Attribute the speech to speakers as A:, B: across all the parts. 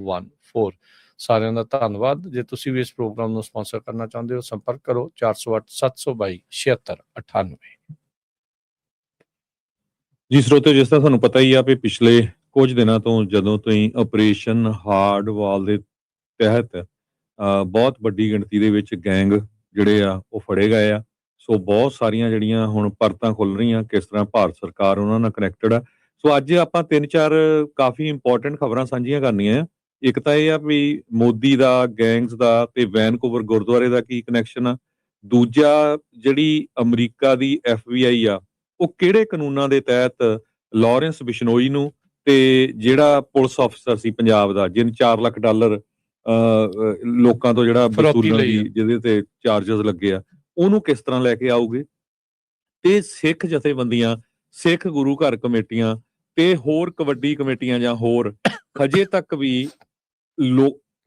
A: 9114। ਸਾਰਿਆਂ ਦਾ ਧੰਨਵਾਦ। ਜੇ ਤੁਸੀਂ ਵੀ ਇਸ ਪ੍ਰੋਗਰਾਮ ਨੂੰ ਸਪਾਂਸਰ ਕਰਨਾ ਚਾਹੁੰਦੇ ਹੋ, ਸੰਪਰਕ ਕਰੋ 408 722 7698।
B: ਜੀ ਸਰੋਤਿਓ, ਜਿਸ ਤਰ੍ਹਾਂ ਤੁਹਾਨੂੰ ਪਤਾ ਹੀ ਆ ਵੀ ਪਿਛਲੇ ਕੁਝ ਦਿਨਾਂ ਤੋਂ ਜਦੋਂ ਤੋਂ ਆਪਰੇਸ਼ਨ ਹਾਰਡ ਵਾਲ ਦੇ ਤਹਿਤ ਬਹੁਤ ਵੱਡੀ ਗਿਣਤੀ ਦੇ ਵਿੱਚ ਗੈਂਗ ਜਿਹੜੇ ਆ ਉਹ ਫੜੇ ਗਏ ਆ। ਸੋ ਬਹੁਤ ਸਾਰੀਆਂ ਜਿਹੜੀਆਂ ਹੁਣ ਪਰਤਾਂ ਖੁੱਲ ਰਹੀਆਂ, ਕਿਸ ਤਰ੍ਹਾਂ ਭਾਰਤ ਸਰਕਾਰ ਉਹਨਾਂ ਨਾਲ ਕਨੈਕਟਡ ਆ। ਸੋ ਅੱਜ ਆਪਾਂ 3-4 ਕਾਫੀ ਇੰਪੋਰਟੈਂਟ ਖਬਰਾਂ ਸਾਂਝੀਆਂ ਕਰਨੀਆਂ ਆ। ਇੱਕ ਤਾਂ ਇਹ ਆ ਵੀ ਮੋਦੀ ਦਾ, ਗੈਂਗਸ ਦਾ ਤੇ ਵੈਨਕੂਵਰ ਗੁਰਦੁਆਰੇ ਦਾ ਕੀ ਕਨੈਕਸ਼ਨ ਆ। ਦੂਜਾ, ਜਿਹੜੀ ਅਮਰੀਕਾ ਦੀ FBI ਆ, ਉਹ ਕਿਹੜੇ ਕਾਨੂੰਨਾਂ ਦੇ ਤਹਿਤ ਲਾਰੈਂਸ ਬਿਸ਼ਨੋਈ ਨੂੰ ਤੇ ਜਿਹੜਾ ਪੁਲਿਸ ਅਫਸਰ ਸੀ ਪੰਜਾਬ ਦਾ, ਜਿਹਨੂੰ $4 ਲੱਖ ਲੋਕਾਂ ਤੋਂ ਜਿਹੜਾ ਵਸੂਲਣ ਦੀ ਜਿਹਦੇ ਤੇ ਚਾਰਜਸ ਲੱਗੇ ਆ, ਉਹਨੂੰ ਕਿਸ ਤਰ੍ਹਾਂ ਲੈ ਕੇ ਆਊਗੇ। ਤੇ ਸਿੱਖ ਜਥੇਬੰਦੀਆਂ, ਸਿੱਖ ਗੁਰੂ ਘਰ ਕਮੇਟੀਆਂ ਤੇ ਹੋਰ ਕਬੱਡੀ ਕਮੇਟੀਆਂ ਜਾਂ ਹੋਰ ਹਜੇ ਤੱਕ ਵੀ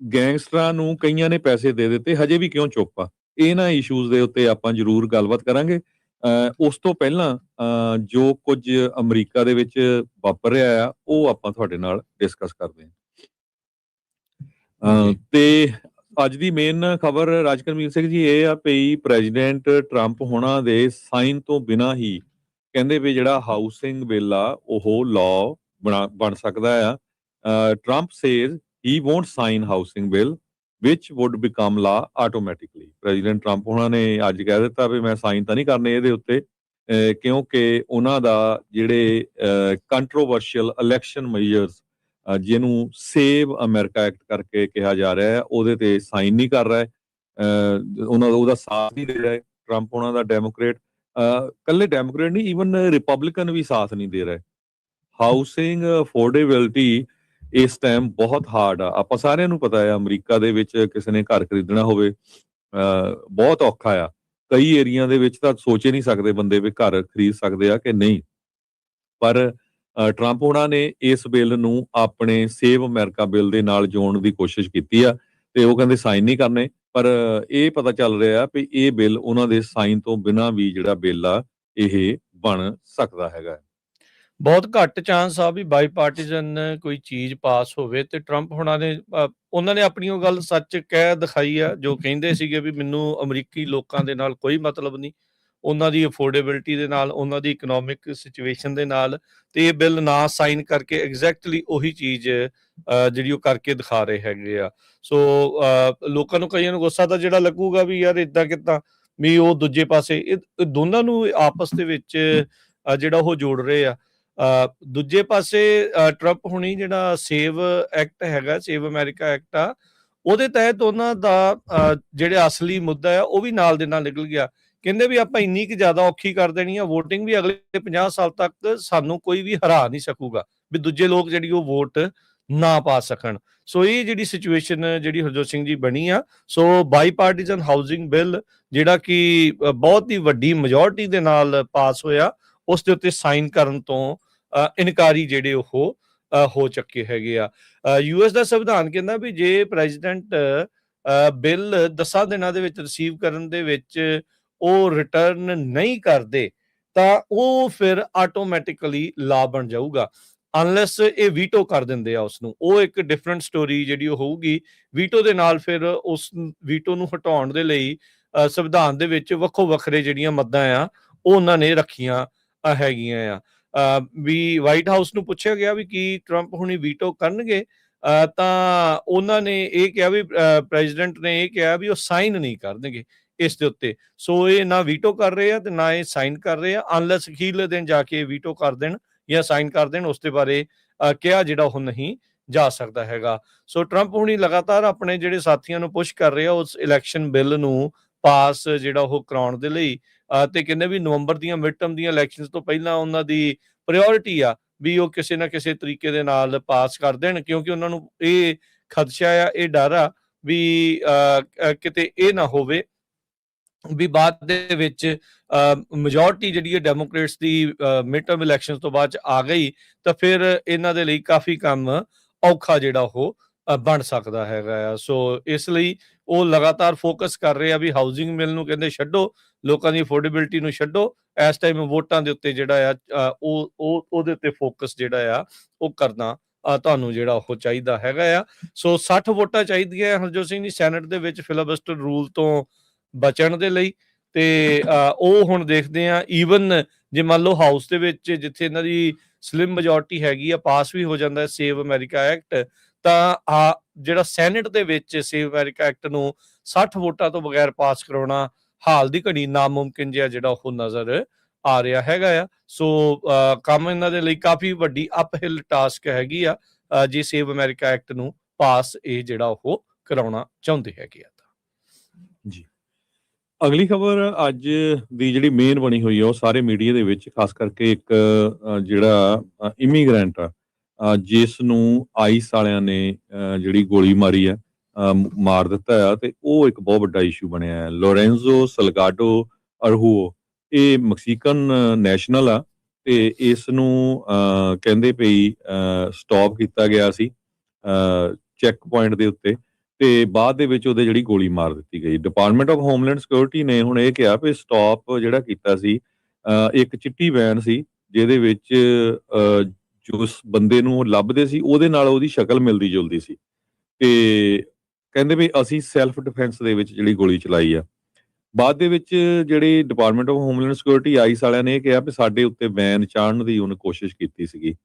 B: ਗੈਂਗਸਟਰਾਂ ਨੂੰ ਕਈਆਂ ਨੇ ਪੈਸੇ ਦੇ ਦਿੱਤੇ, ਹਜੇ ਵੀ ਕਿਉਂ ਚੁੱਪ ਆ। ਇਹਨਾਂ ਇਸ਼ੂਜ਼ ਦੇ ਉੱਤੇ ਆਪਾਂ ਜ਼ਰੂਰ ਗੱਲਬਾਤ ਕਰਾਂਗੇ। ਉਸ ਤੋਂ ਪਹਿਲਾਂ ਜੋ ਕੁਝ ਅਮਰੀਕਾ ਦੇ ਵਿੱਚ ਵਾਪਰ ਰਿਹਾ ਆ, ਉਹ ਆਪਾਂ ਤੁਹਾਡੇ ਨਾਲ ਡਿਸਕਸ ਕਰਦੇ ਹਾਂ। ਤੇ ਅੱਜ ਦੀ ਮੇਨ ਖਬਰ ਰਾਜਕਰਮੀਰ ਸਿੰਘ ਜੀ ਇਹ ਆ ਵੀ ਪ੍ਰੈਜ਼ੀਡੈਂਟ ਟਰੰਪ ਹੋਣਾ ਦੇ ਸਾਈਨ ਤੋਂ ਬਿਨਾਂ ਹੀ ਕਹਿੰਦੇ ਵੀ ਜਿਹੜਾ ਹਾਊਸਿੰਗ ਬਿੱਲ ਆ ਉਹ ਲਾਅ ਬਣ ਸਕਦਾ ਆ। Trump says he won't sign housing bill which would become law automatically। President Trump ਉਹਨਾਂ ਨੇ ਅੱਜ ਕਹਿ ਦਿੱਤਾ ਵੀ ਮੈਂ ਸਾਈਨ ਤਾਂ ਨਹੀਂ ਕਰਨੇ ਇਹਦੇ ਉੱਤੇ, ਕਿਉਂਕਿ ਉਹਨਾਂ ਦਾ ਜਿਹੜੇ ਕੰਟਰੋਵਰਸ਼ੀਅਲ ਇਲੈਕਸ਼ਨ ਮੇਜਰਸ ਜਿਹਨੂੰ ਸੇਵ ਅਮਰੀਕਾ ਐਕਟ ਕਰਕੇ ਕਿਹਾ ਜਾ ਰਿਹਾ ਹੈ, ਉਹਦੇ ਤੇ ਸਾਈਨ ਨਹੀਂ ਕਰ ਰਿਹਾ। ਉਹਦਾ ਸਾਥ ਨਹੀਂ ਦੇ ਰਿਹਾ ਟਰੰਪ ਉਹਨਾਂ ਦਾ। ਡੈਮੋਕ੍ਰੇਟ, ਇਕੱਲੇ ਡੈਮੋਕ੍ਰੇਟ ਨਹੀਂ, ਈਵਨ ਰਿਪਬਲਿਕਨ ਵੀ ਸਾਥ ਨਹੀਂ ਦੇ ਰਹੇ। ਹਾਊਸਿੰਗ ਅਫੋਰਡੇਬਿਲਟੀ ਇਸ ਟਾਈਮ ਬਹੁਤ ਹਾਰਡ ਆ। ਆਪਾਂ ਸਾਰਿਆਂ ਨੂੰ ਪਤਾ ਆ ਅਮਰੀਕਾ ਦੇ ਵਿੱਚ ਕਿਸੇ ਨੇ ਘਰ ਖਰੀਦਣਾ ਹੋਵੇ ਬਹੁਤ ਔਖਾ ਆ। ਕਈ ਏਰੀਆ ਦੇ ਵਿੱਚ ਤਾਂ ਸੋਚ ਹੀ ਨਹੀਂ ਸਕਦੇ ਬੰਦੇ ਵੀ ਘਰ ਖਰੀਦ ਸਕਦੇ ਆ ਕਿ ਨਹੀਂ। ਪਰ ਟਰੰਪ ਉਹਨਾਂ ਨੇ ਇਸ ਬਿੱਲ ਨੂੰ ਆਪਣੇ ਸੇਵ ਅਮਰੀਕਾ ਬਿੱਲ ਦੇ ਨਾਲ ਜੋੜਨ ਦੀ ਕੋਸ਼ਿਸ਼ ਕੀਤੀ ਆ ਤੇ ਉਹ ਕਹਿੰਦੇ ਸਾਈਨ ਨਹੀਂ ਕਰਨੇ। ਪਰ ਇਹ ਪਤਾ ਚੱਲ ਰਿਹਾ ਵੀ ਇਹ ਬਿੱਲ ਉਹਨਾਂ ਦੇ ਸਾਈਨ ਤੋਂ ਬਿਨਾਂ ਵੀ ਜਿਹੜਾ ਬਿੱਲ ਆ ਇਹ ਬਣ ਸਕਦਾ ਹੈਗਾ।
A: ਬਹੁਤ ਘੱਟ ਚਾਂਸ ਆ ਵੀ ਬਾਈਪਾਰਟੀਜ਼ਨ ਕੋਈ ਚੀਜ਼ ਪਾਸ ਹੋਵੇ। ਤੇ ਟਰੰਪ ਉਹਨਾਂ ਨੇ ਆਪਣੀ ਉਹ ਗੱਲ ਸੱਚ ਕਹਿ ਦਿਖਾਈ ਆ ਜੋ ਕਹਿੰਦੇ ਸੀਗੇ ਵੀ ਮੈਨੂੰ ਅਮਰੀਕੀ ਲੋਕਾਂ ਦੇ ਨਾਲ ਕੋਈ ਮਤਲਬ ਨਹੀਂ, ਉਹਨਾਂ ਦੀ ਅਫੋਰਡੇਬਿਲਟੀ ਦੇ ਨਾਲ, ਉਹਨਾਂ ਦੀ ਇਕਨੋਮਿਕ ਸਿਚੁਏਸ਼ਨ ਦੇ ਨਾਲ। ਤੇ ਇਹ ਬਿੱਲ ਨਾ ਸਾਈਨ ਕਰਕੇ ਐਗਜ਼ੈਕਟਲੀ ਉਹੀ ਚੀਜ਼ ਜਿਹੜੀ ਉਹ ਕਰਕੇ ਦਿਖਾ ਰਹੇ ਹੈਗੇ ਆ। ਸੋ ਲੋਕਾਂ ਨੂੰ, ਕਈਆਂ ਨੂੰ ਗੁੱਸਾ ਤਾਂ ਜਿਹੜਾ ਲੱਗੂਗਾ ਵੀ ਯਾਰ ਇੱਦਾਂ ਕਿੱਦਾਂ ਵੀ ਉਹ ਦੂਜੇ ਪਾਸੇ ਇਹ ਦੋਨਾਂ ਨੂੰ ਆਪਸ ਦੇ ਵਿੱਚ ਜਿਹੜਾ ਉਹ ਜੋੜ ਰਹੇ ਆ। ਦੂਜੇ ਪਾਸੇ ਟਰੰਪ ਹੁਣੀ ਜਿਹੜਾ ਸੇਵ ਐਕਟ ਹੈਗਾ, ਸੇਵ ਅਮਰੀਕਾ ਐਕਟ ਆ, ਉਹਦੇ ਤਹਿਤ ਉਹਨਾਂ ਦਾ ਜਿਹੜਾ ਅਸਲੀ ਮੁੱਦਾ ਆ ਉਹ ਵੀ ਨਾਲ ਦੇ ਨਾਲ ਨਿਕਲ ਗਿਆ। ਕਹਿੰਦੇ ਵੀ ਆਪਾਂ ਇੰਨੀ ਕੁ ਜ਼ਿਆਦਾ ਔਖੀ ਕਰ ਦੇਣੀ ਆ ਵੋਟਿੰਗ ਵੀ, ਅਗਲੇ 50 ਸਾਲ ਤੱਕ ਸਾਨੂੰ ਕੋਈ ਵੀ ਹਰਾ ਨਹੀਂ ਸਕੂਗਾ ਵੀ ਦੂਜੇ ਲੋਕ ਜਿਹੜੀ ਉਹ ਵੋਟ ਨਾ ਪਾ ਸਕਣ। ਸੋ ਇਹ ਜਿਹੜੀ ਸਿਚੁਏਸ਼ਨ ਜਿਹੜੀ ਹਰਜੋਤ ਸਿੰਘ ਜੀ ਬਣੀ ਆ, ਸੋ ਬਾਈਪਾਰਟੀਜ਼ਨ ਹਾਊਸਿੰਗ ਬਿੱਲ ਜਿਹੜਾ ਕਿ ਬਹੁਤ ਹੀ ਵੱਡੀ ਮੈਜੋਰਟੀ ਦੇ ਨਾਲ ਪਾਸ ਹੋਇਆ, ਉਸ ਦੇ ਉੱਤੇ ਸਾਈਨ ਕਰਨ ਤੋਂ ਇਨਕਾਰੀ ਜਿਹੜੇ ਉਹ ਹੋ ਚੁੱਕੇ ਹੈਗੇ ਆ। US ਦਾ ਸੰਵਿਧਾਨ ਕਹਿੰਦਾ ਵੀ ਜੇ ਪ੍ਰੈਜ਼ੀਡੈਂਟ ਬਿੱਲ 10 ਦਿਨਾਂ ਦੇ ਵਿੱਚ ਰਿਸੀਵ ਕਰਨ ਦੇ ਵਿੱਚ ਉਹ ਰਿਟਰਨ ਨਹੀਂ ਕਰਦੇ ਤਾਂ ਉਹ ਫਿਰ ਆਟੋਮੈਟਿਕਲੀ ਲਾ ਬਣ ਜਾਊਗਾ, ਅਨਲੈਸ ਇਹ ਵੀਟੋ ਕਰ ਦਿੰਦੇ ਆ ਉਸਨੂੰ। ਉਹ ਇੱਕ ਡਿਫਰੈਂਟ ਸਟੋਰੀ ਜਿਹੜੀ ਉਹ ਹੋਊਗੀ। ਵੀਟੋ ਦੇ ਨਾਲ ਫਿਰ ਉਸ ਵੀਟੋ ਨੂੰ ਹਟਾਉਣ ਦੇ ਲਈ ਸੰਵਿਧਾਨ ਦੇ ਵਿੱਚ ਵੱਖੋ ਵੱਖਰੇ ਜਿਹੜੀਆਂ ਮੱਦਾਂ ਆ ਉਹ ਉਹਨਾਂ ਨੇ ਰੱਖੀਆਂ ਹੈਗੀਆਂ ਆ। ਵੀ ਵਾਈਟ ਹਾਊਸ ਨੂੰ ਪੁੱਛਿਆ ਗਿਆ ਵੀ ਕੀ ਟਰੰਪ ਹੁਣੀ ਵੀਟੋ ਕਰਨਗੇ, ਤਾਂ ਉਹਨਾਂ ਨੇ ਇਹ ਕਿਹਾ ਵੀ ਪ੍ਰੈਜ਼ੀਡੈਂਟ ਨੇ ਇਹ ਕਿਹਾ ਵੀ ਉਹ ਸਾਈਨ ਨਹੀਂ ਕਰਨਗੇ ਇਸ ਦੇ ਉੱਤੇ। ਸੋ ਇਹ ਨਾ ਵੀਟੋ ਕਰ ਰਹੇ ਆ ਤੇ ਨਾ ਇਹ ਸਾਈਨ ਕਰ ਰਹੇ ਆ, ਅਨਲੈਸ ਅਖੀਰਲੇ ਦਿਨ ਜਾ ਕੇ ਵੀਟੋ ਕਰ ਦੇਣ ਜਾਂ ਸਾਈਨ ਕਰ ਦੇਣ, ਉਸ ਦੇ ਬਾਰੇ ਕਿਹਾ ਜਿਹੜਾ ਉਹ ਨਹੀਂ ਜਾ ਸਕਦਾ ਹੈਗਾ। ਸੋ ਟਰੰਪ ਹੁਣੀ ਲਗਾਤਾਰ ਆਪਣੇ ਜਿਹੜੇ ਸਾਥੀਆਂ ਨੂੰ ਪੁਸ਼ ਕਰ ਰਹੇ ਆ ਉਸ ਇਲੈਕਸ਼ਨ ਬਿੱਲ ਨੂੰ ਪਾਸ ਜਿਹੜਾ ਉਹ ਕਰਾਉਣ ਦੇ ਲਈ। ਤੇ ਕਹਿੰਦੇ ਵੀ ਨਵੰਬਰ ਦੀਆਂ ਮਿਡ ਟਰਮ ਦੀਆਂ ਇਲੈਕਸ਼ਨਸ ਤੋਂ ਪਹਿਲਾਂ ਉਹਨਾਂ ਦੀ ਪ੍ਰਾਇਓਰਿਟੀ ਆ ਵੀ ਉਹ ਕਿਸੇ ਨਾ ਕਿਸੇ ਤਰੀਕੇ ਦੇ ਨਾਲ ਪਾਸ ਕਰ ਦੇਣ, ਕਿਉਂਕਿ ਉਹਨਾਂ ਨੂੰ ਇਹ ਖਦਸ਼ਾ ਆ, ਇਹ ਡਰ ਆ ਵੀ ਕਿਤੇ ਇਹ ਨਾ ਹੋਵੇ ਵੀ ਬਾਅਦ ਦੇ ਵਿੱਚ ਮੈਜੋਰਟੀ ਜਿਹੜੀ ਹੈ ਡੈਮੋਕ੍ਰੇਟਸ ਦੀ ਮਿਡ ਟਰਮ ਇਲੈਕਸ਼ਨ ਤੋਂ ਬਾਅਦ ਚ ਆ ਗਈ ਤਾਂ ਫਿਰ ਇਹਨਾਂ ਦੇ ਲਈ ਕਾਫੀ ਕੰਮ ਔਖਾ ਜਿਹੜਾ ਉਹ ਬਣ ਸਕਦਾ ਹੈਗਾ ਆ। ਸੋ ਇਸ ਲਈ ਉਹ ਲਗਾਤਾਰ ਫੋਕਸ ਕਰ ਰਹੇ ਆ ਵੀ ਹਾਊਸਿੰਗ ਬਿੱਲ ਨੂੰ ਕਹਿੰਦੇ ਛੱਡੋ, ਲੋਕਾਂ ਦੀ ਅਫੋਰਡੇਬਿਲਟੀ ਨੂੰ ਛੱਡੋ, ਇਸ ਟਾਈਮ ਵੋਟਾਂ ਦੇ ਉੱਤੇ ਜਿਹੜਾ ਆ ਉਹਦੇ ਉੱਤੇ ਫੋਕਸ ਜਿਹੜਾ ਆ ਉਹ ਕਰਨਾ ਤੁਹਾਨੂੰ ਜਿਹੜਾ ਉਹ ਚਾਹੀਦਾ ਹੈਗਾ ਆ। ਸੋ 60 ਵੋਟਾਂ ਚਾਹੀਦੀਆਂ ਹਰਜੋਤ ਸਿੰਘ ਜੀ ਸੈਨੇਟ ਦੇ ਵਿੱਚ ਫਿਲਾਬਸਟਰ ਰੂਲ ਤੋਂ ਬਚਣ ਦੇ ਲਈ, ਤੇ ਉਹ ਹੁਣ ਦੇਖਦੇ ਆ। ਈਵਨ ਜੇ ਮੰਨ ਲਓ ਹਾਊਸ ਦੇ ਵਿੱਚ ਜਿੱਥੇ ਇਹਨਾਂ ਦੀ ਸਲਿਮ ਮੈਜੋਰਟੀ ਹੈਗੀ ਆ, ਪਾਸ ਵੀ ਹੋ ਜਾਂਦਾ ਸੇਵ ਅਮਰੀਕਾ ਐਕਟ, ਤਾਂ ਜਿਹੜਾ ਸੈਨੇਟ ਦੇ ਵਿੱਚ ਸੇਵ ਅਮਰੀਕਾ ਐਕਟ ਨੂੰ 60 ਵੋਟਾਂ ਤੋਂ ਬਗੈਰ ਪਾਸ ਕਰਾਉਣਾ ਹਾਲ ਦੀ ਘੜੀ ਨਾਮੁਮਕਿਨ ਜਿਹਾ ਜਿਹੜਾ ਉਹ ਨਜ਼ਰ ਆ ਰਿਹਾ ਹੈਗਾ ਆ। ਸੋ ਕੰਮ ਇਹਨਾਂ ਦੇ ਲਈ ਕਾਫੀ ਵੱਡੀ ਅਪਹਿਲ ਟਾਸਕ ਹੈਗੀ ਆ, ਜੇ ਸੇਵ ਅਮਰੀਕਾ ਐਕਟ ਨੂੰ ਪਾਸ ਇਹ ਜਿਹੜਾ ਉਹ ਕਰਾਉਣਾ ਚਾਹੁੰਦੇ ਹੈਗੇ ਆ।
B: ਜੀ, ਅਗਲੀ ਖਬਰ ਅੱਜ ਦੀ ਜਿਹੜੀ ਮੇਨ ਬਣੀ ਹੋਈ ਆ ਉਹ ਸਾਰੇ ਮੀਡੀਆ ਦੇ ਵਿੱਚ, ਖਾਸ ਕਰਕੇ ਇੱਕ ਜਿਹੜਾ ਇਮੀਗ੍ਰੈਂਟ ਆ ਜਿਸ ਨੂੰ ਆਈਸ ਵਾਲਿਆਂ ਨੇ ਜਿਹੜੀ ਗੋਲੀ ਮਾਰੀ ਆ, ਮਾਰ ਦਿੱਤਾ ਆ, ਤੇ ਉਹ ਇੱਕ ਬਹੁਤ ਵੱਡਾ ਇਸ਼ੂ ਬਣਿਆ ਹੈ। ਲੋਰੈਂਜ਼ੋ ਸਲਗਾਡੋ ਅਰਹੂਓ, ਇਹ ਮੈਕਸੀਕਨ ਨੈਸ਼ਨਲ ਆ, ਤੇ ਇਸ ਨੂੰ ਕਹਿੰਦੇ ਪਈ ਸਟਾਪ ਕੀਤਾ ਗਿਆ ਸੀ ਚੈੱਕ ਪੁਆਇੰਟ ਦੇ ਉੱਤੇ, ਤੇ ਬਾਅਦ ਦੇ ਵਿੱਚ ਉਹਦੇ ਜਿਹੜੀ ਗੋਲੀ ਮਾਰ ਦਿੱਤੀ ਗਈ। ਡਿਪਾਰਟਮੈਂਟ ਆਫ ਹੋਮਲੈਂਡ ਸਿਕਿਉਰਿਟੀ ਨੇ ਹੁਣ ਇਹ ਕਿਹਾ ਵੀ ਸਟਾਪ ਜਿਹੜਾ ਕੀਤਾ ਸੀ, ਇੱਕ ਚਿੱਟੀ ਵੈਨ ਸੀ ਜਿਹਦੇ ਵਿੱਚ ਜੋ ਉਸ ਬੰਦੇ ਨੂੰ ਲੱਭਦੇ ਸੀ ਉਹਦੇ ਨਾਲ ਉਹਦੀ ਸ਼ਕਲ ਮਿਲਦੀ ਜੁਲਦੀ ਸੀ, ਤੇ ਕਹਿੰਦੇ ਵੀ ਅਸੀਂ ਸੈਲਫ ਡਿਫੈਂਸ ਦੇ ਵਿੱਚ ਜਿਹੜੀ ਗੋਲੀ ਚਲਾਈ ਆ। ਬਾਅਦ ਦੇ ਵਿੱਚ ਜਿਹੜੀ department of homeland security ice ਵਾਲਿਆਂ ਨੇ ਇਹ ਕਿਹਾ ਵੀ ਸਾਡੇ ਉੱਤੇ ਵੈਨ ਚਾੜਨ ਦੀ ਉਹਨੇ ਕੋਸ਼ਿਸ਼ ਕੀਤੀ ਸੀਗੀ,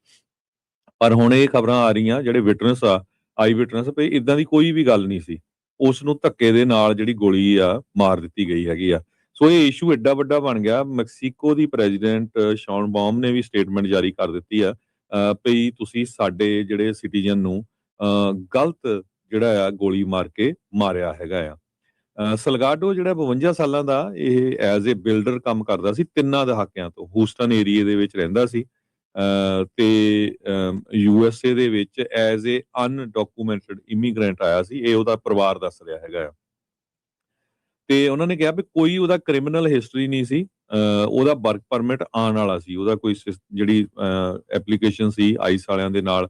B: ਪਰ ਹੁਣ ਇਹ ਖਬਰਾਂ ਆ ਰਹੀਆਂ ਜਿਹੜੇ ਵਿਟਨੈਸ ਆ, ਆਈ ਵਿਟਨੈਸ, ਵੀ ਇਦਾਂ ਦੀ ਕੋਈ ਵੀ ਗੱਲ ਨਹੀਂ ਸੀ, ਉਸ ਨੂੰ ਧੱਕੇ ਦੇ ਨਾਲ ਜਿਹੜੀ ਗੋਲੀ ਆ ਮਾਰ ਦਿੱਤੀ ਗਈ ਹੈਗੀ ਆ। ਸੋ ਇਹ ਇਸ਼ੂ ਐਡਾ ਵੱਡਾ ਬਣ ਗਿਆ। ਮੈਕਸੀਕੋ ਦੀ ਪ੍ਰੈਜ਼ੀਡੈਂਟ ਸ਼ੌਨ ਬੌਮ ਨੇ ਵੀ ਸਟੇਟਮੈਂਟ ਜਾਰੀ ਕਰ ਦਿੱਤੀ ਆ ਵੀ ਤੁਸੀਂ ਸਾਡੇ ਜਿਹੜੇ ਸਿਟੀਜ਼ਨ ਨੂੰ ਗਲਤ ਜਿਹੜਾ ਆ ਗੋਲੀ ਮਾਰ ਕੇ ਮਾਰਿਆ ਹੈਗਾ ਆ। ਸਲਗਾਡੋ ਜਿਹੜਾ 52 ਸਾਲਾਂ ਦਾ, ਇਹ ਐਜ਼ ਏ ਬਿਲਡਰ ਕੰਮ ਕਰਦਾ ਸੀ 3 ਦਹਾਕਿਆਂ ਤੋਂ, ਹੂਸਟਨ ਏਰੀਏ ਦੇ ਵਿੱਚ ਰਹਿੰਦਾ ਸੀ, ਤੇ USA ਦੇ ਵਿੱਚ ਐਜ਼ ਏ ਅਨਡਾਕੂਮੈਂਟਡ ਇਮੀਗ੍ਰੈਂਟ ਆਇਆ ਸੀ, ਇਹ ਉਹਦਾ ਪਰਿਵਾਰ ਦੱਸ ਰਿਹਾ ਹੈਗਾ ਆ। ਤੇ ਉਹਨਾਂ ਨੇ ਕਿਹਾ ਵੀ ਕੋਈ ਉਹਦਾ ਕ੍ਰਿਮੀਨਲ ਹਿਸਟਰੀ ਨਹੀਂ ਸੀ, ਉਹਦਾ ਵਰਕ ਪਰਮਿਟ ਆਉਣ ਵਾਲਾ ਸੀ, ਉਹਦਾ ਕੋਈ ਜਿਹੜੀ ਐਪਲੀਕੇਸ਼ਨ ਸੀ ਆਈਸ ਵਾਲਿਆਂ ਦੇ ਨਾਲ,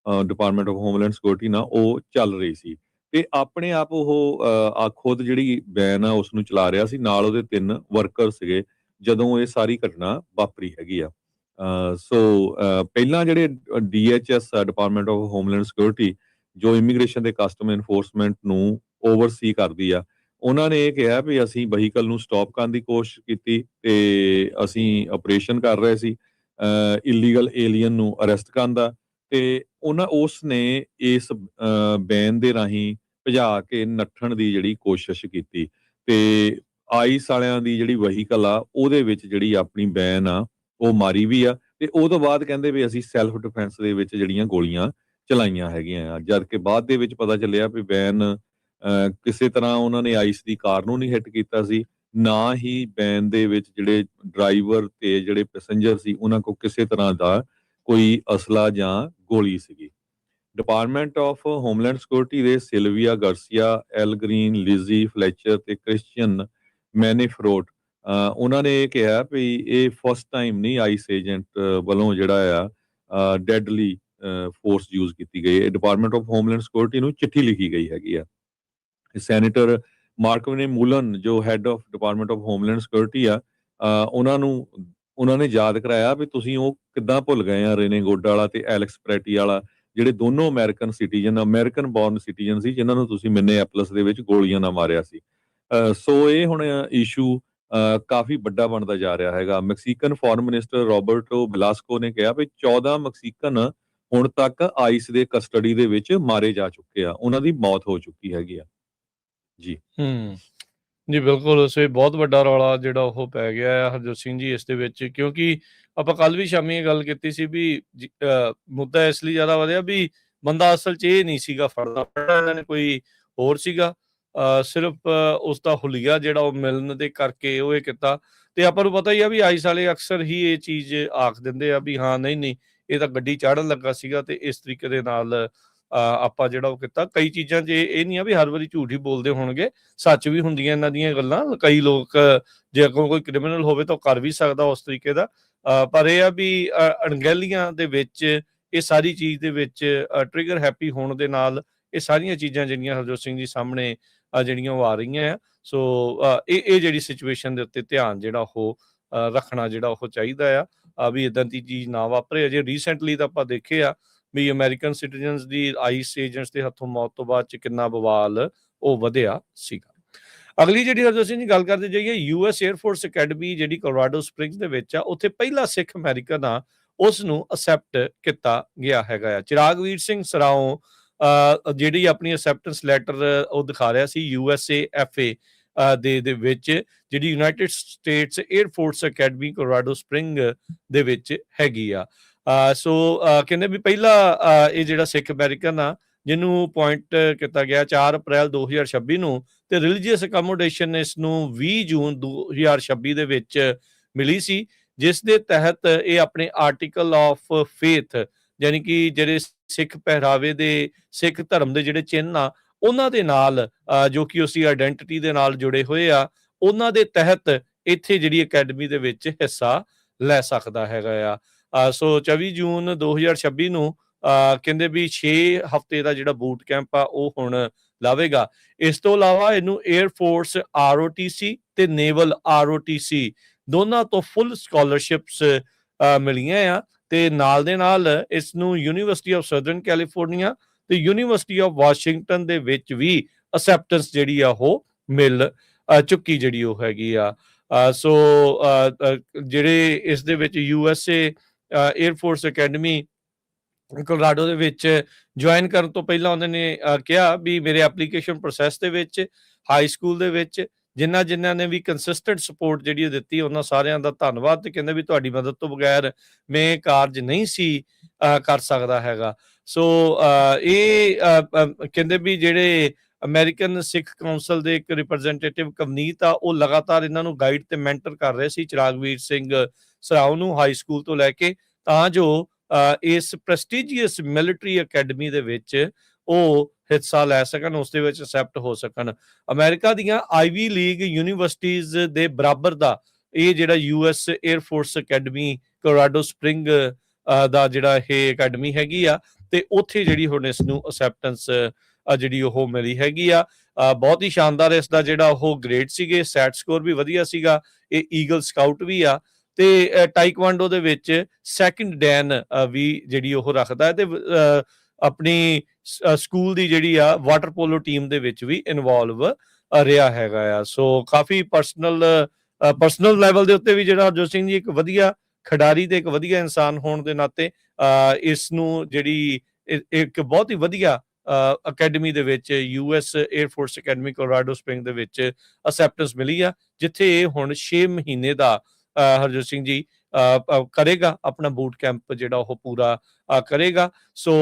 B: ਡਿਪਾਰਟਮੈਂਟ ਆਫ ਹੋਮਲੈਂਡ ਸਿਕਿਉਰਿਟੀ ਨਾਲ, ਉਹ ਚੱਲ ਰਹੀ ਸੀ, ਤੇ ਆਪਣੇ ਆਪ ਉਹ ਖੁਦ ਜਿਹੜੀ ਵੈਨ ਆ ਉਸ ਨੂੰ ਚਲਾ ਰਿਹਾ ਸੀ, ਨਾਲ ਉਹਦੇ 3 ਵਰਕਰ ਸੀਗੇ ਜਦੋਂ ਇਹ ਸਾਰੀ ਘਟਨਾ ਵਾਪਰੀ ਹੈਗੀ ਆ। ਸੋ ਪਹਿਲਾਂ ਜਿਹੜੇ DHS department of homeland security ਜੋ ਇਮੀਗ੍ਰੇਸ਼ਨ ਤੇ ਕਸਟਮ ਐਨਫੋਰਸਮੈਂਟ ਨੂੰ ਓਵਰਸੀ ਕਰਦੀ ਆ, ਉਹਨਾਂ ਨੇ ਇਹ ਕਿਹਾ ਵੀ ਅਸੀਂ ਵਹੀਕਲ ਨੂੰ ਸਟਾਪ ਕਰਨ ਦੀ ਕੋਸ਼ਿਸ਼ ਕੀਤੀ, ਤੇ ਅਸੀਂ ਆਪਰੇਸ਼ਨ ਕਰ ਰਹੇ ਸੀ ਇਲੀਗਲ ਏਲੀਅਨ ਨੂੰ ਅਰੈਸਟ ਕਰਨ ਦਾ, ਤੇ ਉਸ ਨੇ ਇਸ ਬੈਨ ਦੇ ਰਾਹੀਂ ਭਜਾ ਕੇ ਨੱਠਣ ਦੀ ਜਿਹੜੀ ਕੋਸ਼ਿਸ਼ ਕੀਤੀ, ਤੇ ਆਈਸ ਵਾਲਿਆਂ ਦੀ ਜਿਹੜੀ ਵਹੀਕਲ ਆ ਉਹਦੇ ਵਿੱਚ ਜਿਹੜੀ ਆਪਣੀ ਬੈਨ ਆ ਉਹ ਮਾਰੀ ਵੀ ਆ, ਤੇ ਉਹ ਤੋਂ ਬਾਅਦ ਕਹਿੰਦੇ ਵੀ ਅਸੀਂ ਸੈਲਫ ਡਿਫੈਂਸ ਦੇ ਵਿੱਚ ਜਿਹੜੀਆਂ ਗੋਲੀਆਂ ਚਲਾਈਆਂ ਹੈਗੀਆਂ ਆ। ਜਦ ਕਿ ਬਾਅਦ ਦੇ ਵਿੱਚ ਪਤਾ ਚੱਲਿਆ ਵੀ ਬੈਨ ਕਿਸੇ ਤਰ੍ਹਾਂ ਉਹਨਾਂ ਨੇ ਆਈਸ ਦੀ ਕਾਰ ਨੂੰ ਨਹੀਂ ਹਿੱਟ ਕੀਤਾ ਸੀ, ਨਾ ਹੀ ਬੈਨ ਦੇ ਵਿੱਚ ਜਿਹੜੇ ਡਰਾਈਵਰ ਤੇ ਜਿਹੜੇ ਪੈਸੇਂਜਰ ਸੀ ਉਹਨਾਂ ਕੋਲ ਕਿਸੇ ਤਰ੍ਹਾਂ ਦਾ ਕੋਈ ਅਸਲਾ ਜਾਂ ਗੋਲੀ ਸੀਗੀ। ਡਿਪਾਰਟਮੈਂਟ ਆਫ ਹੋਮਲੈਂਡ ਸਿਕਿਉਰਿਟੀ ਦੇ ਸਿਲਵੀਆ ਗਾਰਸੀਆ, ਐਲ ਗ੍ਰੀਨ, ਲਿਜ਼ੀ ਫਲੈਚਰ ਤੇ ਕ੍ਰਿਸਚੀਅਨ ਮੈਨੀਫਰੋਟ, ਉਹਨਾਂ ਨੇ ਇਹ ਕਿਹਾ ਵੀ ਇਹ ਫਸਟ ਟਾਈਮ ਨਹੀਂ ਆਈਸ ਏਜੰਟ ਵੱਲੋਂ ਜਿਹੜਾ ਆ ਡੈਡਲੀ ਫੋਰਸ ਯੂਜ਼ ਕੀਤੀ ਗਈ ਹੈ। ਡਿਪਾਰਟਮੈਂਟ ਆਫ ਹੋਮਲੈਂਡ ਸਿਕਿਉਰਿਟੀ ਨੂੰ ਚਿੱਠੀ ਲਿਖੀ ਗਈ ਹੈਗੀ ਆ। ਸੈਨੇਟਰ ਮਾਰਕਵਨੇ ਮੂਲਨ ਜੋ head of department of homeland security ਆ, ਉਹਨਾਂ ਨੇ ਯਾਦ ਕਰਾਇਆ ਵੀ ਤੁਸੀਂ ਉਹ ਕਿੱਦਾਂ ਭੁੱਲ ਗਏ ਆ ਰੇਨੇ ਗੋਡਾ ਵਾਲਾ ਤੇ ਐਲੈਕਸ ਪ੍ਰੈਟੀ ਵਾਲਾ, ਜਿਹੜੇ ਦੋਨੋਂ ਅਮਰੀਕਨ ਬੌਰਨ ਸਿਟੀਜ਼ਨ ਸੀ, ਜਿਨ੍ਹਾਂ ਨੂੰ ਤੁਸੀਂ ਮਿਨੇਐਪਲਸ ਦੇ ਵਿੱਚ ਗੋਲੀਆਂ ਨਾਲ ਮਾਰਿਆ ਸੀ। ਸੋ ਇਹ ਹੁਣ ਇਸ਼ੂ ਕਾਫੀ ਵੱਡਾ ਬਣਦਾ ਜਾ ਰਿਹਾ ਹੈਗਾ। ਮੈਕਸੀਕਨ ਫੋਰਨ ਮਿਨਿਸਟਰ ਰੋਬਰਟੋ ਬਲਾਸਕੋ ਨੇ ਕਿਹਾ ਵੀ 14 ਮੈਕਸੀਕਨ ਹੁਣ ਤੱਕ ਆਈਸ ਦੇ ਕਸਟਡੀ ਦੇ ਵਿੱਚ ਮਾਰੇ ਜਾ ਚੁੱਕੇ ਆ, ਉਹਨਾਂ ਦੀ ਮੌਤ ਹੋ ਚੁੱਕੀ ਹੈਗੀ ਆ। ਜੀ
A: ਜੀ ਬਿਲਕੁਲ, ਸੋ ਇਹ ਬਹੁਤ ਵੱਡਾ ਰੌਲਾ ਜਿਹੜਾ ਉਹ ਪੈ ਗਿਆ ਹੈ ਹਰਜੋਤ ਸਿੰਘ ਜੀ ਇਸ ਦੇ ਵਿੱਚ, ਕਿਉਂਕਿ ਆਪਾਂ ਕੱਲ ਵੀ ਸ਼ਾਮੀ ਇਹ ਗੱਲ ਕੀਤੀ ਸੀ ਵੀ ਮੁੱਦਾ ਇਸ ਲਈ ਜ਼ਿਆਦਾ ਵਧਿਆ ਵੀ ਬੰਦਾ ਅਸਲ 'ਚ ਇਹ ਨਹੀਂ ਸੀਗਾ ਫੜਨਾ ਇਹਨਾਂ ਨੇ, ਕੋਈ ਹੋਰ ਸੀਗਾ, ਸਿਰਫ ਉਸ ਦਾ ਹੁਲੀਆ ਜਿਹੜਾ ਉਹ ਮਿਲਣ ਦੇ ਕਰਕੇ ਉਹ ਇਹ ਕੀਤਾ। ਤੇ ਆਪਾਂ ਨੂੰ ਪਤਾ ਹੀ ਆ ਵੀ ਆਈਸ ਵਾਲੇ ਅਕਸਰ ਹੀ ਇਹ ਚੀਜ਼ ਆਖ ਦਿੰਦੇ ਆ ਵੀ ਹਾਂ ਨਹੀਂ ਇਹ ਤਾਂ ਗੱਡੀ ਚਾੜਨ ਲੱਗਾ ਸੀਗਾ, ਤੇ ਇਸ ਤਰੀਕੇ ਦੇ ਨਾਲ ਆਪਾਂ ਜਿਹੜਾ ਉਹ ਕੀਤਾ। ਕਈ ਚੀਜ਼ਾਂ 'ਚ ਇਹ ਨਹੀਂ ਆ ਵੀ ਹਰ ਵਾਰੀ ਝੂਠ ਹੀ ਬੋਲਦੇ ਹੋਣਗੇ, ਸੱਚ ਵੀ ਹੁੰਦੀਆਂ ਇਹਨਾਂ ਦੀਆਂ ਗੱਲਾਂ। ਕਈ ਲੋਕ ਜੇ ਅੱਗੋਂ ਕੋਈ ਕ੍ਰਿਮੀਨਲ ਹੋਵੇ ਤਾਂ ਉਹ ਕਰ ਵੀ ਸਕਦਾ ਉਸ ਤਰੀਕੇ ਦਾ, ਪਰ ਇਹ ਆ ਵੀ ਅਣਗਹਿਲੀਆਂ ਦੇ ਵਿੱਚ ਇਹ ਸਾਰੀ ਚੀਜ਼ ਦੇ ਵਿੱਚ ਟ੍ਰਿਗਰ ਹੈਪੀ ਹੋਣ ਦੇ ਨਾਲ ਇਹ ਸਾਰੀਆਂ ਚੀਜ਼ਾਂ ਜਿਹੜੀਆਂ ਹਰਜੋਤ ਸਿੰਘ ਜੀ ਸਾਹਮਣੇ ਜਿਹੜੀਆਂ ਉਹ ਆ ਰਹੀਆਂ ਆ। ਸੋ ਇਹ ਜਿਹੜੀ ਸਿਚੁਏਸ਼ਨ ਦੇ ਉੱਤੇ ਧਿਆਨ ਜਿਹੜਾ ਉਹ ਰੱਖਣਾ ਜਿਹੜਾ ਉਹ ਚਾਹੀਦਾ ਆ ਵੀ ਇਦਾਂ ਦੀ ਚੀਜ਼ ਨਾ ਵਾਪਰੇ। ਅਜੇ ਰੀਸੈਂਟਲੀ ਤਾਂ ਆਪਾਂ ਦੇਖੇ ਆ ਵੀ ਅਮਰੀਕਨ ਸਿਟੀਜ਼ਨਸ ਦੀ ਆਈਸ ਏਜੰਟਸ ਦੇ ਹੱਥੋਂ ਮੌਤ ਤੋਂ ਬਾਅਦ 'ਚ ਕਿੰਨਾ ਬਵਾਲ ਉਹ ਵਧਿਆ ਸੀਗਾ। ਅਗਲੀ ਜਿਹੜੀ ਹਰਜੋਤ ਗੱਲ ਕਰਦੇ ਜਾਈਏ, US 에ਅਰ ਫੋਰਸ ਅਕੈਡਮੀ ਜਿਹੜੀ ਕੋਲੋਰਾਡੋ ਸਪ੍ਰਿੰਗਸ ਦੇ ਵਿੱਚ ਆ, ਉੱਥੇ ਪਹਿਲਾ ਸਿੱਖ ਅਮਰੀਕਨ ਆ ਉਸ ਨੂੰ ਅਸੈਪਟ ਕੀਤਾ ਗਿਆ ਹੈਗਾ ਆ। ਚਿਰਾਗਵੀਰ ਸਿੰਘ ਸਰਾਓ ਜਿਹੜੀ ਆਪਣੀ ਅਸੈਪਟੈਂਸ ਲੈਟਰ ਉਹ ਦਿਖਾ ਰਿਹਾ ਸੀ USAFA ਦੇ ਵਿੱਚ, ਜਿਹੜੀ United States air force academy Colorado spring ਦੇ ਵਿੱਚ ਹੈਗੀ ਆ। ਸੋ ਕਹਿੰਦੇ ਵੀ ਪਹਿਲਾ ਇਹ ਜਿਹੜਾ ਸਿੱਖ ਅਮਰੀਕਨ ਆ ਜਿਹਨੂੰ ਅਪੁਆਇੰਟ ਕੀਤਾ ਗਿਆ 4 ਅਪ੍ਰੈਲ 2026 ਨੂੰ, ਤੇ ਰਿਲੀਜੀਅਸ ਅਕੋਮੋਡੇਸ਼ਨ ਇਸ ਨੂੰ 20 ਜੂਨ 2026 ਦੇ ਵਿੱਚ ਮਿਲੀ ਸੀ, ਜਿਸ ਦੇ ਤਹਿਤ ਇਹ ਆਪਣੇ ਆਰਟੀਕਲ ਆਫ ਫੇਥ, ਯਾਨੀ ਕਿ ਜਿਹੜੇ ਸਿੱਖ ਪਹਿਰਾਵੇ ਦੇ, ਸਿੱਖ ਧਰਮ ਦੇ ਜਿਹੜੇ ਚਿੰਨ੍ਹ ਆ ਉਹਨਾਂ ਦੇ ਨਾਲ ਜੋ ਕਿ ਉਸਦੀ ਆਇਡੈਂਟੀਟੀ ਦੇ ਨਾਲ ਜੁੜੇ ਹੋਏ ਆ, ਉਹਨਾਂ ਦੇ ਤਹਿਤ ਇੱਥੇ ਜਿਹੜੀ ਅਕੈਡਮੀ ਦੇ ਵਿੱਚ ਹਿੱਸਾ ਲੈ ਸਕਦਾ ਹੈਗਾ ਆ। ਸੋ 24 ਜੂਨ 2026 ਨੂੰ ਕਹਿੰਦੇ ਵੀ 6 ਹਫ਼ਤੇ ਦਾ ਜਿਹੜਾ ਬੂਟ ਕੈਂਪ ਆ ਉਹ ਹੁਣ ਲਾਵੇਗਾ। ਇਸ ਤੋਂ ਇਲਾਵਾ ਇਹਨੂੰ 에ਅਰ ਫੋਰਸ ROTC ਤੇ ਨੇਵਲ ROTC ਦੋਨਾਂ ਤੋਂ ਫੁੱਲ ਸਕਾਲਰਸ਼ਿਪਸ ਮਿਲੀਆਂ ਆ, ਤੇ ਨਾਲ ਦੇ ਨਾਲ ਇਸ ਨੂੰ ਯੂਨੀਵਰਸਿਟੀ ਆਫ ਸਦਰਨ ਕੈਲੀਫੋਰਨੀਆ ਤੇ ਯੂਨੀਵਰਸਿਟੀ ਆਫ ਵਾਸ਼ਿੰਗਟਨ ਦੇ ਵਿੱਚ ਵੀ ਅਸੈਪਟੈਂਸ ਜਿਹੜੀ ਆ ਉਹ ਮਿਲ ਚੁੱਕੀ ਜਿਹੜੀ ਉਹ ਹੈਗੀ ਆ। ਸੋ ਜਿਹੜੇ ਇਸ ਦੇ ਵਿੱਚ USA air force academy Colorado ਦੇ ਵਿੱਚ ਜੁਆਇਨ ਕਰਨ ਤੋਂ ਪਹਿਲਾਂ ਉਹਨਾਂ ਨੇ ਕਿਹਾ ਵੀ ਮੇਰੇ ਐਪਲੀਕੇਸ਼ਨ ਪ੍ਰੋਸੈਸ ਦੇ ਵਿੱਚ, ਹਾਈ ਸਕੂਲ ਦੇ ਵਿੱਚ ਜਿਨ੍ਹਾਂ ਨੇ ਵੀ ਕੰਸਿਸਟੈਂਟ ਸਪੋਰਟ ਜਿਹੜੀ ਦਿੱਤੀ ਉਹਨਾਂ ਸਾਰਿਆਂ ਦਾ ਧੰਨਵਾਦ, ਤੇ ਕਹਿੰਦੇ ਵੀ ਤੁਹਾਡੀ ਮਦਦ ਤੋਂ ਬਗੈਰ ਮੈਂ ਕਾਰਜ ਨਹੀਂ ਸੀ ਕਰ ਸਕਦਾ ਹੈਗਾ। ਸੋ ਇਹ ਕਹਿੰਦੇ ਵੀ ਜਿਹੜੇ ਅਮਰੀਕਨ ਸਿੱਖ ਕਾਉਂਸਲ ਦੇ ਇੱਕ ਰਿਪਰੈਜ਼ੈਂਟੇਟਿਵ ਕਵਨੀਤ ਆ ਉਹ ਲਗਾਤਾਰ ਇਹਨਾਂ ਨੂੰ ਗਾਈਡ ਤੇ ਮੈਂਟਰ ਕਰ ਰਹੇ ਸੀ ਚਿਰਾਗਵੀਰ ਸਿੰਘ ਸਰਾਓ ਨੂੰ ਹਾਈ ਸਕੂਲ ਤੋਂ ਲੈ ਕੇ, ਤਾਂ ਜੋ ਇਸ ਪ੍ਰੈਸਟੀਜੀਅਸ ਮਿਲਟਰੀ ਅਕੈਡਮੀ ਦੇ ਵਿੱਚ ਉਹ ਹਿੱਸਾ ਲੈ ਸਕਣ, ਉਸ ਦੇ ਵਿੱਚ ਅਸੈਪਟ ਹੋ ਸਕਣ। ਅਮਰੀਕਾ ਦੀਆਂ ਆਈਵੀ ਲੀਗ ਯੂਨੀਵਰਸਿਟੀਜ਼ ਦੇ ਬਰਾਬਰ ਦਾ ਇਹ ਜਿਹੜਾ US air force academy Colorado spring ਦਾ ਜਿਹੜਾ ਇਹ ਅਕੈਡਮੀ ਹੈਗੀ ਆ, ਤੇ ਉੱਥੇ ਜਿਹੜੀ ਹੁਣ ਇਸ ਨੂੰ ਅਸੈਪਟੈਂਸ ਜਿਹੜੀ ਉਹ ਮਿਲੀ ਹੈਗੀ ਆ। ਬਹੁਤ ਹੀ ਸ਼ਾਨਦਾਰ ਇਸ ਦਾ ਜਿਹੜਾ ਉਹ ਗ੍ਰੇਡ ਸੀਗੇ, ਸੈਟ ਸਕੋਰ ਵੀ ਵਧੀਆ ਸੀਗਾ, ਇਹ ਈਗਲ ਸਕਾਊਟ ਵੀ ਆ, ਤੇ ਟਾਈਕਵਾਂਡੋ ਦੇ ਵਿੱਚ ਸੈਕਿੰਡ ਡੈਨ ਵੀ ਜਿਹੜੀ ਉਹ ਰੱਖਦਾ, ਤੇ ਆਪਣੀ ਸਕੂਲ ਦੀ ਜਿਹੜੀ ਆ ਵਾਟਰ ਪੋਲੋ ਟੀਮ ਦੇ ਵਿੱਚ ਵੀ ਇਨਵੋਲਵ ਰਿਹਾ ਹੈਗਾ ਆ। ਸੋ ਕਾਫੀ ਪਰਸਨਲ ਲੈਵਲ ਦੇ ਉੱਤੇ ਵੀ ਜਿਹੜਾ ਹਰਜੋਤ ਸਿੰਘ ਜੀ ਇੱਕ ਵਧੀਆ ਖਿਡਾਰੀ ਤੇ ਇੱਕ ਵਧੀਆ ਇਨਸਾਨ ਹੋਣ ਦੇ ਨਾਤੇ ਇਸ ਨੂੰ ਜਿਹੜੀ ਇੱਕ ਬਹੁਤ ਹੀ ਵਧੀਆ ਅਕੈਡਮੀ ਦੇ ਵਿੱਚ US air force academy Colorado spring ਦੇ ਵਿੱਚ ਅਸੈਪਟੈਂਸ ਮਿਲੀ ਆ, ਜਿੱਥੇ ਇਹ ਹੁਣ 6 ਮਹੀਨੇ ਦਾ ਹਰਜੋਤ ਸਿੰਘ ਜੀ ਕਰੇਗਾ ਆਪਣਾ ਬੂਟ ਕੈਂਪ ਜਿਹੜਾ ਉਹ ਪੂਰਾ ਕਰੇਗਾ। ਸੋ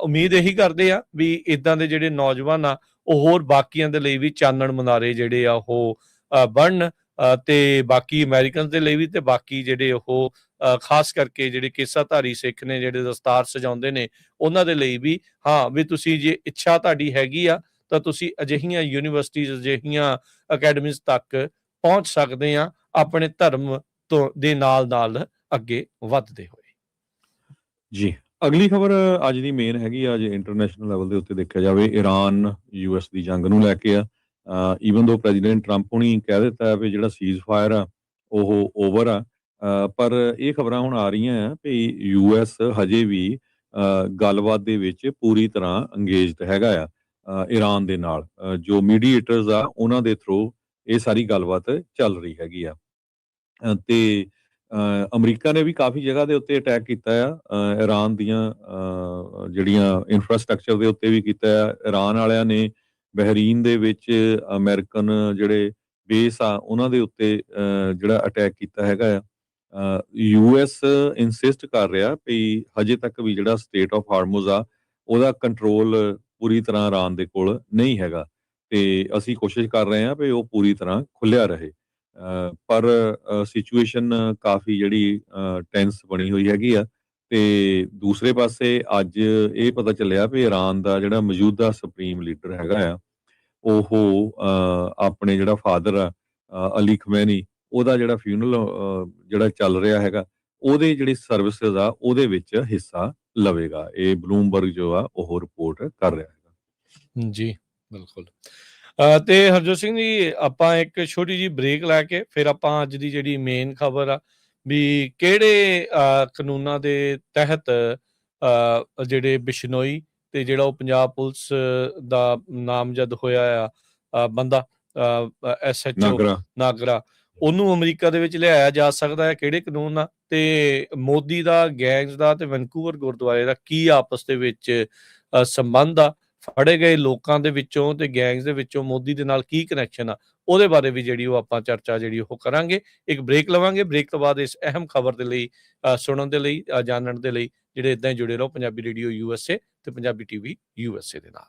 A: ਉਮੀਦ ਇਹੀ ਕਰਦੇ ਆ ਵੀ ਇਦਾਂ ਦੇ ਜਿਹੜੇ ਨੌਜਵਾਨ ਆ ਉਹ ਹੋਰ ਬਾਕੀਆਂ ਦੇ ਲਈ ਵੀ ਚਾਨਣ ਮੁਨਾਰੇ ਜਿਹੜੇ ਆ ਉਹ ਬਣਨ, ਤੇ ਬਾਕੀ ਅਮਰੀਕਨ ਦੇ ਲਈ ਵੀ, ਤੇ ਬਾਕੀ ਜਿਹੜੇ ਉਹ ਖਾਸ ਕਰਕੇ ਜਿਹੜੇ ਕੇਸਾਧਾਰੀ ਸਿੱਖ ਨੇ ਜਿਹੜੇ ਦਸਤਾਰ ਸਜਾਉਂਦੇ ਨੇ ਉਹਨਾਂ ਦੇ ਲਈ ਵੀ, ਹਾਂ ਵੀ ਤੁਸੀਂ ਜੇ ਇੱਛਾ ਤੁਹਾਡੀ ਹੈਗੀ ਆ ਤਾਂ ਤੁਸੀਂ ਅਜਿਹੀਆਂ ਯੂਨੀਵਰਸਿਟੀਜ਼, ਅਜਿਹੀਆਂ ਅਕੈਡਮੀਜ਼ ਤੱਕ ਪਹੁੰਚ ਸਕਦੇ ਆ ਆਪਣੇ ਧਰਮ ਤੋਂ ਦੇ ਨਾਲ ਅੱਗੇ ਵੱਧਦੇ ਹੋਏ।
B: ਜੀ, ਅਗਲੀ ਖਬਰ ਅੱਜ ਦੀ ਮੇਨ ਹੈਗੀ ਆ, ਅੱਜ ਇੰਟਰਨੈਸ਼ਨਲ ਲੈਵਲ ਦੇ ਉੱਤੇ ਦੇਖਿਆ ਜਾਵੇ ਇਰਾਨ US ਦੀ ਜੰਗ ਨੂੰ ਲੈ ਕੇ ਆ। ਈਵਨ ਦੋ ਪ੍ਰੈਜ਼ੀਡੈਂਟ ਟਰੰਪ ਹੁਣੀ ਕਹਿ ਦਿੱਤਾ ਵੀ ਜਿਹੜਾ ਸੀਜ਼ ਫਾਇਰ ਆ ਉਹ ਓਵਰ ਆ, ਪਰ ਇਹ ਖਬਰਾਂ ਹੁਣ ਆ ਰਹੀਆਂ ਆ ਵੀ US ਹਜੇ ਵੀ ਗੱਲਬਾਤ ਦੇ ਵਿੱਚ ਪੂਰੀ ਤਰ੍ਹਾਂ ਅੰਗੇਜਡ ਹੈਗਾ ਆ ਇਰਾਨ ਦੇ ਨਾਲ। ਜੋ ਮੀਡੀਏਟਰਸ ਆ ਉਹਨਾਂ ਦੇ ਥਰੂ ਇਹ ਸਾਰੀ ਗੱਲਬਾਤ ਚੱਲ ਰਹੀ ਹੈਗੀ ਆ, ਤੇ ਅਮਰੀਕਾ ਨੇ ਵੀ ਕਾਫੀ ਜਗ੍ਹਾ ਦੇ ਉੱਤੇ ਅਟੈਕ ਕੀਤਾ ਆ, ਇਰਾਨ ਦੀਆਂ ਜਿਹੜੀਆਂ ਇਨਫਰਾਸਟਰਕਚਰ ਦੇ ਉੱਤੇ ਵੀ ਕੀਤਾ ਆ। ਇਰਾਨ ਵਾਲਿਆਂ ਨੇ ਬਹਿਰੀਨ ਦੇ ਵਿੱਚ ਅਮਰੀਕਨ ਜਿਹੜੇ ਬੇਸ ਆ ਉਹਨਾਂ ਦੇ ਉੱਤੇ ਜਿਹੜਾ ਅਟੈਕ ਕੀਤਾ ਹੈਗਾ ਆ। US ਇਨਸਿਸਟ ਕਰ ਰਿਹਾ ਵੀ ਹਜੇ ਤੱਕ ਵੀ ਜਿਹੜਾ ਸਟੇਟ ਆਫ ਹਾਰਮੁਜ਼ ਆ ਉਹਦਾ ਕੰਟਰੋਲ ਪੂਰੀ ਤਰ੍ਹਾਂ ਇਰਾਨ ਦੇ ਕੋਲ ਨਹੀਂ ਹੈਗਾ, ਤੇ ਅਸੀਂ ਕੋਸ਼ਿਸ਼ ਕਰ ਰਹੇ ਹਾਂ ਵੀ ਉਹ ਪੂਰੀ ਤਰ੍ਹਾਂ ਖੁੱਲਿਆ ਰਹੇ, ਪਰ ਸਿਚੁਏਸ਼ਨ ਕਾਫੀ ਜਿਹੜੀ ਟੈਂਸ ਬਣੀ ਹੋਈ ਹੈਗੀ ਆ। ਤੇ ਦੂਸਰੇ ਪਾਸੇ ਅੱਜ ਇਹ ਪਤਾ ਚੱਲਿਆ ਵੀ ਇਰਾਨ ਦਾ ਜਿਹੜਾ ਮੌਜੂਦਾ ਸੁਪਰੀਮ ਲੀਡਰ ਹੈਗਾ ਆ ਉਹ ਆਪਣੇ ਜਿਹੜਾ ਫਾਦਰ ਆ ਅਲੀ ਖਮੈਨੀ, ਉਹਦਾ ਜਿਹੜਾ ਫਿਊਨਰਲ ਜਿਹੜਾ ਚੱਲ ਰਿਹਾ ਹੈਗਾ ਉਹਦੇ ਜਿਹੜੀ ਸਰਵਿਸਿਜ਼ ਆ ਉਹਦੇ ਵਿੱਚ ਹਿੱਸਾ ਲਵੇਗਾ। ਇਹ ਬਲੂਮਬਰਗ ਜੋ ਆ ਉਹ ਰਿਪੋਰਟ ਕਰ ਰਿਹਾ ਹੈਗਾ।
A: ਜੀ ਬਿਲਕੁਲ। ਤੇ ਹਰਜੋਤ ਸਿੰਘ ਜੀ ਆਪਾਂ ਇੱਕ ਛੋਟੀ ਜਿਹੀ ਬ੍ਰੇਕ ਲੈ ਕੇ ਫਿਰ ਆਪਾਂ ਅੱਜ ਦੀ ਜਿਹੜੀ ਮੇਨ ਖਬਰ ਆ ਵੀ ਕਿਹੜੇ ਕਾਨੂੰਨਾਂ ਦੇ ਤਹਿਤ ਜਿਹੜੇ ਬਿਸ਼ਨੋਈ ਤੇ ਜਿਹੜਾ ਉਹ ਪੰਜਾਬ ਪੁਲਿਸ ਦਾ ਨਾਮਜ਼ਦ ਹੋਇਆ ਆ ਬੰਦਾ SHO ਨਾਗਰਾ, ਉਹਨੂੰ ਅਮਰੀਕਾ ਦੇ ਵਿੱਚ ਲਿਆਇਆ ਜਾ ਸਕਦਾ ਹੈ ਕਿਹੜੇ ਕਾਨੂੰਨ ਨਾਲ? ਤੇ ਮੋਦੀ ਦਾ ਗੈਂਗਸ ਦਾ ਤੇ ਵੈਨਕੂਵਰ ਗੁਰਦੁਆਰੇ ਦਾ ਕੀ ਆਪਸ ਦੇ ਵਿੱਚ ਸੰਬੰਧ ਆ? ਫੜੇ ਗਏ ਲੋਕਾਂ ਦੇ ਵਿੱਚੋਂ ਤੇ ਗੈਂਗਸ ਦੇ ਵਿੱਚੋਂ ਮੋਦੀ ਦੇ ਨਾਲ ਕੀ ਕਨੈਕਸ਼ਨ ਆ? ਉਹਦੇ ਬਾਰੇ ਵੀ ਜਿਹੜੀ ਉਹ ਆਪਾਂ ਚਰਚਾ ਜਿਹੜੀ ਉਹ ਕਰਾਂਗੇ। ਇੱਕ ਬ੍ਰੇਕ ਲਵਾਂਗੇ। ਬ੍ਰੇਕ ਤੋਂ ਬਾਅਦ ਇਸ ਅਹਿਮ ਖਬਰ ਦੇ ਲਈ ਸੁਣਨ ਦੇ ਲਈ, ਜਾਣਨ ਦੇ ਲਈ ਜਿਹੜੇ ਇੱਦਾਂ ਹੀ ਜੁੜੇ ਰਹੋ ਪੰਜਾਬੀ ਰੇਡੀਓ USA ਤੇ ਪੰਜਾਬੀ TV USA ਦੇ ਨਾਲ।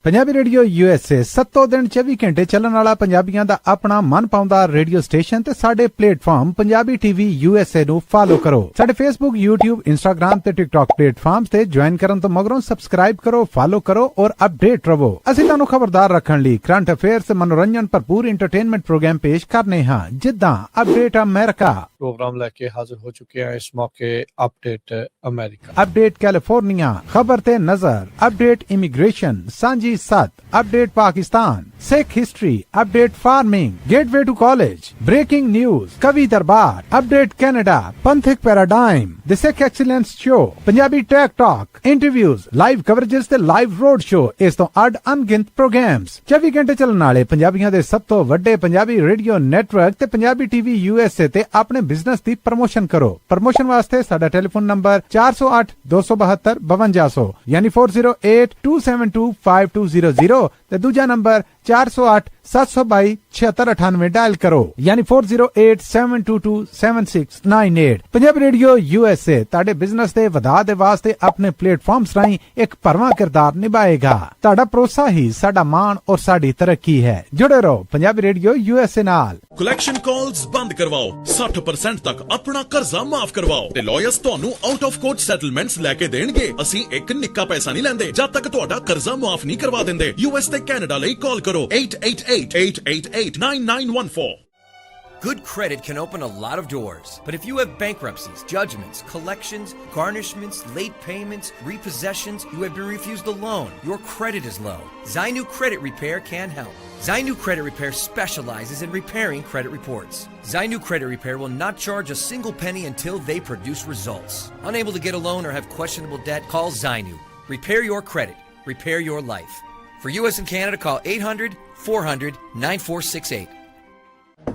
C: ਪੰਜਾਬੀ ਰੇਡੀਓ USA 7 ਦਿਨ 24 ਘੰਟੇ ਚੱਲਣ ਵਾਲਾ ਪੰਜਾਬੀਆਂ ਦਾ ਆਪਣਾ ਮਨ ਪਾਉਂਦਾ ਰੇਡੀਓ ਸਟੇਸ਼ਨ ਤੇ ਸਾਡੇ ਪਲੇਟਫਾਰਮ ਪੰਜਾਬੀ TV USA ਨੂੰ ਫਾਲੋ ਕਰੋ। ਸਾਡੇ Facebook, YouTube, Instagram ਤੇ TikTok ਪਲੇਟਫਾਰਮਸ ਤੇ ਜੁਆਇਨ ਕਰਨ ਤੋਂ ਮਗਰੋਂ ਸਬਸਕ੍ਰਾਈਬ ਕਰੋ, ਫਾਲੋ ਕਰੋ ਔਰ ਅਪਡੇਟ ਰਹੋ। ਅਸੀਂ ਤੁਹਾਨੂੰ ਖਬਰਦਾਰ ਰੱਖਣ ਲਈ ਕਰੰਟ ਅਫੇਅਰਸ ਤੇ ਮਨੋਰੰਜਨ ਭਰਪੂਰ ਇੰਟਰਟੇਨਮੈਂਟ ਪ੍ਰੋਗਰਾਮ ਪੇਸ਼ ਕਰਨੇ ਹਾਂ, ਜਿੱਦਾਂ ਅਪਡੇਟ ਅਮਰੀਕਾ
A: ਪ੍ਰੋਗਰਾਮ ਲੈ ਕੇ ਹਾਜ਼ਰ ਹੋ ਚੁੱਕੇ ਹਾਂ ਇਸ ਮੌਕੇ। ਅਪਡੇਟ ਅਮਰੀਕਾ,
C: ਅਪਡੇਟ ਕੈਲੀਫੋਰਨੀਆ, ਖਬਰ ਤੇ ਨਜ਼ਰ, update immigration, Sanjhi Sath, update Pakistan, Sikh history, update farming, gateway to college, breaking news, Kavi Darbar, update Canada, Panthak paradigm, the Sikh excellence show, Punjabi tech talk, interviews, live coverages ਤੇ ਲਾਈਵ ਰੋਡ ਸ਼ੋ, ਇਸ ਤੋਂ ਅੱਡ ਅਣਗਿਣਤ ਪ੍ਰੋਗਰਾਮਸ, 24 ਘੰਟੇ ਚੱਲਣ ਵਾਲੇ ਪੰਜਾਬੀਆਂ ਦੇ ਸਭ ਤੋਂ ਵੱਡੇ ਪੰਜਾਬੀ ਰੇਡੀਓ ਨੈਟਵਰਕ ਤੇ ਪੰਜਾਬੀ TV USA ਤੇ ਆਪਣੇ ਬਿਜ਼ਨਸ ਦੀ ਪ੍ਰਮੋਸ਼ਨ ਕਰੋ। ਪ੍ਰਮੋਸ਼ਨ ਵਾਸਤੇ ਸਾਡਾ ਟੈਲੀਫੋਨ ਨੰਬਰ 408 272 5200 ਯਾਨੀ 4082725200 ਤੇ ਦੂਜਾ ਨੰਬਰ 408 722 7698 ਡਾਇਲ ਕਰੋ, ਯਾਨੀ 4087227698। ਪੰਜਾਬੀ ਰੇਡੀਓ USA ਤੁਹਾਡੇ ਬਿਜ਼ਨਸ ਦੇ ਵਧਾ ਦੇ ਵਾਸਤੇ ਆਪਣੇ ਪਲੇਟਫਾਰਮਸ ਰਾਹੀਂ ਇੱਕ ਭਰਵਾਂ ਕਿਰਦਾਰ ਨਿਭਾਏਗਾ। ਤੁਹਾਡਾ ਭਰੋਸਾ ਹੀ ਸਾਡਾ ਮਾਣ ਔਰ ਸਾਡੀ ਤਰੱਕੀ ਹੈ। ਜੁੜੇ ਰਹੋ ਪੰਜਾਬੀ ਰੇਡੀਓ USA ਨਾਲ।
D: ਕਲੈਕਸ਼ਨ ਕਾਲਸ ਬੰਦ ਕਰਵਾਓ, 60% ਤੱਕ ਆਪਣਾ ਕਰਜ਼ਾ ਮਾਫ ਕਰਵਾਓ ਤੇ ਲਾਇਰਸ ਤੁਹਾਨੂੰ ਆਊਟ ਆਫ ਕੋਰਟ ਸੈਟਲਮੈਂਟਸ ਲੈ ਕੇ ਦੇਣਗੇ। ਅਸੀਂ ਇੱਕ ਨਿੱਕਾ ਪੈਸਾ ਨਹੀਂ ਲੈਂਦੇ ਜਦ ਤੱਕ ਤੁਹਾਡਾ ਕਰਜ਼ਾ ਮਾਫ ਨਹੀਂ ਕਰਵਾ ਦਿੰਦੇ। US ਤੇ ਕੈਨੇਡਾ ਲਈ ਕਾਲ ਕਰੋ 888-888-9914.
E: Good credit can open a lot of doors, but if you have bankruptcies, judgments, collections, garnishments, late payments, repossessions, you have been refused a loan, your credit is low, Zainu Credit Repair can help. Zainu Credit Repair specializes in repairing credit reports. Zainu Credit Repair will not charge a single penny until they produce results. Unable to get a loan or have questionable debt? Call Zainu. Repair your credit. Repair your life. For US and Canada, call 800-400-9468.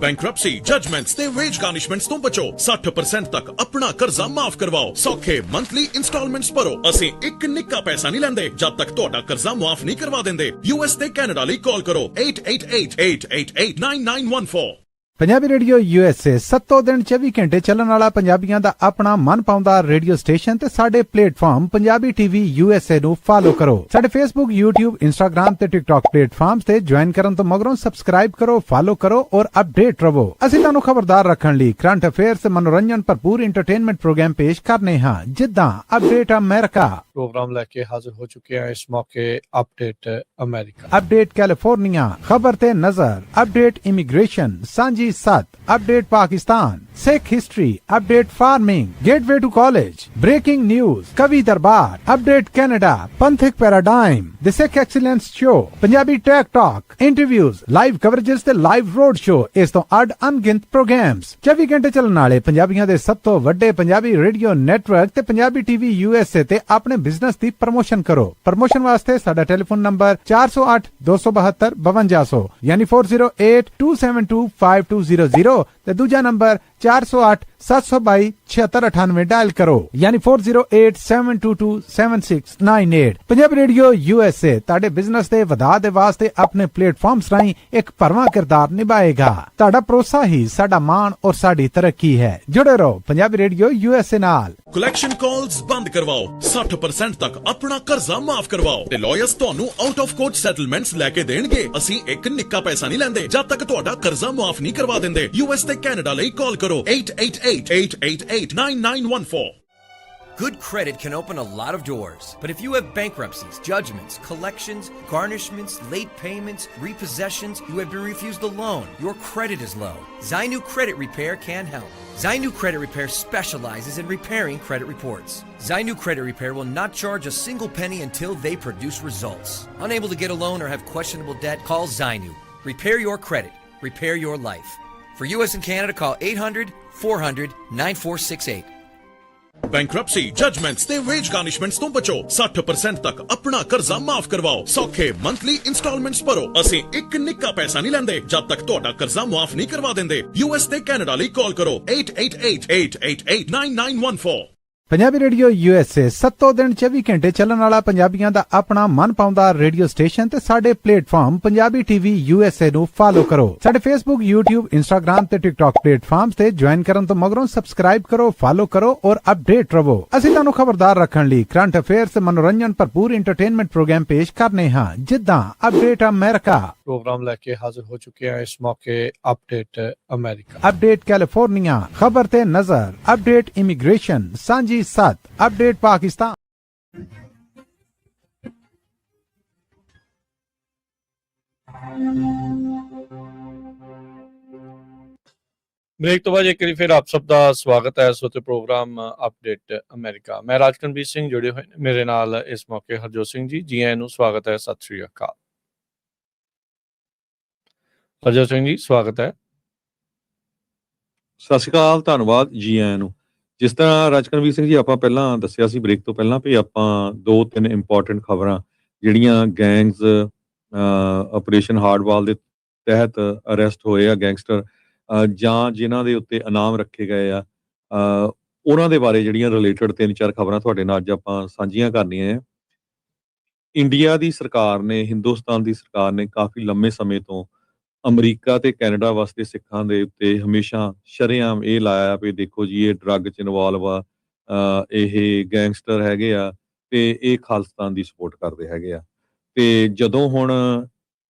D: Bankruptcy, judgments ਤੇ wage garnishments ਤੋਂ ਬਚੋ। 60% ਤੱਕ ਆਪਣਾ ਕਰਜ਼ਾ ਮਾਫ ਕਰਵਾਓ। ਸੌਖੇ monthly instalments ਭਰੋ। ਅਸੀਂ ਇੱਕ ਨਿੱਕਾ ਪੈਸਾ ਨਹੀਂ ਲੈਂਦੇ ਜਦ ਤੱਕ ਤੁਹਾਡਾ ਕਰਜ਼ਾ ਮਾਫ ਨਹੀਂ ਕਰਵਾ ਦਿੰਦੇ। US ਤੇ ਕੈਨੇਡਾ ਲਈ ਕਾਲ ਕਰੋ 888-888-9914।
C: ਪੰਜਾਬੀ ਰੇਡੀਓ USA 7 ਦਿਨ 24 ਘੰਟੇ ਚੱਲਣ ਵਾਲਾ ਪੰਜਾਬੀਆਂ ਦਾ ਆਪਣਾ ਮਨ ਪਾਉਂਦਾ ਰੇਡੀਓ ਸਟੇਸ਼ਨ ਤੇ ਸਾਡੇ ਪਲੇਟਫਾਰਮ ਪੰਜਾਬੀ TV USA ਨੂੰ ਫਾਲੋ ਕਰੋ। ਸਾਡੇ Facebook, YouTube, Instagram ਤੇ TikTok ਪਲੇਟਫਾਰਮਸ ਤੇ ਜੁਆਇਨ ਕਰਨ ਤੋਂ ਮਗਰੋਂ ਸਬਸਕ੍ਰਾਈਬ ਕਰੋ, ਫਾਲੋ ਕਰੋ ਔਰ ਅਪਡੇਟ ਰਹੋ। ਅਸੀਂ ਤੁਹਾਨੂੰ ਖਬਰਦਾਰ ਰੱਖਣ ਲਈ ਕਰੰਟ ਅਫੇਅਰਸ ਤੇ ਮਨੋਰੰਜਨ ਭਰਪੂਰ ਇੰਟਰਟੇਨਮੈਂਟ ਪ੍ਰੋਗਰਾਮ ਪੇਸ਼ ਕਰਨੇ ਹਾਂ, ਜਿੱਦਾਂ ਅਪਡੇਟ ਅਮਰੀਕਾ
A: ਪ੍ਰੋਗਰਾਮ ਲੈ ਕੇ ਹਾਜ਼ਰ ਹੋ ਚੁੱਕੇ ਹਾਂ ਇਸ ਮੌਕੇ। ਅਪਡੇਟ ਅਮਰੀਕਾ,
C: ਅਪਡੇਟ ਕੈਲੀਫੋਰਨੀਆ, ਖਬਰ ਤੇ ਨਜ਼ਰ, update immigration, Sanjhi Sath, update Pakistan, Sikh history, update farming, gateway to college, breaking news, Kavi Darbar, update Canada, Panthak paradigm, the Sikh excellence show, Punjabi tech talk, interviews, live coverages ਤੇ ਲਾਈਵ ਰੋਡ ਸ਼ੋ, ਇਸ ਤੋਂ ਅੱਡ ਅਣਗਿਣਤ ਪ੍ਰੋਗਰਾਮਸ, 24 ਘੰਟੇ ਚੱਲਣ ਵਾਲੇ ਪੰਜਾਬੀਆਂ ਦੇ ਸਭ ਤੋਂ ਵੱਡੇ ਪੰਜਾਬੀ ਰੇਡੀਓ ਨੈਟਵਰਕ ਤੇ ਪੰਜਾਬੀ TV USA ਤੇ ਆਪਣੇ ਬਿਜ਼ਨਸ ਦੀ ਪ੍ਰਮੋਸ਼ਨ ਕਰੋ। ਪ੍ਰਮੋਸ਼ਨ ਵਾਸਤੇ ਸਾਡਾ ਟੈਲੀਫੋਨ ਨੰਬਰ 408 272 5200 ਯਾਨੀ 4082725200 ਤੇ ਦੂਜਾ ਨੰਬਰ 408 722 7698 ਡਾਇਲ ਕਰੋ, ਯਾਨੀ 4087227698। ਪੰਜਾਬੀ ਰੇਡੀਓ USA ਤੁਹਾਡੇ ਬਿਜ਼ਨਸ ਦੇ ਵਧਾ ਦੇ ਵਾਸਤੇ ਆਪਣੇ ਪਲੇਟਫਾਰਮਸ ਰਾਹੀਂ ਇੱਕ ਭਰਵਾਂ ਕਿਰਦਾਰ ਨਿਭਾਏਗਾ। ਤੁਹਾਡਾ ਭਰੋਸਾ ਹੀ ਸਾਡਾ ਮਾਣ ਔਰ ਸਾਡੀ ਤਰੱਕੀ ਹੈ। ਜੁੜੇ ਰਹੋ ਪੰਜਾਬੀ ਰੇਡੀਓ USA ਨਾਲ।
D: ਕਲੈਕਸ਼ਨ ਕਾਲਸ ਬੰਦ ਕਰਵਾਓ, 60% ਤੱਕ ਆਪਣਾ ਕਰਜ਼ਾ ਮਾਫ ਕਰਵਾਓ ਤੇ ਲਾਇਰਸ ਤੁਹਾਨੂੰ ਆਊਟ ਆਫ ਕੋਰਟ ਸੈਟਲਮੈਂਟਸ ਲੈ ਕੇ ਦੇਣਗੇ। ਅਸੀਂ ਇੱਕ ਨਿੱਕਾ ਪੈਸਾ ਨਹੀਂ ਲੈਂਦੇ ਜਦ ਤੱਕ ਤੁਹਾਡਾ ਕਰਜ਼ਾ ਮਾਫ ਨਹੀਂ ਕਰਵਾ ਦਿੰਦੇ। US ਤੇ ਕੈਨੇਡਾ ਲਈ ਕਾਲ ਕਰੋ 888-888-9914।
E: Good credit can open a lot of doors, but if you have bankruptcies, judgments, collections, garnishments, late payments, repossessions, you have been refused a loan, your credit is low, Zainu Credit Repair can help. Zainu Credit Repair specializes in repairing credit reports. Zainu Credit Repair will not charge a single penny until they produce results. Unable to get a loan or have questionable debt, call Zainu. Repair your credit. Repair your life. For U.S. and Canada, call 800-400-9468.
D: Bankruptcy, judgments ਤੇ wage garnishments ਤੋਂ ਬਚੋ 60% ਤੱਕ ਆਪਣਾ ਕਰਜ਼ਾ ਮਾਫ ਕਰਵਾਓ ਸੌਖੇ monthly installments ਭਰੋ ਅਸੀਂ ਇੱਕ ਨਿੱਕਾ ਪੈਸਾ ਨਹੀਂ ਲੈਂਦੇ ਜਦ ਤੱਕ ਤੁਹਾਡਾ ਕਰਜ਼ਾ ਮਾਫ ਨਹੀਂ ਕਰਵਾ ਦਿੰਦੇ US ਤੇ ਕੈਨੇਡਾ ਲਈ ਕਾਲ ਕਰੋ 8888889914
C: ਪੰਜਾਬੀ ਰੇਡੀਓ USA 7 ਦਿਨ 24 ਘੰਟੇ ਚੱਲਣ ਵਾਲਾ ਪੰਜਾਬੀਆਂ ਦਾ ਆਪਣਾ ਮਨ ਪਾਉਂਦਾ ਰੇਡੀਓ ਸਟੇਸ਼ਨ ਤੇ ਸਾਡੇ ਪਲੇਟਫਾਰਮ ਪੰਜਾਬੀ ਟੀਵੀ USA ਨੂੰ ਫਾਲੋ ਕਰੋ ਸਾਡੇ Facebook YouTube Instagram ਤੇ TikTok ਪਲੇਟਫਾਰਮਸ ਤੇ ਜੁਆਇਨ ਕਰਨ ਤੋਂ ਮਗਰੋਂ ਸਬਸਕ੍ਰਾਈਬ ਕਰੋ ਫਾਲੋ ਕਰੋ ਔਰ ਅਪਡੇਟ ਰਹੋ ਅਸੀਂ ਤੁਹਾਨੂੰ ਖਬਰਦਾਰ ਰੱਖਣ ਲਈ ਕਰੰਟ ਅਫੇਅਰਸ ਤੇ ਮਨੋਰੰਜਨ ਭਰਪੂਰ ਐਂਟਰਟੇਨਮੈਂਟ ਪ੍ਰੋਗਰਾਮ ਪੇਸ਼ ਕਰਨੇ ਹਾਂ ਜਿੱਦਾਂ ਅਪਡੇਟ ਅਮਰੀਕਾ
A: प्रोग्राम लेके हाजिर हो चुके हैं इस मौके अपडेट अमेरिका
C: अपडेट कैलिफोर्निया खबर ते नजर अपडेट इमिग्रेशन सांझी 7 अपडेट पाकिस्तान
A: ब्रेक तो बाद एक बार फिर आप सब का स्वागत है इस वक्त प्रोग्राम अपडेट अमेरिका मैं राजकनवीर सिंह जुड़े हुए मेरे नाल इस मौके हरजोत सिंह जी आइयां नूं स्वागत है सत श्री अकाल ਹਰਜੋਤ ਸਿੰਘ ਜੀ ਸਵਾਗਤ ਹੈ
B: ਸਤਿ ਸ਼੍ਰੀ ਅਕਾਲ ਧੰਨਵਾਦ ਜੀ ਆਇਆਂ ਨੂੰ ਜਿਸ ਤਰ੍ਹਾਂ ਰਾਜਕਨਵੀਰ ਸਿੰਘ ਜੀ ਆਪਾਂ ਪਹਿਲਾਂ ਦੱਸਿਆ ਸੀ ਬ੍ਰੇਕ ਤੋਂ ਪਹਿਲਾਂ ਵੀ ਆਪਾਂ 2-3 ਇੰਪੋਰਟੈਂਟ ਖਬਰਾਂ ਜਿਹੜੀਆਂ ਗੈਂਗਸ ਆਪਰੇਸ਼ਨ ਹਾਰਡਵਾਲ ਦੇ ਤਹਿਤ ਅਰੈਸਟ ਹੋਏ ਆ ਗੈਂਗਸਟਰ ਜਾਂ ਜਿਨ੍ਹਾਂ ਦੇ ਉੱਤੇ ਇਨਾਮ ਰੱਖੇ ਗਏ ਆ ਉਹਨਾਂ ਦੇ ਬਾਰੇ ਜਿਹੜੀਆਂ ਰਿਲੇਟਡ 3-4 ਖਬਰਾਂ ਤੁਹਾਡੇ ਨਾਲ ਅੱਜ ਆਪਾਂ ਸਾਂਝੀਆਂ ਕਰਨੀਆਂ ਆ ਇੰਡੀਆ ਦੀ ਸਰਕਾਰ ਨੇ ਹਿੰਦੁਸਤਾਨ ਦੀ ਸਰਕਾਰ ਨੇ ਕਾਫੀ ਲੰਮੇ ਸਮੇਂ ਤੋਂ ਅਮਰੀਕਾ ਤੇ ਕੈਨੇਡਾ ਵਾਸਤੇ ਸਿੱਖਾਂ ਦੇ ਉੱਤੇ ਹਮੇਸ਼ਾ ਸ਼ਰੇਆਮ ਇਹ ਲਾਇਆ ਵੀ ਦੇਖੋ ਜੀ ਇਹ ਡਰੱਗ 'ਚ ਇਨਵੋਲਵ ਆ ਇਹ ਗੈਂਗਸਟਰ ਹੈਗੇ ਆ ਤੇ ਇਹ ਖਾਲਿਸਤਾਨ ਦੀ ਸਪੋਰਟ ਕਰਦੇ ਹੈਗੇ ਆ ਤੇ ਜਦੋਂ ਹੁਣ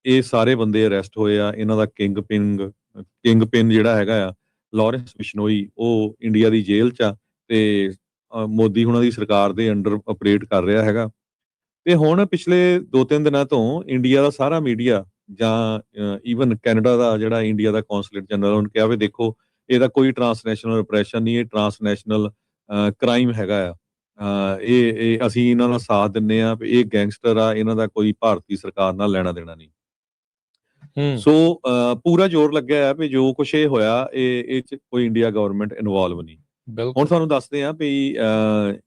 B: ਇਹ ਸਾਰੇ ਬੰਦੇ ਅਰੈਸਟ ਹੋਏ ਆ ਇਹਨਾਂ ਦਾ ਕਿੰਗ ਪਿਨ ਜਿਹੜਾ ਹੈਗਾ ਆ ਲਾਰੈਂਸ ਬਿਸ਼ਨੋਈ ਉਹ ਇੰਡੀਆ ਦੀ ਜੇਲ੍ਹ 'ਚ ਆ ਤੇ ਮੋਦੀ ਹੁਣਾਂ ਦੀ ਸਰਕਾਰ ਦੇ ਅੰਡਰ ਆਪਰੇਟ ਕਰ ਰਿਹਾ ਹੈਗਾ ਤੇ ਹੁਣ ਪਿਛਲੇ 2-3 ਦਿਨਾਂ ਤੋਂ ਇੰਡੀਆ ਦਾ ਸਾਰਾ ਮੀਡੀਆ ਜਾਂ ਈਵਨ ਕੈਨੇਡਾ ਦਾ ਜਿਹੜਾ ਇੰਡੀਆ ਦਾ ਕੌਂਸਲੇਟ ਜਨਰਲ ਉਹਨੇ ਕਿਹਾ ਵੀ ਦੇਖੋ ਇਹਦਾ ਕੋਈ ਟਰਾਂਸਨੈਸ਼ਨਲ ਰਿਪਰੈਸ਼ਨ ਨਹੀਂ ਇਹ ਟਰਾਂਸਨੈਸ਼ਨਲ ਕ੍ਰਾਈਮ ਹੈਗਾ ਆ ਇਹ ਅਸੀਂ ਇਹਨਾਂ ਦਾ ਸਾਥ ਦਿੰਦੇ ਆ ਵੀ ਇਹ ਗੈਂਗਸਟਰ ਆ ਇਹਨਾਂ ਦਾ ਕੋਈ ਭਾਰਤੀ ਸਰਕਾਰ ਨਾਲ ਲੈਣਾ ਦੇਣਾ ਨਹੀਂ ਸੋ ਪੂਰਾ ਜ਼ੋਰ ਲੱਗਿਆ ਹੈ ਵੀ ਜੋ ਕੁਛ ਇਹ ਹੋਇਆ ਇਹ 'ਚ ਕੋਈ ਇੰਡੀਆ ਗਵਰਨਮੈਂਟ ਇਨਵੋਲਵ ਨਹੀਂ ਹੁਣ ਤੁਹਾਨੂੰ ਦੱਸਦੇ ਆ ਵੀ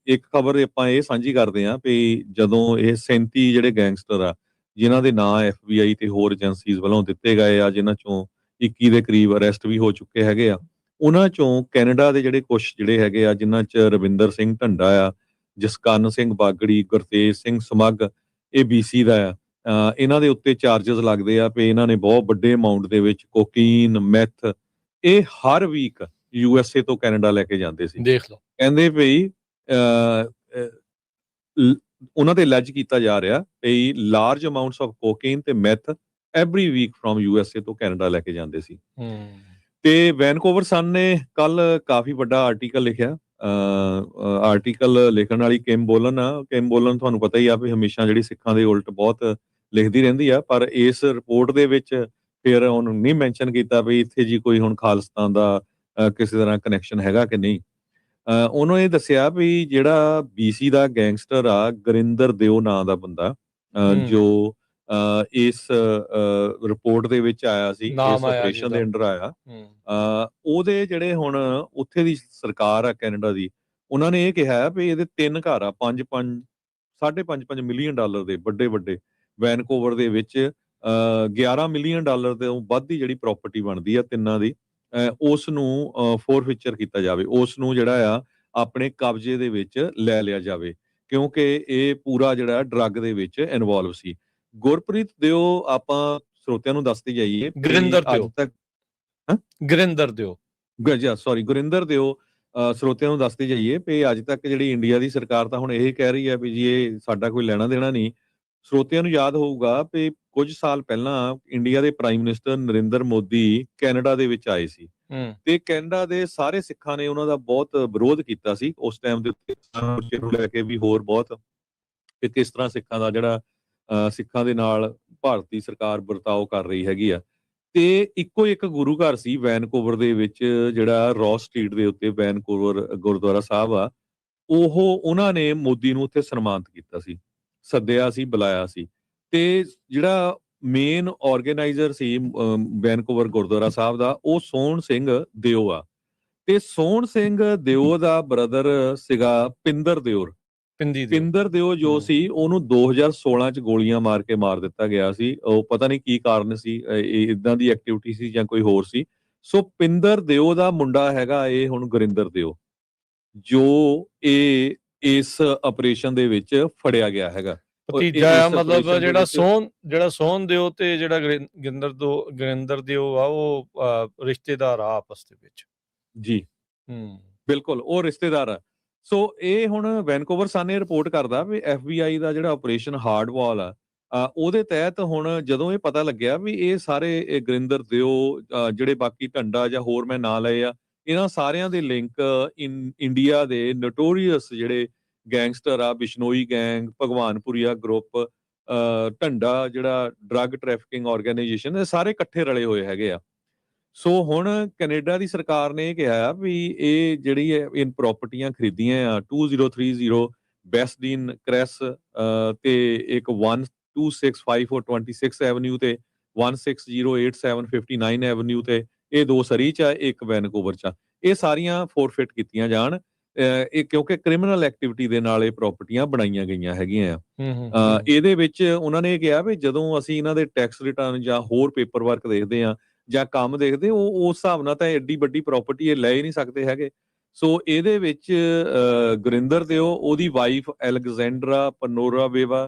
B: ਇੱਕ ਖਬਰ ਆਪਾਂ ਇਹ ਸਾਂਝੀ ਕਰਦੇ ਆ ਵੀ ਜਦੋਂ ਇਹ 37 ਜਿਹੜੇ ਗੈਂਗਸਟਰ ਆ ਜਿਨ੍ਹਾਂ ਦੇ ਨਾਂ FBI ਤੇ ਹੋਰ ਏਜੰਸੀਜ਼ ਵੱਲੋਂ ਦਿੱਤੇ ਗਏ ਆ ਜਿਨ੍ਹਾਂ ਚੋਂ 21 ਦੇ ਕਰੀਬ ਅਰੈਸਟ ਵੀ ਹੋ ਚੁੱਕੇ ਹੈਗੇ ਆ ਉਹਨਾਂ ਚੋਂ ਕੈਨੇਡਾ ਦੇ ਜਿਹੜੇ ਕੁਛ ਜਿਹੜੇ ਹੈਗੇ ਆ ਜਿਨ੍ਹਾਂ 'ਚ ਰਵਿੰਦਰ ਸਿੰਘ ਢੰਡਾ ਆ ਜਸਕਰਨ ਸਿੰਘ ਬਾਗੜੀ ਗੁਰਤੇਜ ਸਿੰਘ ਸਮੱਗ ਇਹ BC ਦਾ ਆ ਇਹਨਾਂ ਦੇ ਉੱਤੇ ਚਾਰਜਸ ਲੱਗਦੇ ਆ ਵੀ ਇਹਨਾਂ ਨੇ ਬਹੁਤ ਵੱਡੇ ਅਮਾਉਂਟ ਦੇ ਵਿੱਚ ਕੋਕੀਨ ਮੈਥ ਇਹ ਹਰ ਵੀਕ USA ਤੋਂ ਕੈਨੇਡਾ ਲੈ ਕੇ ਜਾਂਦੇ ਸੀ
A: ਦੇਖ ਲਓ
B: ਕਹਿੰਦੇ ਵੀ ਉਹਨਾਂ ਤੇ ਅਲੈਜ ਕੀਤਾ ਜਾ ਰਿਹਾ ਵੀ ਲਾਰਜ ਅਮਾਉਂਟਸ ਆਫ ਕੋਕੇਨ ਤੇ meth every week from USA ਤੋਂ ਕੈਨੇਡਾ ਲੈ ਕੇ ਜਾਂਦੇ ਸੀ ਤੇ ਵੈਨਕੂਵਰ ਸਨ ਨੇ ਕੱਲ ਕਾਫੀ ਵੱਡਾ ਆਰਟੀਕਲ ਲਿਖਿਆ ਆਰਟੀਕਲ ਲਿਖਣ ਵਾਲੀ ਕਿਮ ਬੋਲਨ ਤੁਹਾਨੂੰ ਪਤਾ ਹੀ ਆ ਵੀ ਹਮੇਸ਼ਾ ਜਿਹੜੀ ਸਿੱਖਾਂ ਦੇ ਉਲਟ ਬਹੁਤ ਲਿਖਦੀ ਰਹਿੰਦੀ ਆ ਪਰ ਇਸ ਰਿਪੋਰਟ ਦੇ ਵਿੱਚ ਫਿਰ ਉਹਨੂੰ ਨਹੀਂ ਮੈਂਸ਼ਨ ਕੀਤਾ ਵੀ ਇੱਥੇ ਜੀ ਕੋਈ ਹੁਣ ਖਾਲਿਸਤਾਨ ਦਾ ਕਿਸੇ ਤਰ੍ਹਾਂ ਕਨੈਕਸ਼ਨ ਹੈਗਾ ਕਿ ਨਹੀਂ ਉਹਨੂੰ ਇਹ ਦੱਸਿਆ ਵੀ ਜਿਹੜਾ BC ਦਾ ਗੈਂਗਸਟਰ ਆ ਗੁਰਿੰਦਰ ਦਿਓ ਨਾਂ ਦਾ ਬੰਦਾ ਜੋ ਇਸ ਰਿਪੋਰਟ ਦੇ ਵਿੱਚ ਆਇਆ ਸੀ ਇਸ ਆਪਰੇਸ਼ਨ ਦੇ ਅੰਡਰ ਆਇਆ ਉਹਦੇ ਜਿਹੜੇ ਹੁਣ ਉੱਥੇ ਦੀ ਸਰਕਾਰ ਆ ਕੈਨੇਡਾ ਦੀ ਉਹਨਾਂ ਨੇ ਇਹ ਕਿਹਾ ਵੀ ਇਹਦੇ 3 ਘਰ ਆ 5.5 ਮਿਲੀਅਨ ਡਾਲਰ ਦੇ ਵੱਡੇ ਵੈਨਕੂਵਰ ਦੇ ਵਿੱਚ $11 ਮਿਲੀਅਨ ਤੋਂ ਵੱਧ ਦੀ ਜਿਹੜੀ ਪ੍ਰਾਪਰਟੀ ਬਣਦੀ ਆ ਤਿੰਨਾਂ ਦੀ ਉਸ ਨੂੰ ਫੋਰਫੀਚਰ ਕੀਤਾ ਜਾਵੇ ਉਸ ਨੂੰ ਜਿਹੜਾ ਆ ਆਪਣੇ ਕਬਜ਼ੇ ਦੇ ਵਿੱਚ ਲੈ ਲਿਆ ਜਾਵੇ ਕਿਉਂਕਿ ਇਹ ਪੂਰਾ ਜਿਹੜਾ ਡਰੱਗ ਦੇ ਵਿੱਚ ਇਨਵੋਲਵ ਸੀ ਗੁਰਪ੍ਰੀਤ ਦਿਓ ਆਪਾਂ ਸਰੋਤਿਆਂ ਨੂੰ ਦੱਸਦੇ ਜਾਈਏ
A: ਗੁਰਿੰਦਰ ਦਿਓ
B: ਸਰੋਤਿਆਂ ਨੂੰ ਦੱਸਦੇ ਜਾਈਏ ਵੀ ਅੱਜ ਤੱਕ ਜਿਹੜੀ ਇੰਡੀਆ ਦੀ ਸਰਕਾਰ ਤਾਂ ਹੁਣ ਇਹ ਕਹਿ ਰਹੀ ਹੈ ਵੀ ਜੀ ਇਹ ਸਾਡਾ ਕੋਈ ਲੈਣਾ ਦੇਣਾ ਨਹੀਂ ਸਰੋਤਿਆਂ ਨੂੰ ਯਾਦ ਹੋਊਗਾ ਵੀ ਕੁਝ ਸਾਲ ਪਹਿਲਾਂ ਇੰਡੀਆ ਦੇ prime minister Narendra Modi Canada ਦੇ ਵਿੱਚ ਆਏ ਸੀ ਤੇ ਕੈਨੇਡਾ ਦੇ ਸਾਰੇ ਸਿੱਖਾਂ ਨੇ ਉਹਨਾਂ ਦਾ ਬਹੁਤ ਵਿਰੋਧ ਕੀਤਾ ਸੀ ਉਸ ਟਾਈਮ ਦੇ ਉੱਤੇ, ਮੋਰਚੇ ਨੂੰ ਲੈ ਕੇ ਵੀ ਹੋਰ ਬਹੁਤ, ਕਿ ਕਿਸ ਤਰ੍ਹਾਂ ਸਿੱਖਾਂ ਦਾ ਜਿਹੜਾ ਸਿੱਖਾਂ ਦੇ ਨਾਲ ਭਾਰਤੀ ਸਰਕਾਰ ਵਰਤਾਓ ਕਰ ਰਹੀ ਹੈਗੀ ਆ। ਤੇ ਇੱਕੋ ਇੱਕ ਗੁਰੂ ਘਰ ਸੀ ਵੈਨਕੂਵਰ ਦੇ ਵਿੱਚ, ਜਿਹੜਾ ਰੌਸ ਸਟਰੀਟ ਦੇ ਉੱਤੇ ਵੈਨਕੂਵਰ ਗੁਰਦੁਆਰਾ ਸਾਹਿਬ ਆ, ਉਹਨਾਂ ਨੇ ਮੋਦੀ ਨੂੰ ਉੱਥੇ ਸਨਮਾਨਿਤ ਕੀਤਾ ਸੀ, ਸੱਦਿਆ ਸੀ, ਬੁਲਾਇਆ ਸੀ। ਤੇ ਜਿਹੜਾ ਮੇਨ ਆਰਗੇਨਾਈਜ਼ਰ ਸੀ ਵੈਨਕੂਵਰ ਗੁਰਦੁਆਰਾ ਸਾਹਿਬ ਦਾ, ਉਹ ਸੋਹਣ ਸਿੰਘ ਦਿਓ ਆ। ਤੇ ਸੋਹਣ ਸਿੰਘ ਦਿਓ ਦਾ ਬ੍ਰਦਰ ਸੀਗਾ ਪਿੰਦਰ ਦਿਓ ਜੋ ਸੀ, ਉਹਨੂੰ 2016 ਚ ਗੋਲੀਆਂ ਮਾਰ ਕੇ ਮਾਰ ਦਿੱਤਾ ਗਿਆ ਸੀ। ਉਹ ਪਤਾ ਨਹੀਂ ਕੀ ਕਾਰਨ ਸੀ, ਇਦਾਂ ਦੀ ਐਕਟੀਵਿਟੀ ਸੀ ਜਾਂ ਕੋਈ ਹੋਰ ਸੀ। ਸੋ ਪਿੰਦਰ ਦਿਓ ਦਾ ਮੁੰਡਾ ਹੈਗਾ ਇਹ ਹੁਣ ਗੁਰਿੰਦਰ ਦਿਓ, ਜੋ ਇਹ ਇਸ ਆਪਰੇਸ਼ਨ ਦੇ ਵਿੱਚ ਫੜਿਆ ਗਿਆ ਹੈਗਾ।
A: ਭਤੀਜਾ ਆ, ਮਤਲਬ ਜਿਹੜਾ ਸੋਹਣ ਦਿਓ ਤੇ ਜਿਹੜਾ ਗੁਰਿੰਦਰ ਦਿਓ ਆ, ਉਹ ਰਿਸ਼ਤੇਦਾਰ ਆ ਆਪਸ ਦੇ ਵਿੱਚ।
B: ਜੀ ਬਿਲਕੁਲ, ਉਹ ਰਿਸ਼ਤੇਦਾਰ ਆ। ਸੋ ਇਹ ਹੁਣ ਵੈਨਕੂਵਰ ਸਨ ਇਹ ਰਿਪੋਰਟ ਕਰਦਾ ਵੀ FBI ਦਾ ਜਿਹੜਾ ਆਪਰੇਸ਼ਨ ਹਾਰਡਵਾਲ ਆ, ਉਹਦੇ ਤਹਿਤ ਹੁਣ ਜਦੋਂ ਇਹ ਪਤਾ ਲੱਗਿਆ ਵੀ ਇਹ ਸਾਰੇ ਗੁਰਿੰਦਰ ਦਿਓ, ਜਿਹੜੇ ਬਾਕੀ ਢੰਡਾ ਜਾਂ ਹੋਰ ਮੈਂ ਨਾਂ ਲਏ ਆ, ਇਹਨਾਂ ਸਾਰਿਆਂ ਦੇ ਲਿੰਕ ਇੰਡੀਆ ਦੇ ਨੋਟੋਰੀਅਸ ਜਿਹੜੇ ਗੈਂਗਸਟਰ ਆ, ਬਿਸ਼ਨੋਈ ਗੈਂਗ, ਭਗਵਾਨਪੁਰੀਆ ਗਰੁੱਪ, ਢੰਡਾ ਜਿਹੜਾ ਡਰੱਗ ਟ੍ਰੈਫਿਕਿੰਗ ਆਰਗੇਨਾਈਜੇਸ਼ਨ, ਇਹ ਸਾਰੇ ਇਕੱਠੇ ਰਲੇ ਹੋਏ ਹੈਗੇ ਆ। ਸੋ ਹੁਣ ਕੈਨੇਡਾ ਦੀ ਸਰਕਾਰ ਨੇ ਇਹ ਕਿਹਾ ਵੀ ਇਹ ਜਿਹੜੀ ਇਹ ਪ੍ਰਾਪਰਟੀਆਂ ਖਰੀਦੀਆਂ ਆ 2030 ਬੈਸਡੀਨ ਕ੍ਰੈਸ ਤੇ ਇੱਕ 12654 26 ਐਵਨਿਊ ਤੇ 16087 59 ਐਵਨਿਊ ਤੇ, ਇਹ ਦੋ ਸਰੀ ਚ ਆ, ਇੱਕ ਵੈਨਕੂਵਰ ਚ ਆ, ਇਹ ਸਾਰੀਆਂ ਫੋਰਫਿਟ ਕੀਤੀਆਂ ਜਾਣ, ਇਹ ਕਿਉਂਕਿ ਕ੍ਰਿਮੀਨਲ ਐਕਟੀਵਿਟੀ ਦੇ ਨਾਲ ਇਹ ਪ੍ਰਾਪਰਟੀਆਂ ਬਣਾਈਆਂ ਗਈਆਂ ਹੈਗੀਆਂ ਆ। ਇਹਦੇ ਵਿੱਚ ਉਹਨਾਂ ਨੇ ਕਿਹਾ ਵੀ ਜਦੋਂ ਅਸੀਂ ਇਹਨਾਂ ਦੇ ਟੈਕਸ ਰਿਟਰਨ ਜਾਂ ਹੋਰ ਪੇਪਰ ਵਰਕ ਦੇਖਦੇ ਆ ਜਾਂ ਕੰਮ ਦੇਖਦੇ, ਉਹ ਉਸ ਹਿਸਾਬ ਨਾਲ ਤਾਂ ਐਡੀ ਵੱਡੀ ਪ੍ਰਾਪਰਟੀ ਇਹ ਲੈ ਹੀ ਨਹੀਂ ਸਕਦੇ ਹੈਗੇ। ਸੋ ਇਹਦੇ ਵਿੱਚ ਗੁਰਿੰਦਰ ਦਿਓ, ਉਹਦੀ ਵਾਈਫ ਐਲੈਗਜ਼ੈਂਡਰਾ ਪਨੋਰਾਵੇਵਾ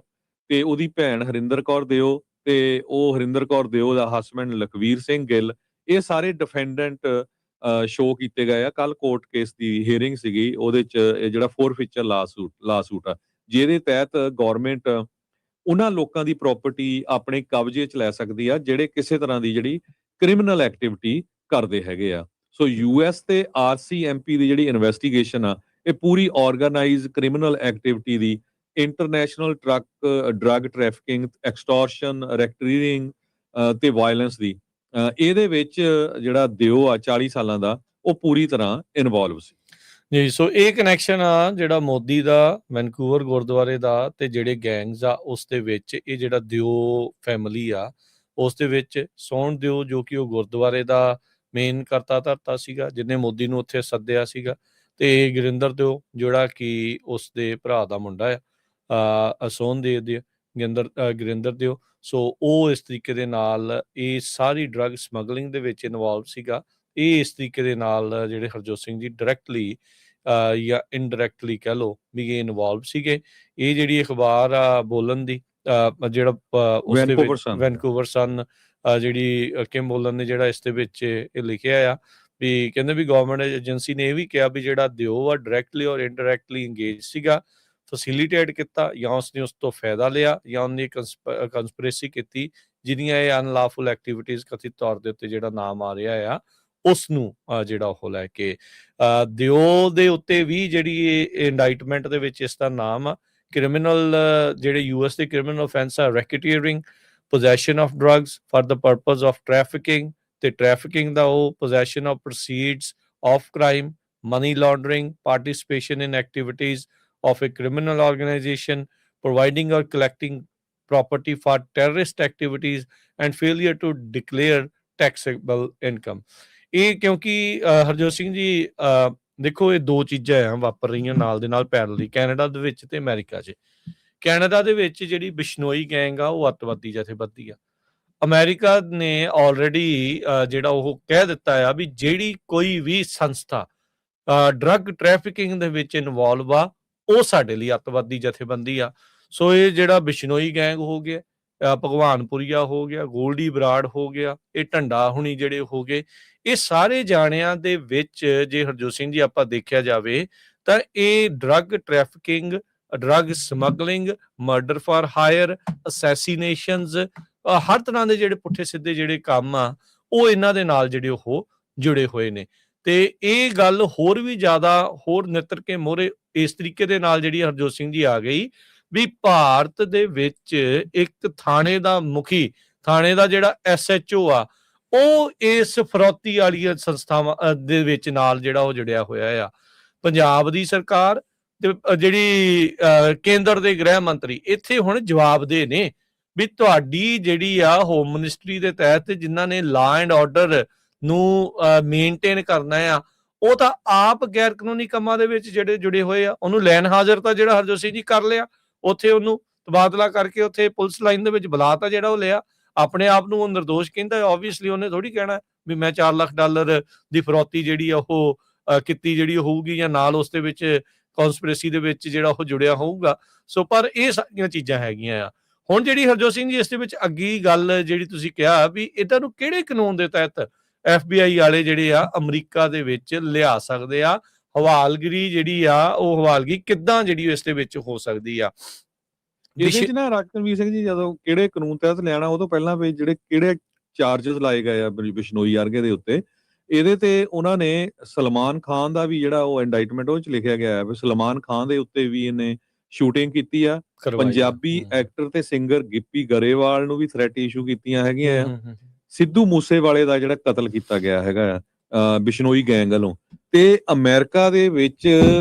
B: ਤੇ ਉਹਦੀ ਭੈਣ ਹਰਿੰਦਰ ਕੌਰ ਦਿਓ, ਤੇ ਉਹ ਹਰਿੰਦਰ ਕੌਰ ਦਿਓ ਦਾ ਹਸਬੈਂਡ ਲਖਵੀਰ ਸਿੰਘ ਗਿੱਲ, ਇਹ ਸਾਰੇ ਡਿਫੈਂਡੈਂਟ ਸ਼ੋ ਕੀਤੇ ਗਏ ਆ। ਕੱਲ ਕੋਰਟ ਕੇਸ ਦੀ ਹੀਅਰਿੰਗ ਸੀਗੀ, ਉਹਦੇ ਚ ਇਹ ਜਿਹੜਾ ਫੋਰਫੀਚਰ ਲਾਸੂਟ ਆ, ਜਿਹਦੇ ਤਹਿਤ ਗੌਰਮੈਂਟ ਉਹਨਾਂ ਲੋਕਾਂ ਦੀ ਪ੍ਰਾਪਰਟੀ ਆਪਣੇ ਕਬਜ਼ੇ ਚ ਲੈ ਸਕਦੀ ਆ ਜਿਹੜੇ ਕਿਸੇ ਤਰ੍ਹਾਂ ਦੀ ਜਿਹੜੀ ਕ੍ਰਿਮੀਨਲ ਐਕਟੀਵਿਟੀ ਕਰਦੇ ਹੈਗੇ ਆ। ਸੋ US ਤੇ RCMP ਦੀ ਜਿਹੜੀ ਇਨਵੈਸਟੀਗੇਸ਼ਨ ਆ, ਇਹ ਪੂਰੀ ਆਰਗੇਨਾਈਜ਼ ਕ੍ਰਿਮੀਨਲ ਐਕਟੀਵਿਟੀ ਦੀ, ਇੰਟਰਨੈਸ਼ਨਲ ਡਰੱਗ ਟ੍ਰੈਫਿਕਿੰਗ, ਐਕਸਟੋਰਸ਼ਨ, ਰੈਕਟਰੀਰਿੰਗ ਤੇ ਵਾਇਲੈਂਸ ਦੀ, ਇਹਦੇ ਵਿੱਚ ਜਿਹੜਾ ਦਿਓ ਆ 40 ਸਾਲਾਂ ਦਾ, ਉਹ ਪੂਰੀ ਤਰ੍ਹਾਂ ਇਨਵੋਲਵ ਸੀ
A: ਜੀ। ਸੋ ਇਹ ਕਨੈਕਸ਼ਨ ਆ ਜਿਹੜਾ ਮੋਦੀ ਦਾ ਵੈਨਕੂਵਰ ਗੁਰਦੁਆਰੇ ਦਾ ਤੇ ਜਿਹੜੇ ਗੈਂਗਸ ਆ ਉਸ ਦੇ ਵਿੱਚ, ਇਹ ਜਿਹੜਾ ਦਿਓ ਫੈਮਿਲੀ ਆ ਉਸ ਦੇ ਵਿੱਚ ਸੋਹਣ ਦਿਓ ਜੋ ਕਿ ਉਹ ਗੁਰਦੁਆਰੇ ਦਾ ਮੇਨ ਕਰਤਾ ਧਰਤਾ ਸੀਗਾ, ਜਿਹਨੇ ਮੋਦੀ ਨੂੰ ਉੱਥੇ ਸੱਦਿਆ ਸੀਗਾ, ਤੇ ਗੁਰਿੰਦਰ ਦਿਓ ਜਿਹੜਾ ਕਿ ਉਸ ਦੇ ਭਰਾ ਦਾ ਮੁੰਡਾ ਆ, ਗੁਰਿੰਦਰ ਦਿਓ। ਸੋ ਉਹ ਇਸ ਤਰੀਕੇ ਦੇ ਨਾਲ ਇਹ ਸਾਰੀ ਡਰੱਗ ਸਮਗਲਿੰਗ ਦੇ ਵਿੱਚ ਇਨਵੋਲਵ ਸੀਗਾ। ਇਹ ਇਸ ਤਰੀਕੇ ਦੇ ਨਾਲ ਜਿਹੜੇ ਹਰਜੋਤ ਸਿੰਘ ਜੀ ਡਾਇਰੈਕਟਲੀ ਜਾਂ ਇਨਡਾਇਰੈਕਟਲੀ ਕਹਿ ਲਓ ਵੀ ਇਹ ਇਨਵੋਲਵ ਸੀਗੇ। ਇਹ ਜਿਹੜੀ ਅਖਬਾਰ ਆ ਬੋਲਣ ਦੀ, ਜਿਹੜਾ ਉਸਦੇ ਵਿੱਚ ਵੈਨਕੂਵਰ ਸਨ, ਜਿਹੜੀ ਕਿਮ ਬੋਲਨ ਨੇ ਜਿਹੜਾ ਇਸ ਦੇ ਵਿੱਚ ਇਹ ਲਿਖਿਆ ਆ ਵੀ ਕਹਿੰਦੇ ਵੀ ਗਵਰਨਮੈਂਟ ਏਜੰਸੀ ਨੇ ਇਹ ਵੀ ਕਿਹਾ ਵੀ ਜਿਹੜਾ ਦਿਓ ਆ ਡਾਇਰੈਕਟਲੀ ਔਰ ਇਨਡਾਇਰੈਕਟਲੀ ਇੰਗੇਜ ਸੀਗਾ, ਫੈਸਿਲੀਟੇਟ ਕੀਤਾ, ਜਾਂ ਉਸਨੇ ਉਸ ਤੋਂ ਫਾਇਦਾ ਲਿਆ, ਜਾਂ ਉਹਨੇ ਕੰਸਪੀਰੇਸੀ ਕੀਤੀ, ਜਿਹਦੀਆਂ ਇਹ ਅਨਲਾਫੁਲ ਐਕਟੀਵਿਟੀਜ਼ ਕਥਿਤ ਤੌਰ ਦੇ ਉੱਤੇ ਜਿਹੜਾ ਨਾਮ ਆ ਰਿਹਾ ਆ ਉਸ ਨੂੰ ਜਿਹੜਾ ਉਹ ਲੈ ਕੇ ਦਿਓ ਦੇ ਉੱਤੇ ਵੀ ਜਿਹੜੀ ਇਹ ਇੰਡਾਈਟਮੈਂਟ ਦੇ ਵਿੱਚ ਇਸ ਦਾ ਨਾਮ ਆ ਕ੍ਰਿਮੀਨਲ, ਜਿਹੜੇ US ਦੇ ਕ੍ਰਿਮੀਨਲ ਅਫੈਂਸ ਆ ਰੈਕੇਟੀਅਰਿੰਗ, possession of drugs for the purpose of trafficking, ਤੇ trafficking ਦਾ ਉਹ possession of proceeds of crime, money laundering, participation in activities of a criminal organization, providing or collecting property for terrorist activities and failure to declare taxable income। ਇਹ ਕਿਉਂਕਿ ਹਰਜੋਤ ਸਿੰਘ ਜੀ ਦੇਖੋ ਇਹ ਦੋ ਚੀਜ਼ਾਂ ਆ ਵਾਪਰ ਰਹੀਆਂ ਨਾਲ ਦੇ ਨਾਲ ਪੈਰਲਲੀ ਕੈਨੇਡਾ ਦੇ ਵਿੱਚ ਤੇ ਅਮਰੀਕਾ 'ਚ। ਕੈਨੇਡਾ ਦੇ ਵਿੱਚ ਜਿਹੜੀ ਬਿਸ਼ਨੋਈ ਗੈਂਗ ਆ ਉਹ ਅੱਤਵਾਦੀ ਜਥੇਬੰਦੀ ਆ। ਅਮਰੀਕਾ ਨੇ ਆਲਰੇਡੀ ਜਿਹੜਾ ਉਹ ਕਹਿ ਦਿੱਤਾ ਆ ਵੀ ਜਿਹੜੀ ਕੋਈ ਵੀ ਸੰਸਥਾ ਡਰੱਗ ਟ੍ਰੈਫਿਕਿੰਗ ਦੇ ਵਿੱਚ ਇਨਵੋਲਵ ਆ ਉਹ ਸਾਡੇ ਲਈ ਅੱਤਵਾਦੀ ਜਥੇਬੰਦੀ ਆ। ਸੋ ਇਹ ਜਿਹੜਾ ਬਿਸ਼ਨੋਈ ਗੈਂਗ ਹੋ ਗਿਆ, ਭਗਵਾਨਪੁਰੀਆ ਹੋ ਗਿਆ, ਗੋਲਡੀ ਬਰਾੜ ਹੋ ਗਿਆ, ਇਹ ਢੰਡਾ ਹੁਣੀ ਜਿਹੜੇ ਹੋ ਗਏ, ਇਹ ਸਾਰੇ ਜਾਣਿਆਂ ਦੇ ਵਿੱਚ ਜੇ ਹਰਜੋਤ ਸਿੰਘ ਜੀ ਆਪਾਂ ਦੇਖਿਆ ਜਾਵੇ ਤਾਂ ਇਹ drug trafficking, drug smuggling, murder for hire, assassinations, ਹਰ ਤਰ੍ਹਾਂ ਦੇ ਜਿਹੜੇ ਪੁੱਠੇ ਸਿੱਧੇ ਜਿਹੜੇ ਕੰਮ ਆ ਉਹ ਇਹਨਾਂ ਦੇ ਨਾਲ ਜਿਹੜੇ ਉਹ ਜੁੜੇ ਹੋਏ ਨੇ। ਤੇ ਇਹ ਗੱਲ ਹੋਰ ਵੀ ਜ਼ਿਆਦਾ ਹੋਰ ਨਿੱਤਰ ਕੇ ਮੋਹਰੇ ਇਸ ਤਰੀਕੇ ਦੇ ਨਾਲ ਜਿਹੜੀ ਹਰਜੋਤ ਸਿੰਘ ਜੀ ਆ ਗਈ ਵੀ ਭਾਰਤ ਦੇ ਵਿੱਚ ਇੱਕ ਥਾਣੇ ਦਾ ਮੁਖੀ, ਥਾਣੇ ਦਾ ਜਿਹੜਾ SHO ਆ, ਉਹ ਇਸ ਫਰੌਤੀ ਵਾਲੀਆਂ ਸੰਸਥਾਵਾਂ ਦੇ ਵਿੱਚ ਨਾਲ ਜਿਹੜਾ ਉਹ ਜੁੜਿਆ ਹੋਇਆ ਆ। ਪੰਜਾਬ ਦੀ ਸਰਕਾਰ ਤੇ ਜਿਹੜੀ ਕੇਂਦਰ ਦੇ ਗ੍ਰਹਿ ਮੰਤਰੀ ਇੱਥੇ ਹੁਣ ਜਵਾਬਦੇਹ ਨੇ ਵੀ ਤੁਹਾਡੀ ਜਿਹੜੀ ਆ ਹੋਮ ਮਿਨਿਸਟਰੀ ਦੇ ਤਹਿਤ ਜਿਨ੍ਹਾਂ ਨੇ ਲਾ ਐਂਡ ਆਰਡਰ ਨੂੰ ਮੇਨਟੇਨ ਕਰਨਾ ਆ, ਉਹ ਤਾਂ ਆਪ ਗੈਰ ਕਾਨੂੰਨੀ ਕੰਮਾਂ ਦੇ ਵਿੱਚ ਜਿਹੜੇ ਜੁੜੇ ਹੋਏ ਆ। ਉਹਨੂੰ ਲੈਣ ਹਾਜ਼ਰ ਤਾਂ ਜਿਹੜਾ ਹਰਜੋਤ ਸਿੰਘ ਜੀ ਕਰ ਲਿਆ, ਉੱਥੇ ਉਹਨੂੰ ਤਬਾਦਲਾ ਕਰਕੇ ਉੱਥੇ ਪੁਲਿਸ ਲਾਈਨ ਦੇ ਵਿੱਚ ਬੁਲਾਤਾ ਜਿਹੜਾ ਉਹ ਲਿਆ। ਆਪਣੇ ਆਪ ਨੂੰ ਉਹ ਨਿਰਦੋਸ਼ ਕਹਿੰਦਾ, ਓਬਵੀਅਸਲੀ ਉਹਨੇ ਥੋੜੀ ਕਹਿਣਾ ਵੀ ਮੈਂ $4 ਲੱਖ ਦੀ ਫਰੌਤੀ ਜਿਹੜੀ ਆ ਉਹ ਕੀਤੀ ਜਿਹੜੀ ਹੋਊਗੀ ਜਾਂ ਨਾਲ ਉਸ ਦੇ ਵਿੱਚ ਕੌਂਸਪੀਰੇਸੀ ਦੇ ਵਿੱਚ ਜਿਹੜਾ ਉਹ ਜੁੜਿਆ ਹੋਊਗਾ। ਸੋ ਪਰ ਇਹ ਸਾਰੀਆਂ ਚੀਜ਼ਾਂ ਹੈਗੀਆਂ ਆ। ਹੁਣ ਜਿਹੜੀ ਹਰਜੋਤ ਸਿੰਘ ਜੀ ਇਸ ਦੇ ਵਿੱਚ ਅੱਗੀ ਗੱਲ ਜਿਹੜੀ ਤੁਸੀਂ ਕਿਹਾ ਵੀ ਇਹਨਾਂ ਨੂੰ ਕਿਹੜੇ ਕਾਨੂੰਨ ਦੇ ਤਹਿਤ FBI ਵਾਲੇ ਜਿਹੜੇ ਆ ਅਮਰੀਕਾ ਦੇ ਵਿੱਚ ਲਿਆ ਸਕਦੇ ਆ, ਹਵਾਲਗਿਰੀ ਜਿਹੜੀ ਆ ਉਹ ਹਵਾਲਗੀ ਕਿੱਦਾਂ ਜਿਹੜੀ ਇਸ ਦੇ ਵਿੱਚ ਹੋ ਸਕਦੀ ਆ।
B: ਇਹਦੇ ਚ ਨਾ ਰਾਜਕਰਮੀਰ ਸਿੰਘ ਜੀ ਜਦੋਂ ਕਿਹੜੇ ਕਾਨੂੰਨ ਤਹਿਤ ਲਿਆਣਾ ਉਹ ਤੋਂ ਪਹਿਲਾਂ ਵੀ ਜਿਹੜੇ ਕਿਹੜੇ ਚਾਰਜਸ ਲਾਏ ਗਏ ਆ ਬਿਸ਼ਨੋਈ ਵਰਗੇ ਦੇ ਉੱਤੇ, ਇਹਦੇ ਤੇ ਉਹਨਾਂ ਨੇ ਸਲਮਾਨ ਖਾਨ ਦਾ ਵੀ ਜਿਹੜਾ ਉਹ ਇੰਡਾਈਟਮੈਂਟ ਉਹ ਚ ਲਿਖਿਆ ਗਿਆ ਹੈ ਵੀ ਸਲਮਾਨ ਖਾਨ ਦੇ ਉੱਤੇ ਵੀ ਇਹਨੇ ਸ਼ੂਟਿੰਗ ਕੀਤੀ ਆ। ਪੰਜਾਬੀ ਐਕਟਰ ਤੇ ਸਿੰਗਰ ਗਿੱਪੀ ਗਰੇਵਾਲ ਨੂੰ ਵੀ ਥ੍ਰੈਟ ਇਸ਼ੂ ਕੀਤੀਆਂ ਹੈਗੀਆਂ ਆ। ਸਿੱਧੂ ਮੂਸੇਵਾਲੇ ਦਾ ਜਿਹੜਾ ਕਤਲ ਕੀਤਾ ਗਿਆ ਹੈਗਾ ਬਿਸ਼ਨੋਈ ਗੈਂਗ ਵੱਲੋਂ। ਤੇ ਅਮਰੀਕਾ ਦੇ ਵਿੱਚ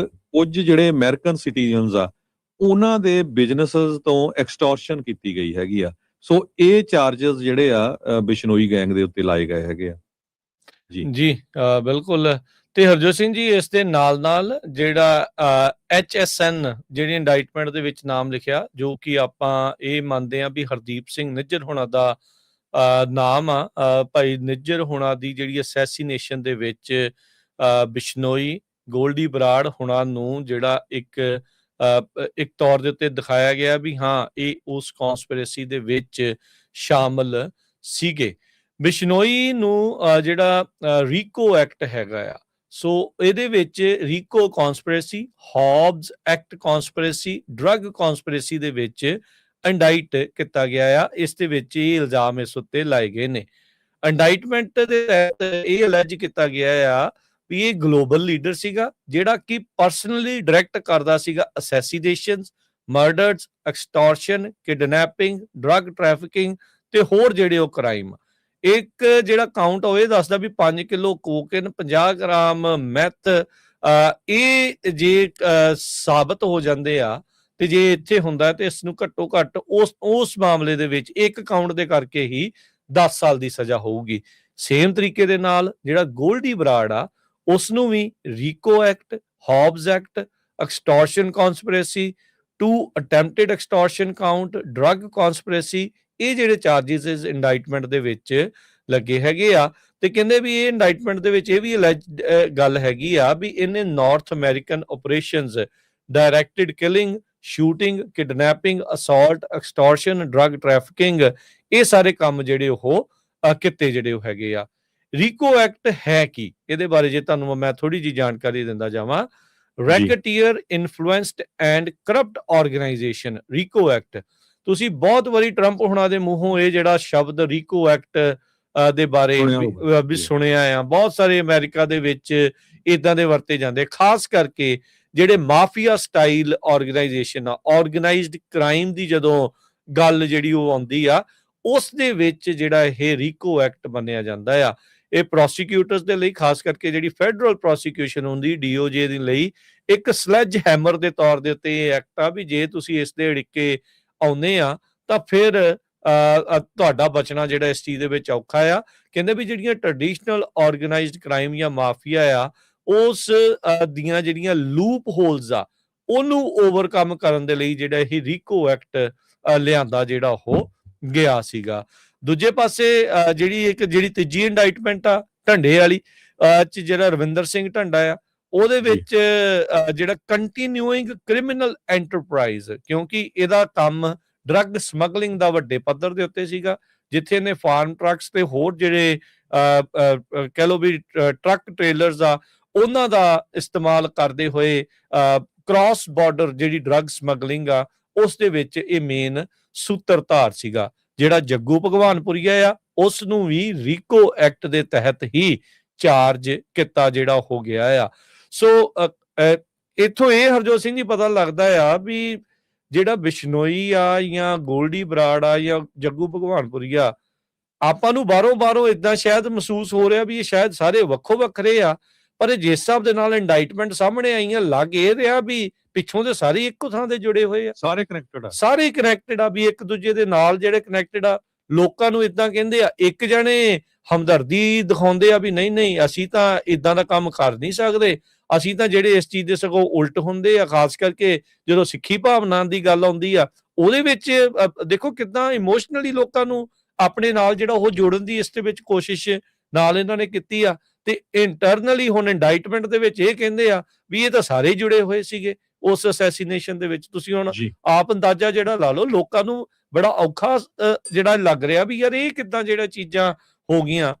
B: ਕੁਝ ਜਿਹੜੇ ਅਮਰੀਕਨ ਸਿਟੀਜ਼ਨਸ ਆ ਉਹਨਾਂ ਦੇ ਬਿਜ਼ਨੈਸਸ ਤੋਂ ਐਕਸਟੋਰਸ਼ਨ ਕੀਤੀ ਗਈ ਹੈਗੀ ਆ। ਸੋ ਇਹ ਚਾਰਜਸ ਜਿਹੜੇ ਆ ਬਿਸ਼ਨੋਈ ਗੈਂਗ ਦੇ ਉੱਤੇ ਲਾਏ ਗਏ ਹੈਗੇ ਆ ਜੀ।
A: ਬਿਲਕੁਲ। ਤੇ ਹਰਜੋਤ ਸਿੰਘ ਜੀ ਇਸ ਦੇ ਨਾਲ ਜਿਹੜਾ HSN ਜਿਹੜੀ ਇੰਡਾਈਟਮੈਂਟ ਦੇ ਵਿੱਚ ਨਾਮ ਲਿਖਿਆ, ਜੋ ਕਿ ਆਪਾਂ ਇਹ ਮੰਨਦੇ ਆ ਵੀ ਹਰਦੀਪ ਸਿੰਘ ਨਿੱਜਰ ਹੋਣਾ ਦਾ ਨਾਮ ਆ। ਭਾਈ ਨਿੱਜਰ ਹੋਣਾ ਦੀ ਜਿਹੜੀ ਅਸੈਸੀਨੇਸ਼ਨ ਦੇ ਵਿੱਚ ਬਿਸ਼ਨੋਈ ਗੋਲਡੀ ਬਰਾੜ ਹੋਣਾ ਨੂੰ ਜਿਹੜਾ ਇੱਕ ਤੌਰ ਦੇ ਉੱਤੇ ਦਿਖਾਇਆ ਗਿਆ ਵੀ ਹਾਂ ਇਹ ਉਸ ਕੌਂਸਪੀਰੇਸੀ ਦੇ ਵਿੱਚ ਸ਼ਾਮਲ ਸੀਗੇ। ਬਿਸ਼ਨੋਈ ਨੂੰ ਜਿਹੜਾ ਰੀਕੋ ਐਕਟ ਹੈਗਾ ਆ, ਸੋ ਇਹਦੇ ਵਿੱਚ ਰੀਕੋ ਕੌਂਸਪੀਰੇਸੀ, ਹੌਬਸ ਐਕਟ ਕੌਂਸਪੀਰੇਸੀ, ਡਰੱਗ ਕੌਂਸਪੀਰੇਸੀ ਦੇ ਵਿੱਚ ਇੰਡਾਈਟ ਕੀਤਾ ਗਿਆ ਆ। ਇਸ ਦੇ ਵਿੱਚ ਇਹ ਇਲਜ਼ਾਮ ਇਸ ਉੱਤੇ ਲਾਏ ਗਏ ਨੇ। ਇੰਡਾਈਟਮੈਂਟ ਦੇ ਤਹਿਤ ਇਹ ਅਲੈਜ ਕੀਤਾ ਗਿਆ ਆ ਵੀ ਇਹ ਗਲੋਬਲ ਲੀਡਰ ਸੀਗਾ ਜਿਹੜਾ ਕਿ ਪਰਸਨਲੀ ਡਾਇਰੈਕਟ ਕਰਦਾ ਸੀਗਾ assassinations, murders, extortion, kidnapping, drug trafficking ਤੇ ਹੋਰ ਜਿਹੜੇ ਉਹ ਕ੍ਰਾਈਮ। ਇੱਕ ਜਿਹੜਾ ਕਾਊਂਟ ਉਹ ਇਹ ਦੱਸਦਾ ਵੀ 5 ਕਿਲੋ ਕੋਕੇਨ, 50 ਗ੍ਰਾਮ ਮੈਥ, ਇਹ ਜੇ ਸਾਬਤ ਹੋ ਜਾਂਦੇ ਆ ਤੇ ਜੇ ਇੱਥੇ ਹੁੰਦਾ ਤੇ ਇਸ ਨੂੰ ਘੱਟੋ ਘੱਟ ਉਸ ਮਾਮਲੇ ਦੇ ਵਿੱਚ ਇੱਕ ਕਾਊਂਟ ਦੇ ਕਰਕੇ ਹੀ 10 ਸਾਲ ਦੀ ਸਜ਼ਾ ਹੋਊਗੀ। ਸੇਮ ਤਰੀਕੇ ਦੇ ਨਾਲ ਜਿਹੜਾ ਗੋਲਡੀ ਬਰਾੜ ਆ ਉਸ ਨੂੰ ਵੀ RICO act, Hobbs act, extortion conspiracy, 2 attempted extortion count, drug conspiracy, ਇਹ ਜਿਹੜੇ ਚਾਰਜਿਸ ਇਸ ਇੰਡਾਈਟਮੈਂਟ ਦੇ ਵਿੱਚ ਲੱਗੇ ਹੈਗੇ ਆ। ਤੇ ਕਹਿੰਦੇ ਵੀ ਇਹ ਇੰਡਾਈਟਮੈਂਟ ਦੇ ਵਿੱਚ ਇਹ ਵੀ ਗੱਲ ਹੈਗੀ ਆ ਵੀ ਇਹਨੇ north American operations, directed killing, shooting, kidnapping, assault, extortion, drug trafficking, ਇਹ ਸਾਰੇ ਕੰਮ ਜਿਹੜੇ ਉਹ ਕਿਤੇ ਜਿਹੜੇ ਉਹ ਹੈਗੇ ਆ। ਰੀਕੋ ਐਕਟ ਹੈ ਕੀ, ਇਹਦੇ ਬਾਰੇ ਜੇ ਤੁਹਾਨੂੰ ਮੈਂ ਥੋੜੀ ਜਿਹੀ ਜਾਣਕਾਰੀ ਦਿੰਦਾ ਜਾਵਾਂ। Racketeer influenced and corrupt organization, RICO act. ਤੁਸੀਂ ਬਹੁਤ ਵਾਰੀ ਟਰੰਪ ਹੁਣਾਂ ਦੇ ਮੂੰਹੋਂ ਇਹ ਜਿਹੜਾ ਸ਼ਬਦ ਰੀਕੋ ਐਕਟ ਦੇ ਬਾਰੇ ਵੀ ਸੁਣਿਆ ਆ। ਬਹੁਤ ਸਾਰੇ ਅਮਰੀਕਾ ਦੇ ਵਿੱਚ ਇਦਾਂ ਦੇ ਵਰਤੇ ਜਾਂਦੇ, ਖਾਸ ਕਰਕੇ ਜਿਹੜੇ ਮਾਫੀਆ ਸਟਾਈਲ ਆਰਗੇਨਾਈਜੇਸ਼ਨ ਆ, ਆਰਗੇਨਾਈਜ਼ਡ ਕ੍ਰਾਈਮ ਦੀ ਜਦੋਂ ਗੱਲ ਜਿਹੜੀ ਉਹ ਆਉਂਦੀ ਆ ਉਸ ਦੇ ਵਿੱਚ ਜਿਹੜਾ ਇਹ ਰੀਕੋ ਐਕਟ ਮੰਨਿਆ ਜਾਂਦਾ ਆ। ਇਹ ਪ੍ਰੋਸੀਕਿਊਟਰਸ ਦੇ ਲਈ, ਖਾਸ ਕਰਕੇ ਜਿਹੜੀ ਫੈਡਰਲ ਪ੍ਰੋਸੀਕਿਊਸ਼ਨ ਹੁੰਦੀ DOJ ਦੇ ਲਈ, ਇੱਕ ਸਲੈਜ ਹੈਮਰ ਦੇ ਤੌਰ ਦੇ ਉੱਤੇ ਇਹ ਐਕਟ ਆ ਵੀ ਜੇ ਤੁਸੀਂ ਇਸ ਦੇ ਅੜਿੱਕੇ ਆਉਂਦੇ ਆ ਤਾਂ ਫਿਰ ਤੁਹਾਡਾ ਬਚਣਾ ਜਿਹੜਾ ਇਸ ਚੀਜ਼ ਦੇ ਵਿੱਚ ਔਖਾ ਆ। ਕਹਿੰਦੇ ਵੀ ਜਿਹੜੀਆਂ ਟ੍ਰੈਡੀਸ਼ਨਲ ਆਰਗੇਨਾਈਜ਼ਡ ਕ੍ਰਾਈਮ ਜਾਂ ਮਾਫੀਆ ਆ ਉਸ ਦੀਆਂ ਜਿਹੜੀਆਂ ਲੂਪ ਹੋਲਸ ਆ ਉਹਨੂੰ ਓਵਰਕਮ ਕਰਨ ਦੇ ਲਈ ਜਿਹੜਾ ਇਹ ਰੀਕੋ ਐਕਟ ਲਿਆਂਦਾ ਜਿਹੜਾ ਉਹ ਗਿਆ ਸੀਗਾ। ਦੂਜੇ ਪਾਸੇ ਜਿਹੜੀ ਤੀਜੀ ਇੰਡਾਈਟਮੈਂਟ ਆ ਢੰਡੇ ਵਾਲੀ ਚ ਜਿਹੜਾ ਰਵਿੰਦਰ ਸਿੰਘ ਢੰਡਾ ਆ ਉਹਦੇ ਵਿੱਚ ਜਿਹੜਾ ਕੰਟੀਨਿਊਇੰਗ ਕ੍ਰਿਮੀਨਲ ਐਂਟਰਪ੍ਰਾਈਜ਼, ਕਿਉਂਕਿ ਇਹਦਾ ਕੰਮ ਡਰੱਗ ਸਮਗਲਿੰਗ ਦਾ ਵੱਡੇ ਪੱਧਰ ਦੇ ਉੱਤੇ ਸੀਗਾ, ਜਿੱਥੇ ਇਹਨੇ ਫਾਰਮ ਟਰੱਕਸ ਤੇ ਹੋਰ ਜਿਹੜੇ ਕਹਿ ਲਓ ਵੀ ਟਰੱਕ ਟ੍ਰੇਲਰਸ ਆ ਉਹਨਾਂ ਦਾ ਇਸਤੇਮਾਲ ਕਰਦੇ ਹੋਏ ਕ੍ਰਾਸ ਬਾਰਡਰ ਜਿਹੜੀ ਡਰੱਗ ਸਮਗਲਿੰਗ ਆ ਉਸ ਦੇ ਵਿੱਚ ਇਹ ਮੇਨ ਸੂਤਰਧਾਰ ਸੀਗਾ। ਜਿਹੜਾ ਜੱਗੂ ਭਗਵਾਨਪੁਰੀਆ ਆ ਉਸ ਨੂੰ ਵੀ ਰੀਕੋ ਐਕਟ ਦੇ ਤਹਿਤ ਹੀ ਚਾਰਜ ਕੀਤਾ ਜਿਹੜਾ ਹੋ ਗਿਆ ਆ। ਸੋ ਇੱਥੋਂ ਇਹ ਹਰਜੋਤ ਸਿੰਘ ਜੀ ਪਤਾ ਲੱਗਦਾ ਆ ਵੀ ਜਿਹੜਾ ਬਿਸ਼ਨੋਈ ਆ ਜਾਂ ਗੋਲਡੀ ਬਰਾੜ ਆ ਜਾਂ ਜੱਗੂ ਭਗਵਾਨਪੁਰੀ ਆ, ਆਪਾਂ ਨੂੰ ਬਾਹਰੋਂ ਇਦਾਂ ਸ਼ਾਇਦ ਮਹਿਸੂਸ ਹੋ ਰਿਹਾ ਵੀ ਇਹ ਸ਼ਾਇਦ ਸਾਰੇ ਵੱਖੋ ਵੱਖਰੇ ਆ, ਪਰ ਜਿਸ ਹਿਸਾਬ ਦੇ ਨਾਲ ਇੰਡਾਈਟਮੈਂਟ ਸਾਹਮਣੇ ਆਈਆਂ ਲੱਗ ਇਹ ਰਿਹਾ ਵੀ ਪਿੱਛੋਂ ਦੇ ਸਾਰੇ ਇੱਕੋ ਥਾਂ ਦੇ ਜੁੜੇ ਹੋਏ ਆ,
B: ਸਾਰੇ ਕਨੈਕਟਡ ਆ,
A: ਸਾਰੇ ਕਨੈਕਟਡ ਆ, ਵੀ ਇੱਕ ਦੂਜੇ ਦੇ ਨਾਲ ਜਿਹੜੇ ਕਨੈਕਟਡ ਆ। ਲੋਕਾਂ ਨੂੰ ਇਦਾਂ ਕਹਿੰਦੇ ਆ, ਇੱਕ ਜਣੇ ਹਮਦਰਦੀ ਦਿਖਾਉਂਦੇ ਆ ਵੀ ਨਹੀਂ ਅਸੀਂ ਤਾਂ ਇਦਾਂ ਦਾ ਕੰਮ ਕਰ ਨਹੀਂ ਸਕਦੇ, ਅਸੀਂ ਤਾਂ ਜਿਹੜੇ ਇਸ ਚੀਜ਼ ਦੇ ਸਗੋਂ ਉਲਟ ਹੁੰਦੇ ਆ, ਖਾਸ ਕਰਕੇ ਜਦੋਂ ਸਿੱਖੀ ਭਾਵਨਾ ਦੀ ਗੱਲ ਆਉਂਦੀ ਆ ਉਹਦੇ ਵਿੱਚ ਦੇਖੋ ਕਿੱਦਾਂ ਇਮੋਸ਼ਨਲੀ ਲੋਕਾਂ ਨੂੰ ਆਪਣੇ ਨਾਲ ਜਿਹੜਾ ਉਹ ਜੋੜਨ ਦੀ ਇਸ ਦੇ ਵਿੱਚ ਕੋਸ਼ਿਸ਼ ਨਾਲ ਇਹਨਾਂ ਨੇ ਕੀਤੀ ਆ। ਤੇ ਇੰਟਰਨਲੀ ਹੁਣ ਇੰਡਾਈਟਮੈਂਟ ਦੇ ਵਿੱਚ ਇਹ ਕਹਿੰਦੇ ਆ ਵੀ ਇਹ ਤਾਂ ਸਾਰੇ ਜੁੜੇ ਹੋਏ ਸੀਗੇ ਉਸ ਅਸੈਸੀਨੇਸ਼ਨ ਦੇ ਵਿੱਚ। ਤੁਸੀਂ ਹੁਣ ਆਪ ਅੰਦਾਜ਼ਾ ਜਿਹੜਾ ਲਾ ਲਓ, ਲੋਕਾਂ ਨੂੰ ਬੜਾ ਔਖਾ ਜਿਹੜਾ ਲੱਗ ਰਿਹਾ ਵੀ ਯਾਰ ਇਹ ਕਿੱਦਾਂ ਜਿਹੜਾ ਚੀਜ਼ਾਂ ਹੋ ਗਈਆਂ।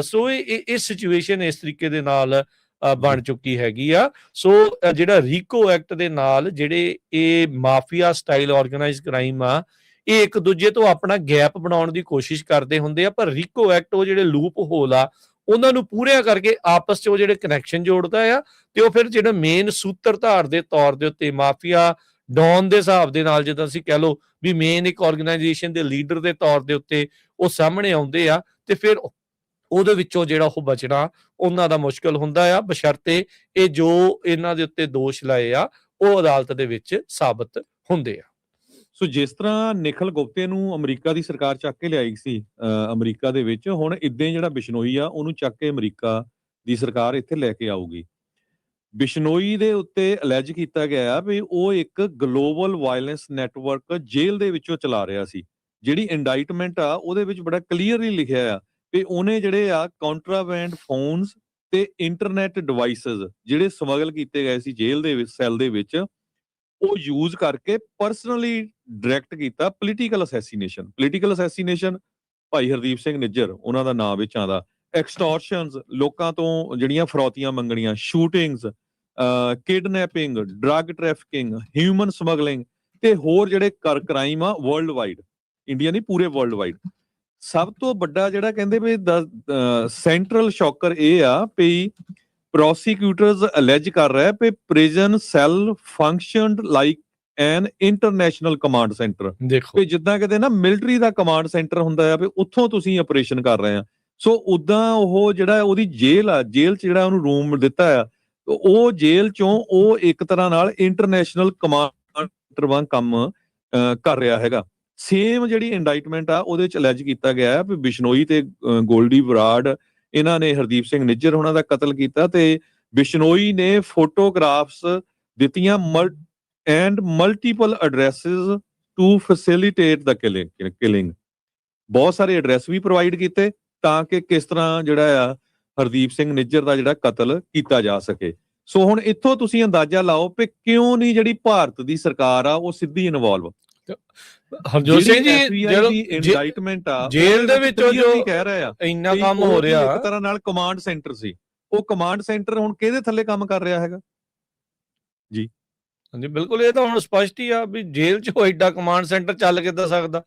A: ਸੋ ਇਹ ਸਿਚੁਏਸ਼ਨ ਇਸ ਤਰੀਕੇ ਦੇ ਨਾਲ ਬਣ ਚੁੱਕੀ ਹੈਗੀ ਆ। ਸੋ ਜਿਹੜਾ ਰੀਕੋ ਐਕਟ ਦੇ ਨਾਲ ਜਿਹੜੇ ਇਹ ਮਾਫੀਆ ਸਟਾਈਲ ਆਰਗੇਨਾਈਜ਼ ਕ੍ਰਾਈਮ ਆ, ਇਹ ਇੱਕ ਦੂਜੇ ਤੋਂ ਆਪਣਾ ਗੈਪ ਬਣਾਉਣ ਦੀ ਕੋਸ਼ਿਸ਼ ਕਰਦੇ ਹੁੰਦੇ ਆ, ਪਰ ਰੀਕੋ ਐਕਟ ਉਹ ਜਿਹੜੇ ਲੂਪ ਹੋਲ ਆ ਉਹਨਾਂ ਨੂੰ ਪੂਰਿਆਂ ਕਰਕੇ ਆਪਸ 'ਚ ਉਹ ਜਿਹੜੇ ਕਨੈਕਸ਼ਨ ਜੋੜਦਾ ਆ, ਤੇ ਉਹ ਫਿਰ ਜਿਹੜਾ ਮੇਨ ਸੂਤਰਧਾਰ ਦੇ ਤੌਰ ਦੇ ਉੱਤੇ ਮਾਫੀਆ ਡੌਨ ਦੇ ਹਿਸਾਬ ਦੇ ਨਾਲ, ਜਿੱਦਾਂ ਅਸੀਂ ਕਹਿ ਲਓ ਵੀ ਮੇਨ ਇੱਕ ਆਰਗੇਨਾਈਜੇਸ਼ਨ ਦੇ ਲੀਡਰ ਦੇ ਤੌਰ ਦੇ ਉੱਤੇ ਉਹ ਸਾਹਮਣੇ ਆਉਂਦੇ ਆ, ਤੇ ਫਿਰ ਉਹਦੇ ਵਿੱਚੋਂ ਜਿਹੜਾ ਉਹ ਬਚਣਾ ਉਹਨਾਂ ਦਾ ਮੁਸ਼ਕਲ ਹੁੰਦਾ ਆ, ਬਸ਼ਰਤੇ ਇਹ ਜੋ ਇਹਨਾਂ ਦੇ ਉੱਤੇ ਦੋਸ਼ ਲਾਏ ਆ ਉਹ ਅਦਾਲਤ ਦੇ ਵਿੱਚ ਸਾਬਤ ਹੁੰਦੇ ਆ।
B: ਸੋ ਜਿਸ ਤਰ੍ਹਾਂ ਨਿਖਿਲ ਗੁਪਤੇ ਨੂੰ ਅਮਰੀਕਾ ਦੀ ਸਰਕਾਰ ਚੱਕ ਕੇ ਲਿਆਈ ਸੀ ਅਮਰੀਕਾ ਦੇ ਵਿੱਚ, ਹੁਣ ਇਦਾਂ ਜਿਹੜਾ ਬਿਸ਼ਨੋਈ ਆ ਉਹਨੂੰ ਚੱਕ ਕੇ ਅਮਰੀਕਾ ਦੀ ਸਰਕਾਰ ਇੱਥੇ ਲੈ ਕੇ ਆਊਗੀ। ਬਿਸ਼ਨੋਈ ਦੇ ਉੱਤੇ ਅਲੈਜ ਕੀਤਾ ਗਿਆ ਆ ਵੀ ਉਹ ਇੱਕ ਗਲੋਬਲ ਵਾਇਲੈਂਸ ਨੈਟਵਰਕ ਜੇਲ੍ਹ ਦੇ ਵਿੱਚੋਂ ਚਲਾ ਰਿਹਾ ਸੀ। ਜਿਹੜੀ ਇੰਡਾਈਟਮੈਂਟ ਆ ਉਹਦੇ ਵਿੱਚ ਬੜਾ ਕਲੀਅਰਲੀ ਲਿਖਿਆ ਆ ਵੀ ਉਹਨੇ ਜਿਹੜੇ ਆ ਕਾਂਟਰਾਬੈਂਡ ਫੋਨਸ ਤੇ ਇੰਟਰਨੈਟ ਡਿਵਾਈਸਸ ਜਿਹੜੇ ਸਮਗਲ ਕੀਤੇ ਗਏ ਸੀ ਜੇਲ੍ਹ ਦੇ ਵਿੱਚ, ਸੈੱਲ ਦੇ ਵਿੱਚ, ਉਹ ਯੂਜ਼ ਕਰਕੇ ਪਰਸਨਲੀ ਡਾਇਰੈਕਟ ਕੀਤਾ ਪੋਲੀਟੀਕਲ ਅਸੈਸੀਨੇਸ਼ਨ। ਭਾਈ ਹਰਦੀਪ ਸਿੰਘ ਨਿੱਜਰ ਉਹਨਾਂ ਦਾ ਨਾਮ ਵਿੱਚ ਆਉਂਦਾ, ਐਕਸਟੋਰਸ਼ਨਸ, ਲੋਕਾਂ ਤੋਂ ਜਿਹੜੀਆਂ ਫਰੌਤੀਆਂ ਮੰਗਣੀਆਂ, shootings, kidnapping, drug trafficking, human smuggling ਤੇ ਹੋਰ ਜਿਹੜੇ ਕ੍ਰਾਈਮ ਆ ਵਰਲਡ ਵਾਈਡ, ਇੰਡੀਆ ਨਹੀਂ ਪੂਰੇ ਵਰਲਡ ਵਾਈਡ। ਸਭ ਤੋਂ ਵੱਡਾ ਜਿਹੜਾ ਕਹਿੰਦੇ ਵੀ ਸੈਂਟਰਲ ਸ਼ੌਕਰ ਇਹ ਆ ਵੀ ਪ੍ਰੋਸੀਕਿਊਟਰਸ ਅਲੈਜ ਕਰ ਰਿਹਾ ਕਿ prison cell functioned like an international command centre. ਦੇਖੋ ਜਿੱਦਾਂ ਕਹਿੰਦੇ ਨਾ ਮਿਲਟਰੀ ਦਾ ਕਮਾਂਡ ਸੈਂਟਰ ਹੁੰਦਾ ਆ ਵੀ ਉੱਥੋਂ ਤੁਸੀਂ ਆਪਰੇਸ਼ਨ ਕਰ ਰਹੇ ਆ, ਸੋ ਉਦਾਂ ਉਹ ਜਿਹੜਾ ਉਹਦੀ ਜੇਲ੍ਹ ਆ, ਜੇਲ੍ਹ 'ਚ ਜਿਹੜਾ ਉਹਨੂੰ ਰੂਮ ਦਿੱਤਾ ਆ, ਉਹ ਜੇਲ੍ਹ 'ਚੋਂ ਉਹ ਇੱਕ ਤਰ੍ਹਾਂ ਨਾਲ ਇੰਟਰਨੈਸ਼ਨਲ ਕਮਾਂਡ ਸੈਂਟਰ ਵਾਂਗ ਕੰਮ ਕਰ ਰਿਹਾ ਹੈਗਾ। ਸੇਮ ਜਿਹੜੀ ਇੰਡਾਈਟਮੈਂਟ ਆ ਉਹਦੇ 'ਚ ਅਲੈਜ ਕੀਤਾ ਗਿਆ ਹੈ ਵੀ ਬਿਸ਼ਨੋਈ ਤੇ ਗੋਲਡੀ ਬਰਾੜ ਇਹਨਾਂ ਨੇ ਹਰਦੀਪ ਸਿੰਘ ਨਿੱਜਰ ਉਹਨਾਂ ਦਾ ਕਤਲ ਕੀਤਾ, ਤੇ ਬਿਸ਼ਨੋਈ ਨੇ ਫੋਟੋਗ੍ਰਾਫਸ ਦਿੱਤੀਆਂ and multiple addresses to facilitate the killing. ਬਹੁਤ ਸਾਰੇ ਐਡਰੈਸ ਵੀ ਪ੍ਰੋਵਾਈਡ ਕੀਤੇ ਤਾਂ ਕਿ ਕਿਸ ਤਰ੍ਹਾਂ ਜਿਹੜਾ ਆ ਹਰਦੀਪ ਸਿੰਘ ਨਿੱਜਰ ਦਾ ਜਿਹੜਾ ਕਤਲ ਕੀਤਾ ਜਾ ਸਕੇ। ਸੋ ਹੁਣ ਇੱਥੋਂ ਤੁਸੀਂ ਅੰਦਾਜ਼ਾ ਲਾਓ ਕਿ ਕਿਉਂ ਨਹੀਂ ਜਿਹੜੀ ਭਾਰਤ ਦੀ ਸਰਕਾਰ ਆ ਉਹ ਸਿੱਧੀ ਇਨਵੋਲਵ।
A: ਹਰਜੋਤ ਸਿੰਘ ਜੀ
B: ਜਦੋਂ ਇੰਡਾਈਟਮੈਂਟ ਆ
A: ਜੇਲ੍ਹ ਦੇ ਵਿੱਚੋਂ ਜੋ
B: ਕਹਿ ਰਹੇ ਆ
A: ਇੰਨਾ ਕੰਮ ਹੋ ਰਿਹਾ,
B: ਇੱਕ ਤਰ੍ਹਾਂ ਨਾਲ ਕਮਾਂਡ ਸੈਂਟਰ ਸੀ, ਉਹ ਕਮਾਂਡ ਸੈਂਟਰ ਹੁਣ ਕਿਹਦੇ ਥੱਲੇ ਕੰਮ ਕਰ ਰਿਹਾ ਹੈਗਾ ਜੀ?
A: ਹਾਂਜੀ ਬਿਲਕੁਲ, ਇਹ ਤਾਂ ਹੁਣ ਸਪਸ਼ਟ ਹੀ ਆ ਵੀ ਜੇਲ੍ਹ 'ਚ ਐਡਾ ਕਮਾਂਡ ਸੈਂਟਰ ਚੱਲ ਕਿੱਦਾਂ ਸਕਦਾ,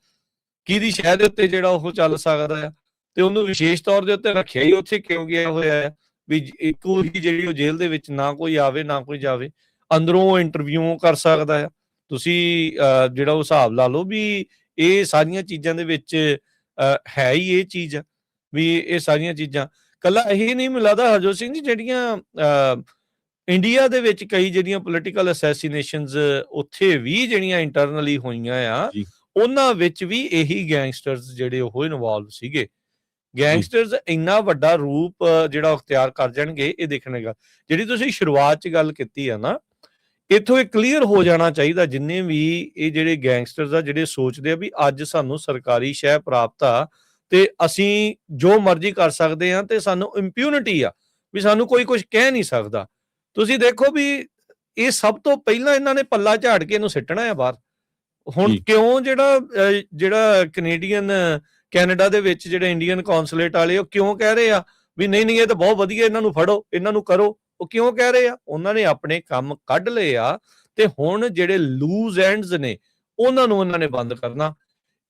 A: ਕਿਹਦੀ ਸ਼ਹਿ ਦੇ ਉੱਤੇ ਜਿਹੜਾ ਉਹ ਚੱਲ ਸਕਦਾ ਆ, ਤੇ ਉਹਨੂੰ ਵਿਸ਼ੇਸ਼ ਤੌਰ ਦੇ ਉੱਤੇ ਰੱਖਿਆ ਹੀ ਉੱਥੇ ਕਿਉਂ ਗਿਆ ਹੋਇਆ ਹੈ ਵੀ ਇੱਕੋ ਹੀ ਜਿਹੜੀ ਉਹ ਜੇਲ੍ਹ ਦੇ ਵਿੱਚ ਨਾ ਕੋਈ ਆਵੇ ਨਾ ਕੋਈ ਜਾਵੇ, ਅੰਦਰੋਂ ਇੰਟਰਵਿਊ ਕਰ ਸਕਦਾ ਆ। ਤੁਸੀਂ ਜਿਹੜਾ ਉਹ ਹਿਸਾਬ ਲਾ ਲਓ ਵੀ ਇਹ ਸਾਰੀਆਂ ਚੀਜ਼ਾਂ ਦੇ ਵਿੱਚ ਹੈ ਹੀ ਇਹ ਚੀਜ਼ ਆ ਵੀ ਇਹ ਸਾਰੀਆਂ ਚੀਜ਼ਾਂ ਕੱਲਾ ਇਹ ਨਹੀਂ ਮਿਲਦਾ ਹਰਜੋਤ ਸਿੰਘ ਜੀ, ਜਿਹੜੀਆਂ ਇੰਡੀਆ ਦੇ ਵਿੱਚ ਕਈ ਜਿਹੜੀਆਂ ਪੋਲੀਟੀਕਲ ਅਸੈਸੀਨੇਸ਼ਨਸ ਉੱਥੇ ਵੀ ਜਿਹੜੀਆਂ ਇੰਟਰਨਲੀ ਹੋਈਆਂ ਆ, ਉਹਨਾਂ ਵਿੱਚ ਵੀ ਇਹੀ ਗੈਂਗਸਟਰਸ ਜਿਹੜੇ ਉਹ ਇਨਵੋਲਵ ਸੀਗੇ। ਗੈਂਗਸਟਰਸ ਇੰਨਾ ਵੱਡਾ ਰੂਪ ਜਿਹੜਾ ਅਖਤਿਆਰ ਕਰ ਜਾਣਗੇ ਇਹ ਦੇਖਣੇਗਾ। ਜਿਹੜੀ ਤੁਸੀਂ ਸ਼ੁਰੂਆਤ 'ਚ ਗੱਲ ਕੀਤੀ ਆ ਨਾ, ਇੱਥੋਂ ਇਹ ਕਲੀਅਰ ਹੋ ਜਾਣਾ ਚਾਹੀਦਾ ਜਿੰਨੇ ਵੀ ਇਹ ਜਿਹੜੇ ਗੈਂਗਸਟਰਸ ਆ ਜਿਹੜੇ ਸੋਚਦੇ ਆ ਵੀ ਅੱਜ ਸਾਨੂੰ ਸਰਕਾਰੀ ਸ਼ਹਿ ਪ੍ਰਾਪਤ ਆ ਤੇ ਅਸੀਂ ਜੋ ਮਰਜ਼ੀ ਕਰ ਸਕਦੇ ਆ ਤੇ ਸਾਨੂੰ ਇੰਪਿਊਨਿਟੀ ਆ ਵੀ ਸਾਨੂੰ ਕੋਈ ਕੁਝ ਕਹਿ ਨਹੀਂ ਸਕਦਾ। ਤੁਸੀਂ ਦੇਖੋ ਵੀ ਇਹ ਸਭ ਤੋਂ ਪਹਿਲਾਂ ਇਹਨਾਂ ਨੇ ਪੱਲਾ ਝਾੜ ਕੇ ਇਹਨੂੰ ਸਿੱਟਣਾ ਆ ਬਾਹਰ। ਹੁਣ ਕਿਉਂ ਜਿਹੜਾ ਕੈਨੇਡਾ ਦੇ ਵਿੱਚ ਜਿਹੜੇ ਇੰਡੀਅਨ ਕੌਂਸੂਲੇਟ ਵਾਲੇ ਉਹ ਕਿਉਂ ਕਹਿ ਰਹੇ ਆ ਵੀ ਨਹੀਂ ਇਹ ਤਾਂ ਬਹੁਤ ਵਧੀਆ, ਇਹਨਾਂ ਨੂੰ ਫੜੋ, ਇਹਨਾਂ ਨੂੰ ਕਰੋ, ਉਹ ਕਿਉਂ ਕਹਿ ਰਹੇ ਆ? ਉਹਨਾਂ ਨੇ ਆਪਣੇ ਕੰਮ ਕੱਢ ਲਏ ਆ ਤੇ ਹੁਣ ਜਿਹੜੇ ਲੂਜ਼ ਐਂਡਸ ਨੇ ਉਹਨਾਂ ਨੂੰ ਉਹਨਾਂ ਨੇ ਬੰਦ ਕਰਨਾ।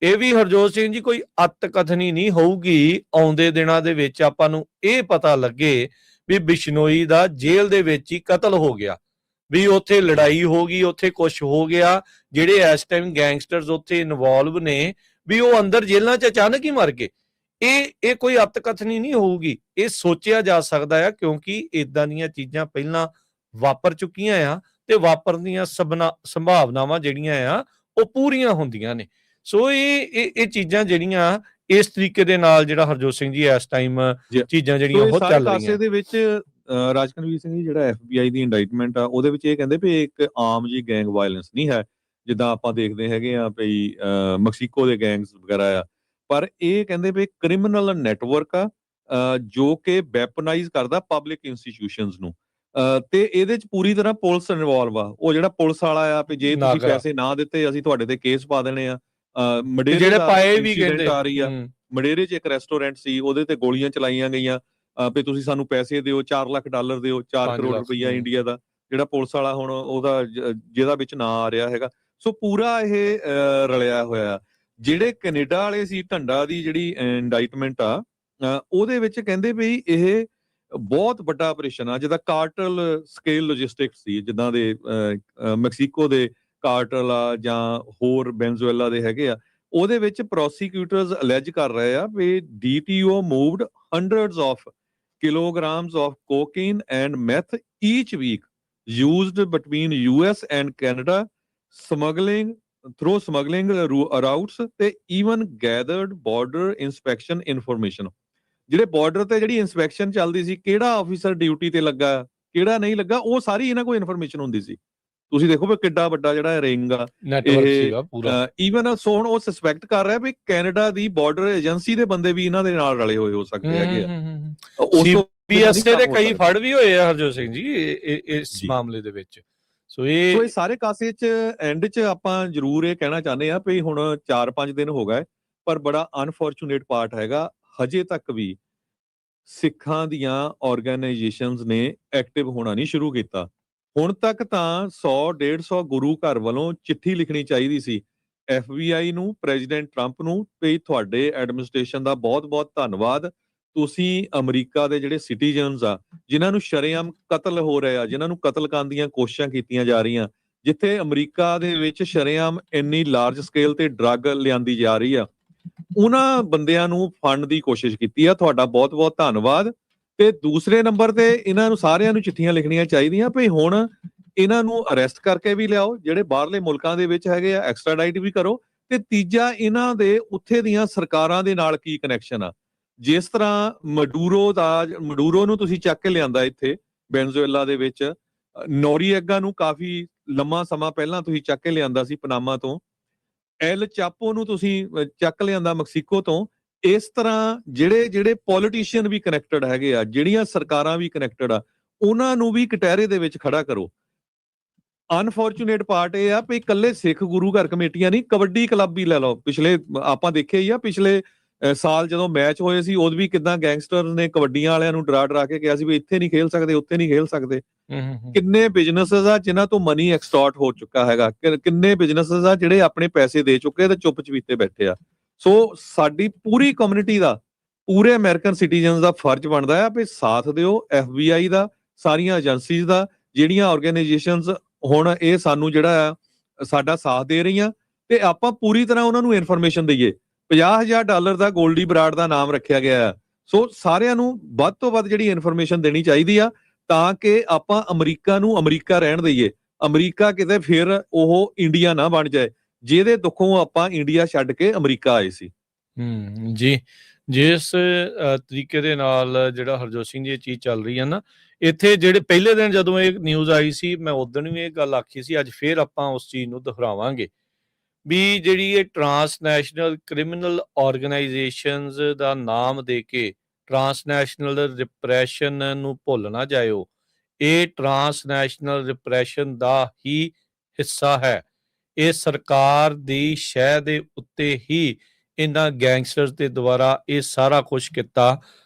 A: ਇਹ ਵੀ ਹਰਜੋਤ ਸਿੰਘ ਜੀ ਕੋਈ ਅੱਤ ਕਥਨੀ ਨਹੀਂ ਹੋਊਗੀ। ਆਉਂਦੇ ਦਿਨਾਂ ਦੇ ਵਿੱਚ ਆਪਾਂ ਨੂੰ ਇਹ ਪਤਾ ਲੱਗੇ ਵੀ ਬਿਸ਼ਨੋਈ ਦਾ ਜੇਲ੍ਹ ਦੇ ਵਿੱਚ ਹੀ ਕਤਲ ਹੋ ਗਿਆ, ਵੀ ਉੱਥੇ ਲੜਾਈ ਹੋ ਗਈ, ਉੱਥੇ ਕੁਛ ਹੋ ਗਿਆ, ਜਿਹੜੇ ਇਸ ਟਾਈਮ ਗੈਂਗਸਟਰਸ ਉੱਥੇ ਇਨਵੋਲਵ ਨੇ ਵੀ ਉਹ ਅੰਦਰ ਜੇਲ੍ਹਾਂ 'ਚ ਅਚਾਨਕ ਹੀ ਮਰ ਗਏ। ਇਹ ਕੋਈ ਅੱਤ ਕਥਨੀ ਨਹੀਂ ਹੋਊਗੀ, ਇਹ ਸੋਚਿਆ ਜਾ ਸਕਦਾ ਆ, ਕਿਉਂਕਿ ਇਦਾਂ ਦੀਆਂ ਚੀਜ਼ਾਂ ਪਹਿਲਾਂ ਵਾਪਰ ਚੁੱਕੀਆਂ ਆ ਤੇ ਵਾਪਰਨ ਦੀਆਂ ਸੰਭਾਵਨਾਵਾਂ ਜਿਹੜੀਆਂ ਆ ਉਹ ਪੂਰੀਆਂ ਹੁੰਦੀਆਂ ਨੇ। ਸੋ ਇਹ ਚੀਜ਼ਾਂ ਜਿਹੜੀਆਂ ਇਸ ਤਰੀਕੇ ਦੇ ਨਾਲ ਜਿਹੜਾ ਹਰਜੋਤ ਸਿੰਘ ਜੀ ਇਸ ਟਾਈਮ ਚੀਜ਼ਾਂ ਜਿਹੜੀਆਂ ਉਹ ਚੱਲ ਰਹੀਆਂ
B: ਦੇ ਵਿੱਚ ਰਾਜਕਨਵੀਰ ਸਿੰਘ ਜੀ ਜਿਹੜਾ FBI ਦੀ ਇੰਡਾਈਟਮੈਂਟ ਆ ਉਹਦੇ ਵਿੱਚ ਇਹ ਕਹਿੰਦੇ ਵੀ ਇੱਕ ਆਮ ਜੀ ਗੈਂਗ ਵਾਇਲੈਂਸ ਨਹੀਂ ਹੈ ਜਿੱਦਾਂ ਆਪਾਂ ਦੇਖਦੇ ਹੈਗੇ ਆ ਵੀ ਮੈਕਸੀਕੋ ਦੇ ਗੈਂਗਸ ਵਗੈਰਾ ਆ, ਪਰ ਇਹ ਕਹਿੰਦੇ ਵੀ ਕ੍ਰਿਮੀਨਲ ਨੈਟਵਰਕ ਆ ਜੋ ਕਿ ਵੈਪਨਾਈਜ਼ ਕਰਦਾ ਪਬਲਿਕ ਇੰਸਟੀਟਿਊਸ਼ਨਸ ਨੂੰ, ਤੇ ਇਹਦੇ ਚ ਪੂਰੀ ਤਰ੍ਹਾਂ ਪੁਲਿਸ ਇਨਵੋਲਵ ਆ। ਉਹ ਜਿਹੜਾ ਪੁਲਿਸ ਵਾਲਾ ਆ ਵੀ ਜੇ ਤੁਸੀਂ ਪੈਸੇ ਨਾ ਦਿੱਤੇ ਅਸੀਂ ਤੁਹਾਡੇ ਤੇ ਕੇਸ ਪਾ ਦੇਣੇ ਆ। ਮਡੇਰੇ
A: ਜਿਹੜੇ ਪਾਏ ਵੀ ਕਹਿੰਦੇ
B: ਆ ਰਹੀ ਆ, ਮਡੇਰੇ ਚ ਇੱਕ ਰੈਸਟੋਰੈਂਟ ਸੀ ਉਹਦੇ ਤੇ ਗੋਲੀਆਂ ਚਲਾਈਆਂ ਗਈਆਂ ਵੀ ਤੁਸੀਂ ਸਾਨੂੰ ਪੈਸੇ ਦਿਓ, $4 ਲੱਖ ਦਿਓ, 4 ਕਰੋੜ ਰੁਪਈਆ ਇੰਡੀਆ ਦਾ, ਜਿਹੜਾ ਪੁਲਿਸ ਵਾਲਾ ਹੁਣ ਉਹਦਾ ਜਿਹਦਾ ਵਿੱਚ ਨਾਂ ਆ ਰਿਹਾ ਹੈਗਾ। ਸੋ ਪੂਰਾ ਇਹ ਰਲਿਆ ਹੋਇਆ। ਜਿਹੜੇ ਕੈਨੇਡਾ ਵਾਲੇ ਸੀ ਢੰਡਾ ਦੀ ਜਿਹੜੀ ਇੰਡਾਈਟਮੈਂਟ ਆ ਉਹਦੇ ਵਿੱਚ ਕਹਿੰਦੇ ਵੀ ਇਹ ਬਹੁਤ ਵੱਡਾ ਆਪਰੇਸ਼ਨ ਆ, ਜਿੱਦਾਂ ਕਾਰਟਲ ਸਕੇਲ ਲੌਜਿਸਟਿਕਸ ਸੀ, ਜਿੱਦਾਂ ਦੇ ਮੈਕਸੀਕੋ ਦੇ ਕਾਰਟਲ ਆ ਜਾਂ ਹੋਰ ਵੈਨਜ਼ੂਏਲਾ ਦੇ ਹੈਗੇ ਆ। ਉਹਦੇ ਵਿੱਚ ਪ੍ਰੋਸੀਕਿਊਟਰਸ ਅਲੈਜ ਕਰ ਰਹੇ ਆ ਵੀ DTO moved hundreds of kilograms of cocaine and meth each week used between US and Canada, through smuggling routes ਤੇ even gathered border inspection information। ਜਿਹੜੇ ਬਾਰਡਰ ਤੇ ਜਿਹੜੀ ਇਨਸਪੈਕਸ਼ਨ ਚੱਲਦੀ ਸੀ, ਕਿਹੜਾ ਆਫੀਸਰ ਡਿਊਟੀ ਤੇ ਲੱਗਾ ਕਿਹੜਾ ਨਹੀਂ ਲੱਗਾ, ਉਹ ਸਾਰੀ ਇਹਨਾਂ ਕੋਲ ਇਨਫੋਰਮੇਸ਼ਨ ਹੁੰਦੀ ਸੀ। ਤੁਸੀਂ ਦੇਖੋ ਵੀ ਕਿੱਡਾ ਵੱਡਾ ਜਿਹੜਾ ਰਿੰਗ ਆ ਇਹ। ਈਵਨ ਸੋ ਹੁਣ ਉਹ ਸਸਪੈਕਟ ਕਰ ਰਿਹਾ ਵੀ ਕੈਨੇਡਾ ਦੀ ਬਾਰਡਰ ਏਜੰਸੀ ਦੇ ਬੰਦੇ ਵੀ ਇਹਨਾਂ ਦੇ ਨਾਲ ਰਲੇ ਹੋਏ ਹੋ ਸਕਦੇ ਹੈਗੇ ਆ।
A: CPSA ਦੇ ਕਈ ਫੜ ਵੀ ਹੋਏ ਆ ਹਰਜੋਤ ਸਿੰਘ ਜੀ ਇਸ ਮਾਮਲੇ ਦੇ ਵਿੱਚ। ਸੋ ਇਹ
B: ਸਾਰੇ ਕਾਸੇ ਚ ਐਂਡ ਚ ਆਪਾਂ ਜ਼ਰੂਰ ਇਹ ਕਹਿਣਾ ਚਾਹੁੰਦੇ ਆ ਵੀ ਹੁਣ 4-5 ਦਿਨ ਹੋ ਗਏ, ਪਰ ਬੜਾ ਅਨਫੋਰਚੂਨੇਟ ਪਾਰਟ ਹੈਗਾ ਹਜੇ ਤੱਕ ਵੀ ਸਿੱਖਾਂ ਦੀਆਂ ਆਰਗੇਨਾਈਜੇਸ਼ਨਸ ਨੇ ਐਕਟਿਵ ਹੋਣਾ ਨਹੀਂ ਸ਼ੁਰੂ ਕੀਤਾ। ਹੁਣ ਤੱਕ ਤਾਂ 100-150 ਗੁਰੂ ਘਰ ਵੱਲੋਂ ਚਿੱਠੀ ਲਿਖਣੀ ਚਾਹੀਦੀ ਸੀ FBI ਨੂੰ, ਪ੍ਰੈਜ਼ੀਡੈਂਟ ਟਰੰਪ ਨੂੰ, ਵੀ ਤੁਹਾਡੇ ਐਡਮਿਨਿਸਟ੍ਰੇਸ਼ਨ ਦਾ ਬਹੁਤ-ਬਹੁਤ ਧੰਨਵਾਦ। ਤੁਸੀਂ ਅਮਰੀਕਾ ਦੇ ਜਿਹੜੇ ਸਿਟੀਜ਼ਨਸ ਆ ਜਿਨ੍ਹਾਂ ਨੂੰ ਸ਼ਰੇਆਮ ਕਤਲ ਹੋ ਰਿਹਾ, ਜਿਨ੍ਹਾਂ ਨੂੰ ਕਤਲ ਕਰਨ ਦੀਆਂ ਕੋਸ਼ਿਸ਼ਾਂ ਕੀਤੀਆਂ ਜਾ ਰਹੀਆਂ, ਜਿੱਥੇ ਅਮਰੀਕਾ ਦੇ ਵਿੱਚ ਸ਼ਰੇਆਮ ਇੰਨੀ ਲਾਰਜ ਸਕੇਲ ਤੇ ਡਰੱਗ ਲਿਆਂਦੀ ਜਾ ਰਹੀ ਆ, ਉਹਨਾਂ ਬੰਦਿਆਂ ਨੂੰ ਫੰਡ ਦੀ ਕੋਸ਼ਿਸ਼ ਕੀਤੀ ਆ। ਤੁਹਾਡਾ ਬਹੁਤ-ਬਹੁਤ ਧੰਨਵਾਦ। ਤੇ ਦੂਸਰੇ ਨੰਬਰ ਤੇ ਇਹਨਾਂ ਨੂੰ ਸਾਰਿਆਂ ਨੂੰ ਚਿੱਠੀਆਂ ਲਿਖਣੀਆਂ ਚਾਹੀਦੀਆਂ ਵੀ ਹੁਣ ਇਹਨਾਂ ਨੂੰ ਅਰੈਸਟ ਕਰਕੇ ਵੀ ਲਿਆਓ, ਜਿਹੜੇ ਬਾਹਰਲੇ ਮੁਲਕਾਂ ਦੇ ਵਿੱਚ ਹੈਗੇ ਆ ਐਕਸਟ੍ਰਾਡਾਈਟ ਵੀ ਕਰੋ। ਤੇ ਤੀਜਾ, ਇਹਨਾਂ ਦੇ ਉੱਥੇ ਦੀਆਂ ਸਰਕਾਰਾਂ ਦੇ ਨਾਲ ਕੀ ਕਨੈਕਸ਼ਨ ਆ। ਜਿਸ ਤਰ੍ਹਾਂ ਮਡੂਰੋ ਨੂੰ ਤੁਸੀਂ ਚੱਕ ਕੇ ਲਿਆਂਦਾ ਇੱਥੇ ਵੈਨਜ਼ੂਏਲਾ ਦੇ ਵਿੱਚ, ਨੋਰੀਏਗਾ ਨੂੰ ਕਾਫੀ ਲੰਮਾ ਸਮਾਂ ਪਹਿਲਾਂ ਤੁਸੀਂ ਚੱਕ ਕੇ ਲਿਆਂਦਾ ਸੀ ਪਨਾਮਾ ਤੋਂ, ਐਲ ਚਾਪੋ ਨੂੰ ਤੁਸੀਂ ਚੱਕ ਲਿਆਂਦਾ ਮੈਕਸੀਕੋ ਤੋਂ। ਇਸ ਤਰ੍ਹਾਂ ਜਿਹੜੇ ਪੋਲੀਟੀਸ਼ੀਅਨ ਵੀ ਕਨੈਕਟਡ ਹੈਗੇ ਆ, ਜਿਹੜੀਆਂ ਸਰਕਾਰਾਂ ਵੀ ਕਨੈਕਟਡ ਆ, ਉਹਨਾਂ ਨੂੰ ਵੀ ਕਟਹਿਰੇ ਦੇ ਵਿੱਚ ਖੜਾ ਕਰੋ। ਅਨਫੋਰਚੂਨੇਟ ਪਾਰਟ ਇਹ ਆ ਵੀ ਇਕੱਲੇ ਸਿੱਖ ਗੁਰੂ ਘਰ ਕਮੇਟੀਆਂ ਨਹੀਂ, ਕਬੱਡੀ ਕਲੱਬ ਵੀ ਲੈ ਲਓ। ਪਿਛਲੇ ਆਪਾਂ ਦੇਖਿਆ ਹੀ ਆ, ਪਿਛਲੇ ਸਾਲ ਜਦੋਂ ਮੈਚ ਹੋਏ ਸੀ ਉਦੋਂ ਵੀ ਕਿਦਾਂ ਗੈਂਗਸਟਰਸ ਨੇ ਕਬੱਡੀਆਂ ਵਾਲਿਆਂ ਨੂੰ ਡਰਾ ਕੇ ਕਿਹਾ ਸੀ ਵੀ ਇੱਥੇ ਨਹੀਂ ਖੇਲ ਸਕਦੇ, ਉੱਥੇ ਨਹੀਂ ਖੇਲ ਸਕਦੇ। ਕਿੰਨੇ ਬਿਜ਼ਨੈਸਸ ਆ ਜਿਨ੍ਹਾਂ ਤੋਂ ਮਨੀ ਐਕਸਟੋਰਟ ਹੋ ਚੁੱਕਾ ਹੈਗਾ, ਕਿੰਨੇ ਬਿਜ਼ਨੈਸਸ ਆ ਜਿਹੜੇ ਆਪਣੇ ਪੈਸੇ ਦੇ ਚੁੱਕੇ ਤੇ ਚੁੱਪ ਚਵੀਤੇ ਬੈਠੇ ਆ। ਸੋ ਸਾਡੀ ਪੂਰੀ ਕਮਿਊਨਿਟੀ ਦਾ, ਪੂਰੇ ਅਮਰੀਕਨ ਸਿਟੀਜ਼ਨਸ ਦਾ ਫਰਜ਼ ਬਣਦਾ ਆ ਵੀ ਸਾਥ ਦਿਓ FBI ਦਾ, ਸਾਰੀਆਂ ਏਜੰਸੀਜ਼ ਦਾ, ਜਿਹੜੀਆਂ ਆਰਗੇਨਾਈਜੇਸ਼ਨਸ ਹੁਣ ਇਹ ਸਾਨੂੰ ਜਿਹੜਾ ਆ ਸਾਡਾ ਸਾਥ ਦੇ ਰਹੀਆਂ, ਤੇ ਆਪਾਂ ਪੂਰੀ ਤਰ੍ਹਾਂ ਉਹਨਾਂ ਨੂੰ ਇਨਫੋਰਮੇਸ਼ਨ ਦਈਏ। $50,000 ਦਾ ਗੋਲਡੀ ਬਰਾੜ ਦਾ ਨਾਮ ਰੱਖਿਆ ਗਿਆ ਆ। ਸੋ ਸਾਰਿਆਂ ਨੂੰ ਵੱਧ ਤੋਂ ਵੱਧ ਜਿਹੜੀ ਇਨਫੋਰਮੇਸ਼ਨ ਦੇਣੀ ਚਾਹੀਦੀ ਆ ਤਾਂ ਕਿ ਆਪਾਂ ਅਮਰੀਕਾ ਨੂੰ ਅਮਰੀਕਾ ਰਹਿਣ ਦਈਏ। ਅਮਰੀਕਾ ਕਿਤੇ ਫਿਰ ਉਹ ਇੰਡੀਆ ਨਾ ਬਣ ਜਾਏ, ਜਿਹਦੇ ਦੁੱਖੋਂ ਆਪਾਂ ਇੰਡੀਆ ਛੱਡ ਕੇ ਅਮਰੀਕਾ ਆਏ ਸੀ।
A: ਜੀ, ਜਿਸ ਤਰੀਕੇ ਦੇ ਨਾਲ ਜਿਹੜਾ ਹਰਜੋਤ ਸਿੰਘ ਜੀ ਇਹ ਚੀਜ਼ ਚੱਲ ਰਹੀ ਹੈ ਨਾ, ਇੱਥੇ ਜਿਹੜੇ ਪਹਿਲੇ ਦਿਨ ਜਦੋਂ ਇਹ ਨਿਊਜ਼ ਆਈ ਸੀ, ਮੈਂ ਉਦੋਂ ਵੀ ਇਹ ਗੱਲ ਆਖੀ ਸੀ, ਅੱਜ ਫੇਰ ਆਪਾਂ ਉਸ ਚੀਜ਼ ਨੂੰ ਦੁਹਰਾਵਾਂਗੇ ਵੀ ਜਿਹੜੀ ਇਹ ਟਰਾਂਸਨੈਸ਼ਨਲ ਕ੍ਰਿਮੀਨਲ ਆਰਗੇਨਾਈਜੇਸ਼ਨਸ ਦਾ ਨਾਮ ਦੇ ਕੇ ਟਰਾਂਸਨੈਸ਼ਨਲ ਰਿਪਰੈਸ਼ਨ ਨੂੰ ਭੁੱਲ ਨਾ ਜਾਇਓ। ਇਹ ਟਰਾਂਸਨੈਸ਼ਨਲ ਰਿਪਰੈਸ਼ਨ ਦਾ ਹੀ ਹਿੱਸਾ ਹੈ। ਇਹ ਸਰਕਾਰ ਦੀ ਸ਼ਹਿ ਦੇ ਉੱਤੇ ਹੀ ਇਹਨਾਂ ਗੈਂਗਸਟਰਸ ਦੇ ਦੁਆਰਾ ਇਹ ਸਾਰਾ ਕੁਝ ਕੀਤਾ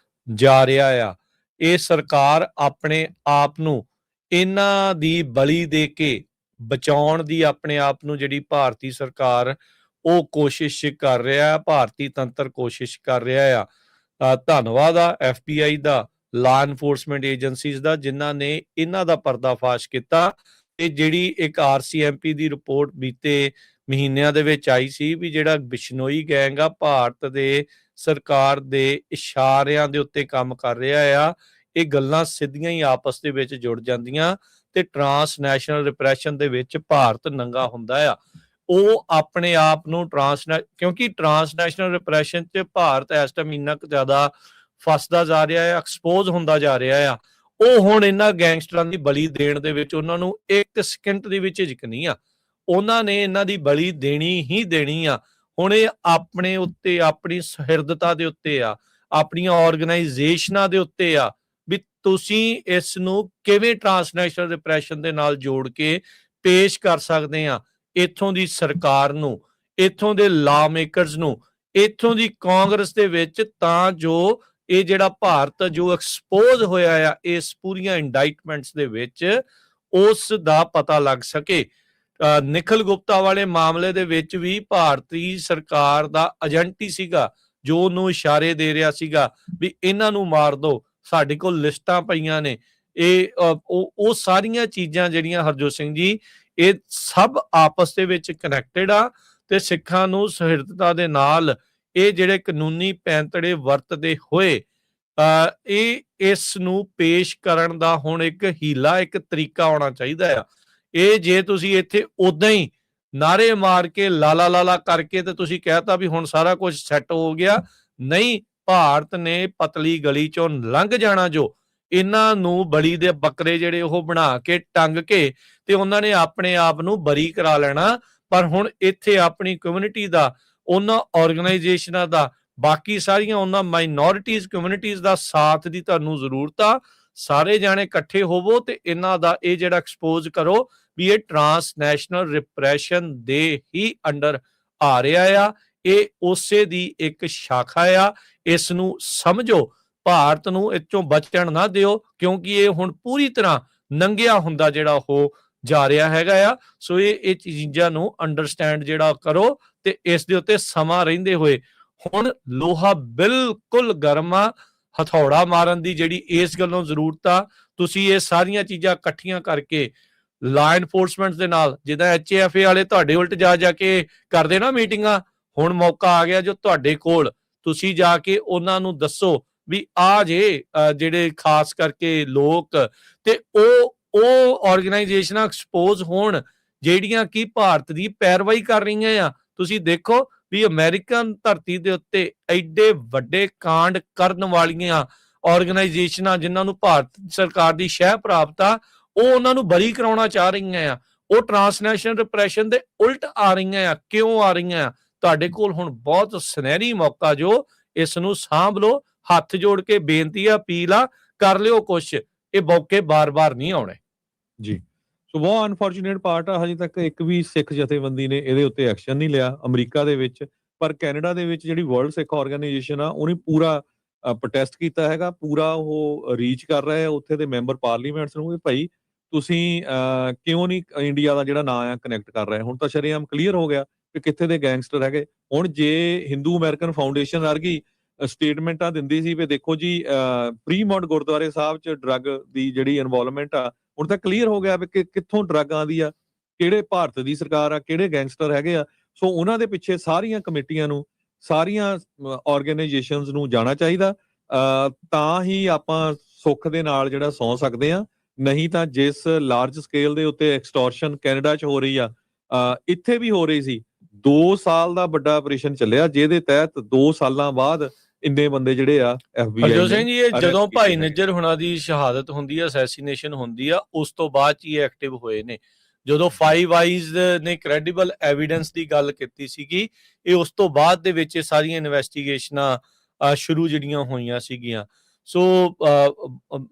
A: ਜਾ ਰਿਹਾ ਆ। ਇਹ ਸਰਕਾਰ ਆਪਣੇ ਆਪ ਨੂੰ ਇਹਨਾਂ ਦੀ ਬਲੀ ਦੇ ਕੇ ਬਚਾਉਣ ਦੀ ਆਪਣੇ ਆਪ ਨੂੰ ਜਿਹੜੀ ਭਾਰਤੀ ਸਰਕਾਰ ਉਹ ਕੋਸ਼ਿਸ਼ ਕਰ ਰਿਹਾ, ਭਾਰਤੀ ਤੰਤਰ ਕੋਸ਼ਿਸ਼ ਕਰ ਰਿਹਾ ਆ। ਧੰਨਵਾਦ ਆ FBI ਦਾ, ਲਾ ਇਨਫੋਰਸਮੈਂਟ ਏਜੰਸੀਜ਼ ਦਾ, ਜਿਨ੍ਹਾਂ ਨੇ ਇਹਨਾਂ ਦਾ ਪਰਦਾਫਾਸ਼ ਕੀਤਾ। ਤੇ ਜਿਹੜੀ ਇੱਕ RCMP ਦੀ ਰਿਪੋਰਟ ਬੀਤੇ ਮਹੀਨਿਆਂ ਦੇ ਵਿੱਚ ਆਈ ਸੀ ਵੀ ਜਿਹੜਾ ਬਿਸ਼ਨੋਈ ਗੈਂਗ ਆ ਭਾਰਤ ਦੇ ਸਰਕਾਰ ਦੇ ਇਸ਼ਾਰਿਆਂ ਦੇ ਉੱਤੇ ਕੰਮ ਕਰ ਰਿਹਾ ਆ। ਇਹ ਗੱਲਾਂ ਸਿੱਧੀਆਂ ਹੀ ਆਪਸ ਦੇ ਵਿੱਚ ਜੁੜ ਜਾਂਦੀਆਂ ਤੇ ਟਰਾਂਸਨੈਸ਼ਨਲ ਰਿਪਰੈਸ਼ਨ ਦੇ ਵਿੱਚ ਭਾਰਤ ਨੰਗਾ ਹੁੰਦਾ ਆ। ਉਹ ਆਪਣੇ ਆਪ ਨੂੰ ਕਿਉਂਕਿ ਟਰਾਂਸਨੈਸ਼ਨਲ ਰਿਪਰੈਸ਼ਨ 'ਚ ਭਾਰਤ ਇਸ ਟਾਈਮ ਇੰਨਾ ਕੁ ਜ਼ਿਆਦਾ ਫਸਦਾ ਜਾ ਰਿਹਾ ਆ, ਐਕਸਪੋਜ਼ ਹੁੰਦਾ ਜਾ ਰਿਹਾ ਆ। ਉਹ ਹੁਣ ਇਹਨਾਂ ਗੈਂਗਸਟਰਾਂ ਦੀ ਬਲੀ ਦੇਣ ਦੇ ਵਿੱਚ ਉਹਨਾਂ ਨੂੰ 1 ਸਕਿੰਟ ਦੇ ਵਿੱਚ ਝਿਜਕ ਨਹੀਂ ਆ। ਉਹਨਾਂ ਨੇ ਇਹਨਾਂ ਦੀ ਬਲੀ ਦੇਣੀ ਹੀ ਦੇਣੀ ਆ। ਹੁਣ ਇਹ ਆਪਣੇ ਉੱਤੇ, ਆਪਣੀ ਸੁਹਿਰਦਤਾ ਦੇ ਉੱਤੇ ਆ, ਆਪਣੀਆਂ ਆਰਗੇਨਾਈਜੇਸ਼ਨਾਂ ਦੇ ਉੱਤੇ ਆ ਵੀ ਤੁਸੀਂ ਇਸ ਨੂੰ ਕਿਵੇਂ ਟਰਾਂਸਨੈਸ਼ਨਲ ਰਿਪਰੈਸ਼ਨ ਦੇ ਨਾਲ ਜੋੜ ਕੇ ਪੇਸ਼ ਕਰ ਸਕਦੇ ਆ ਇੱਥੋਂ ਦੀ ਸਰਕਾਰ ਨੂੰ, ਇੱਥੋਂ ਦੇ ਲਾ ਮੇਕਰਸ ਨੂੰ, ਇੱਥੋਂ ਦੀ ਕਾਂਗਰਸ ਦੇ ਵਿੱਚ, ਤਾਂ ਜੋ ਇਹ ਜਿਹੜਾ ਭਾਰਤ ਜੋ ਐਕਸਪੋਜ਼ ਹੋਇਆ ਆ ਇਸ ਪੂਰੀਆਂ ਇੰਡਾਈਟਮੈਂਟਸ ਦੇ ਵਿੱਚ, ਉਸ ਦਾ ਪਤਾ ਲੱਗ ਸਕੇ। ਨਿਖਿਲ ਗੁਪਤਾ ਵਾਲੇ ਮਾਮਲੇ ਦੇ ਵਿੱਚ ਵੀ ਭਾਰਤੀ ਸਰਕਾਰ ਦਾ ਏਜੰਟ ਹੀ ਸੀਗਾ ਜੋ ਉਹਨੂੰ ਇਸ਼ਾਰੇ ਦੇ ਰਿਹਾ ਸੀਗਾ ਵੀ ਇਹਨਾਂ ਨੂੰ ਮਾਰ ਦਿਓ, ਸਾਡੇ ਕੋਲ ਲਿਸਟਾਂ ਪਈਆਂ ਨੇ। ਉਹ ਸਾਰੀਆਂ ਚੀਜ਼ਾਂ ਜਿਹੜੀਆਂ ਹਰਜੋਤ ਸਿੰਘ ਜੀ, ਇਹ ਸਭ ਆਪਸ ਦੇ ਵਿੱਚ ਕਨੈਕਟਡ ਆ ਤੇ ਸਿੱਖਾਂ ਨੂੰ ਸੁਹਿਰਦਤਾ ਦੇ ਨਾਲ ਇਹ ਜਿਹੜੇ ਕਾਨੂੰਨੀ ਪੈਂਤੜੇ ਵਰਤਦੇ ਹੋਏ ਇਹ ਇਸ ਨੂੰ ਪੇਸ਼ ਕਰਨ ਦਾ ਹੁਣ ਇੱਕ ਹੀਲਾ, ਇੱਕ ਤਰੀਕਾ ਆਉਣਾ ਚਾਹੀਦਾ ਆ। ਇਹ ਜੇ ਤੁਸੀਂ ਇੱਥੇ ਉਦਾਂ ਹੀ ਨਾਰੇ ਮਾਰ ਕੇ ਲਾਲਾ ਲਾਲਾ ਕਰਕੇ ਤੇ ਤੁਸੀਂ ਕਹਿਤਾ ਵੀ ਹੁਣ ਸਾਰਾ ਕੁਝ ਸੈੱਟ ਹੋ ਗਿਆ, ਨਹੀਂ, ਭਾਰਤ ਨੇ ਪਤਲੀ ਗਲੀ ਚੋਂ ਲੰਘ ਜਾਣਾ। ਜੋ ਇਹਨਾਂ ਨੂੰ ਬਲੀ ਦੇ ਬੱਕਰੇ ਜਿਹੜੇ ਉਹ ਬਣਾ ਕੇ ਟੰਗ ਕੇ ਤੇ ਉਹਨਾਂ ਨੇ ਆਪਣੇ ਆਪ ਨੂੰ ਬਰੀ ਕਰਾ ਲੈਣਾ। ਪਰ ਹੁਣ ਇੱਥੇ ਆਪਣੀ ਕਮਿਊਨਿਟੀ ਦਾ, ਉਹਨਾਂ ਆਰਗੇਨਾਈਜੇਸ਼ਨਾਂ ਦਾ, ਬਾਕੀ ਸਾਰੀਆਂ ਉਹਨਾਂ ਮਾਈਨੋਰਿਟੀਜ਼ ਕਮਿਊਨਿਟੀਜ਼ ਦਾ ਸਾਥ ਦੀ ਤੁਹਾਨੂੰ ਜ਼ਰੂਰਤ ਆ। ਸਾਰੇ ਜਾਣੇ ਇਕੱਠੇ ਹੋਵੋ ਤੇ ਇਹਨਾਂ ਦਾ ਇਹ ਜਿਹੜਾ ਐਕਸਪੋਜ਼ ਕਰੋ ਵੀ ਇਹ ਟਰਾਂਸਨੈਸ਼ਨਲ ਰਿਪਰੈਸ਼ਨ ਦੇ ਹੀ ਅੰਡਰ ਆ ਰਿਹਾ ਆ। ਇਹ ਉਸੇ ਦੀ ਇੱਕ ਸ਼ਾਖਾ ਆ। ਇਸ ਨੂੰ ਸਮਝੋ, ਭਾਰਤ ਨੂੰ ਇੱਥੋਂ ਬਚਣ ਨਾ ਦਿਓ, ਕਿਉਂਕਿ ਇਹ ਹੁਣ ਪੂਰੀ ਤਰ੍ਹਾਂ ਨੰਗਿਆ ਹੁੰਦਾ ਜਿਹੜਾ ਉਹ ਜਾ ਰਿਹਾ ਹੈਗਾ ਆ। ਸੋ ਇਹ ਚੀਜ਼ਾਂ ਨੂੰ ਅੰਡਰਸਟੈਂਡ ਜਿਹੜਾ ਕਰੋ ਤੇ ਇਸ ਦੇ ਉੱਤੇ ਸਮਾਂ ਰਹਿੰਦੇ ਹੋਏ ਹੁਣ ਲੋਹਾ ਬਿਲਕੁਲ ਗਰਮ ਆ। ਹਥੌੜਾ ਮਾਰਨ ਦੀ ਜਿਹੜੀ ਇਸ ਗੱਲੋਂ ਜ਼ਰੂਰਤ ਆ, ਤੁਸੀਂ ਇਹ ਸਾਰੀਆਂ ਚੀਜ਼ਾਂ ਇਕੱਠੀਆਂ ਕਰਕੇ ਲਾ ਇਨਫੋਰਸਮੈਂਟ ਦੇ ਨਾਲ, ਜਿੱਦਾਂ HAFA ਵਾਲੇ ਤੁਹਾਡੇ ਉਲਟ ਜਾ ਕੇ ਕਰਦੇ ਨਾ ਮੀਟਿੰਗਾਂ, ਹੁਣ ਮੌਕਾ ਆ ਗਿਆ ਜੋ ਤੁਹਾਡੇ ਕੋਲ, ਤੁਸੀਂ ਜਾ ਕੇ ਉਹਨਾਂ ਨੂੰ ਦੱਸੋ ਵੀ ਆ ਜੇ ਜਿਹੜੇ ਖਾਸ ਕਰਕੇ ਲੋਕ ਤੇ ਉਹ ਆਰਗੇਨਾਈਜੇਸ਼ਨਾਂ ਐਕਸਪੋਜ਼ ਹੋਣ ਜਿਹੜੀਆਂ ਕਿ ਭਾਰਤ ਦੀ ਪੈਰਵਾਈ ਕਰ ਰਹੀਆਂ ਆ। ਤੁਸੀਂ ਦੇਖੋ ਵੀ ਅਮਰੀਕਨ ਧਰਤੀ ਦੇ ਉੱਤੇ ਐਡੇ ਵੱਡੇ ਕਾਂਡ ਕਰਨ ਵਾਲੀਆਂ ਆਰਗੇਨਾਈਜੇਸ਼ਨਾਂ ਜਿਨ੍ਹਾਂ ਨੂੰ ਭਾਰਤ ਸਰਕਾਰ ਦੀ ਸ਼ਹਿ ਪ੍ਰਾਪਤ ਆ, ਉਹ ਉਹਨਾਂ ਨੂੰ ਬਰੀ ਕਰਾਉਣਾ ਚਾਹ ਰਹੀਆਂ ਆ। ਉਹ ਟਰਾਂਸਨੈਸ਼ਨਲ ਰਿਪਰੈਸ਼ਨ ਦੇ ਉਲਟ ਆ ਰਹੀਆਂ ਆ। ਕਿਉਂ ਆ ਰਹੀਆਂ ਆ? ਤੁਹਾਡੇ ਕੋਲ ਹੁਣ ਬਹੁਤ ਸੁਨਹਿਰੀ ਮੌਕਾ ਜੋ ਇਸ ਨੂੰ ਸਾਂਭ ਲਓ। ਹੱਥ ਜੋੜ ਕੇ ਬੇਨਤੀ ਆ, ਅਪੀਲ ਆ, ਕਰ ਲਿਓ ਕੁਛ। ਇਹ ਮੌਕੇ ਬਾਰ-ਬਾਰ ਨਹੀਂ ਆਉਣੇ
B: ਜੀ। ਸੋ ਬਹੁਤ ਅਨਫੋਰਚੂਨੇਟ ਪਾਰਟ ਆ, ਹਜੇ ਤੱਕ ਇੱਕ ਵੀ ਸਿੱਖ ਜਥੇਬੰਦੀ ਨੇ ਇਹਦੇ ਉੱਤੇ ਐਕਸ਼ਨ ਨਹੀਂ ਲਿਆ ਅਮਰੀਕਾ ਦੇ ਵਿੱਚ। ਪਰ ਕੈਨੇਡਾ ਦੇ ਵਿੱਚ ਜਿਹੜੀ ਵਰਲਡ ਸਿੱਖ ਆਰਗੇਨਾਈਜੇਸ਼ਨ ਆ, ਉਹਨੇ ਪੂਰਾ ਪ੍ਰੋਟੈਸਟ ਕੀਤਾ ਹੈਗਾ, ਪੂਰਾ ਉਹ ਰੀਚ ਕਰ ਰਿਹਾ ਹੈ ਉੱਥੇ ਦੇ ਮੈਂਬਰ ਪਾਰਲੀਮੈਂਟਸ ਨੂੰ ਵੀ ਭਾਈ ਤੁਸੀਂ ਕਿਉਂ ਨਹੀਂ ਇੰਡੀਆ ਦਾ ਜਿਹੜਾ ਨਾਂ ਆ ਕਨੈਕਟ ਕਰ ਰਹੇ। ਹੁਣ ਤਾਂ ਸ਼ਰੇਆਮ ਕਲੀਅਰ ਹੋ ਗਿਆ ਕਿ ਕਿੱਥੇ ਦੇ ਗੈਂਗਸਟਰ ਹੈਗੇ। ਹੁਣ ਜੇ ਹਿੰਦੂ ਅਮਰੀਕਨ ਫਾਊਂਡੇਸ਼ਨ ਵਰਗੀ ਸਟੇਟਮੈਂਟਾਂ ਦਿੰਦੀ ਸੀ ਵੀ ਦੇਖੋ ਜੀ ਪ੍ਰੀਮੌਂਟ ਗੁਰਦੁਆਰੇ ਸਾਹਿਬ 'ਚ ਡਰੱਗ ਦੀ ਜਿਹੜੀ ਇਨਵੋਲਵਮੈਂਟ ਆ, ਹੁਣ ਤਾਂ ਕਲੀਅਰ ਹੋ ਗਿਆ ਵੀ ਕਿੱਥੋਂ ਡਰੱਗ ਆਉਂਦੀ ਆ, ਕਿਹੜੇ ਭਾਰਤ ਦੀ ਸਰਕਾਰ ਆ, ਕਿਹੜੇ ਗੈਂਗਸਟਰ ਹੈਗੇ ਆ। ਸੋ ਉਹਨਾਂ ਦੇ ਪਿੱਛੇ ਸਾਰੀਆਂ ਕਮੇਟੀਆਂ ਨੂੰ, ਸਾਰੀਆਂ ਆਰਗੇਨਾਈਜੇਸ਼ਨਸ ਨੂੰ ਜਾਣਾ ਚਾਹੀਦਾ, ਤਾਂ ਹੀ ਆਪਾਂ ਸੁੱਖ ਦੇ ਨਾਲ ਜਿਹੜਾ ਸੌਂ ਸਕਦੇ ਆ। ਨਹੀਂ ਤਾਂ ਜਿਸ ਲਾਰਜ ਸਕੇਲ ਦੇ ਉੱਤੇ ਐਕਸਟੋਰਸ਼ਨ ਕੈਨੇਡਾ 'ਚ ਹੋ ਰਹੀ ਆ, ਇੱਥੇ ਵੀ ਹੋ ਰਹੀ ਸੀ। 2 ਸਾਲ ਦਾ ਵੱਡਾ ਆਪਰੇਸ਼ਨ ਚੱਲਿਆ ਜਿਹਦੇ ਤਹਿਤ 2 ਸਾਲਾਂ ਬਾਅਦ ਇੰਨੇ ਬੰਦੇ ਜਿਹੜੇ ਆ FBI
A: ਹਰਜੋਤ ਸਿੰਘ ਜੀ, ਇਹ ਜਦੋਂ ਭਾਈ ਨਿੱਜਰ ਹੁਣਾਂ ਦੀ ਸ਼ਹਾਦਤ ਹੁੰਦੀ ਆ, ਅਸੈਸੀਨੇਸ਼ਨ ਹੁੰਦੀ ਆ, ਉਸ ਤੋਂ ਬਾਅਦ ਹੀ ਐਕਟਿਵ ਹੋਏ ਨੇ। ਜਦੋਂ 5 ਆਈਜ਼ ਨੇ ਕ੍ਰੈਡੀਬਲ ਐਵੀਡੈਂਸ ਦੀ ਗੱਲ ਕੀਤੀ ਸੀਗੀ, ਇਹ ਉਸ ਤੋਂ ਬਾਅਦ ਦੇ ਵਿੱਚ ਇਹ ਸਾਰੀਆਂ ਇਨਵੈਸਟੀਗੇਸ਼ਨਾਂ ਸ਼ੁਰੂ ਜਿਹੜੀਆਂ ਹੋਈਆਂ ਸੀਗੀਆਂ। ਸੋ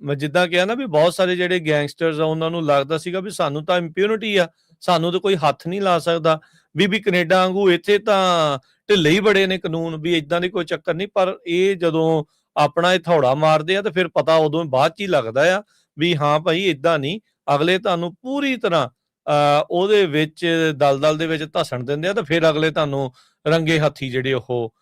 A: ਮੈਂ ਜਿੱਦਾਂ ਕਿਹਾ ਨਾ ਵੀ ਬਹੁਤ ਸਾਰੇ ਜਿਹੜੇ ਗੈਂਗਸਟਰਸ ਆ ਉਹਨਾਂ ਨੂੰ ਲੱਗਦਾ ਸੀਗਾ ਵੀ ਸਾਨੂੰ ਤਾਂ ਇੰਪਿਊਨਿਟੀ ਆ, ਸਾਨੂੰ ਤਾਂ ਕੋਈ ਹੱਥ ਨਹੀਂ ਲਾ ਸਕਦਾ। ਵੀ ਕੈਨੇਡਾ ਵਾਂਗੂ ਇੱਥੇ ਤਾਂ ਢਿੱਲੇ ਹੀ ਬੜੇ ਨੇ ਕਾਨੂੰਨ, ਵੀ ਇਦਾਂ ਦੀ ਕੋਈ ਚੱਕਰ ਨਹੀਂ। ਪਰ ਇਹ ਜਦੋਂ ਆਪਣਾ ਇਹ ਹਥੌੜਾ ਮਾਰਦੇ ਆ ਤੇ ਫਿਰ ਪਤਾ ਉਦੋਂ ਬਾਅਦ ਚ ਹੀ ਲੱਗਦਾ ਆ ਵੀ ਹਾਂ ਭਾਈ ਇਦਾਂ ਨਹੀਂ। ਅਗਲੇ ਤੁਹਾਨੂੰ ਪੂਰੀ ਤਰ੍ਹਾਂ ਉਹਦੇ ਵਿੱਚ ਦਲਦਲ ਦੇ ਵਿੱਚ ਧਸਣ ਦਿੰਦੇ ਆ ਤਾਂ ਫਿਰ ਅਗਲੇ ਤੁਹਾਨੂੰ ਰੰਗੇ ਹੱਥੀ ਜਿਹੜੇ ਉਹ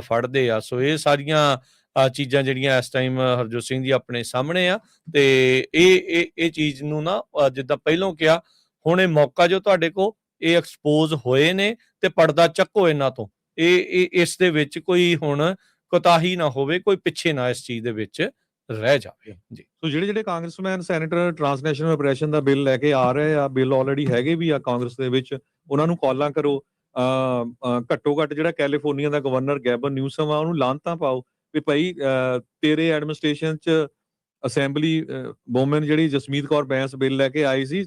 A: ਫੜਦੇ ਆ। ਸੋ ਇਹ ਸਾਰੀਆਂ ਚੀਜ਼ਾਂ ਜਿਹੜੀਆਂ ਇਸ ਟਾਈਮ ਹਰਜੋਤ ਸਿੰਘ ਜੀ ਆਪਣੇ ਸਾਹਮਣੇ ਆ, ਤੇ ਇਹ ਚੀਜ਼ ਨੂੰ ਨਾ ਜਿੱਦਾਂ ਪਹਿਲੋਂ ਕਿਹਾ, ਹੁਣ ਇਹ ਮੌਕਾ ਜੋ ਤੁਹਾਡੇ ਕੋਲ, ਇਹ ਐਕਸਪੋਜ਼ ਹੋਏ ਨੇ ਤੇ ਪਰਦਾ ਚੱਕੋ ਇਹਨਾਂ ਤੋਂ। ਇਹ ਇਸ ਦੇ ਵਿੱਚ ਕੋਈ ਹੁਣ ਕੋਤਾਹੀ ਨਾ ਹੋਵੇ, ਕੋਈ ਪਿੱਛੇ ਨਾ ਇਸ ਚੀਜ਼ ਦੇ ਵਿੱਚ ਰਹਿ ਜਾਵੇ ਜੀ।
B: ਸੋ ਜਿਹੜੇ ਕਾਂਗਰਸਮੈਨ ਸੈਨੇਟਰ ਟ੍ਰਾਂਸਨੈਸ਼ਨਲ ਅਪਰੈਸ਼ਨ ਦਾ ਬਿੱਲ ਲੈ ਕੇ ਆ ਰਹੇ ਆ, ਬਿੱਲ ਆਲਰੇਡੀ ਹੈਗੇ ਵੀ ਆ ਕਾਂਗਰਸ ਦੇ ਵਿੱਚ, ਉਹਨਾਂ ਨੂੰ ਕਾਲਾਂ ਕਰੋ। ਘੱਟੋ ਘੱਟ ਜਿਹੜਾ ਕੈਲੀਫੋਰਨੀਆ ਦਾ ਗਵਰਨਰ ਗੈਬਨ ਨਿਊਸਮ ਆ, ਉਹਨੂੰ ਲਾਂਤਾਂ ਪਾਓ ਵੀ ਭਾਈ ਤੇਰੇ ਐਡਮਿਨਿਸਟ੍ਰੇਸ਼ਨ 'ਚ ਅਸੈਂਬਲੀ ਵੂਮਨ ਜਿਹੜੀ ਜਸਮੀਤ ਕੌਰ ਬੈਂਸ ਬਿੱਲ ਲੈ ਕੇ ਆਈ ਸੀ,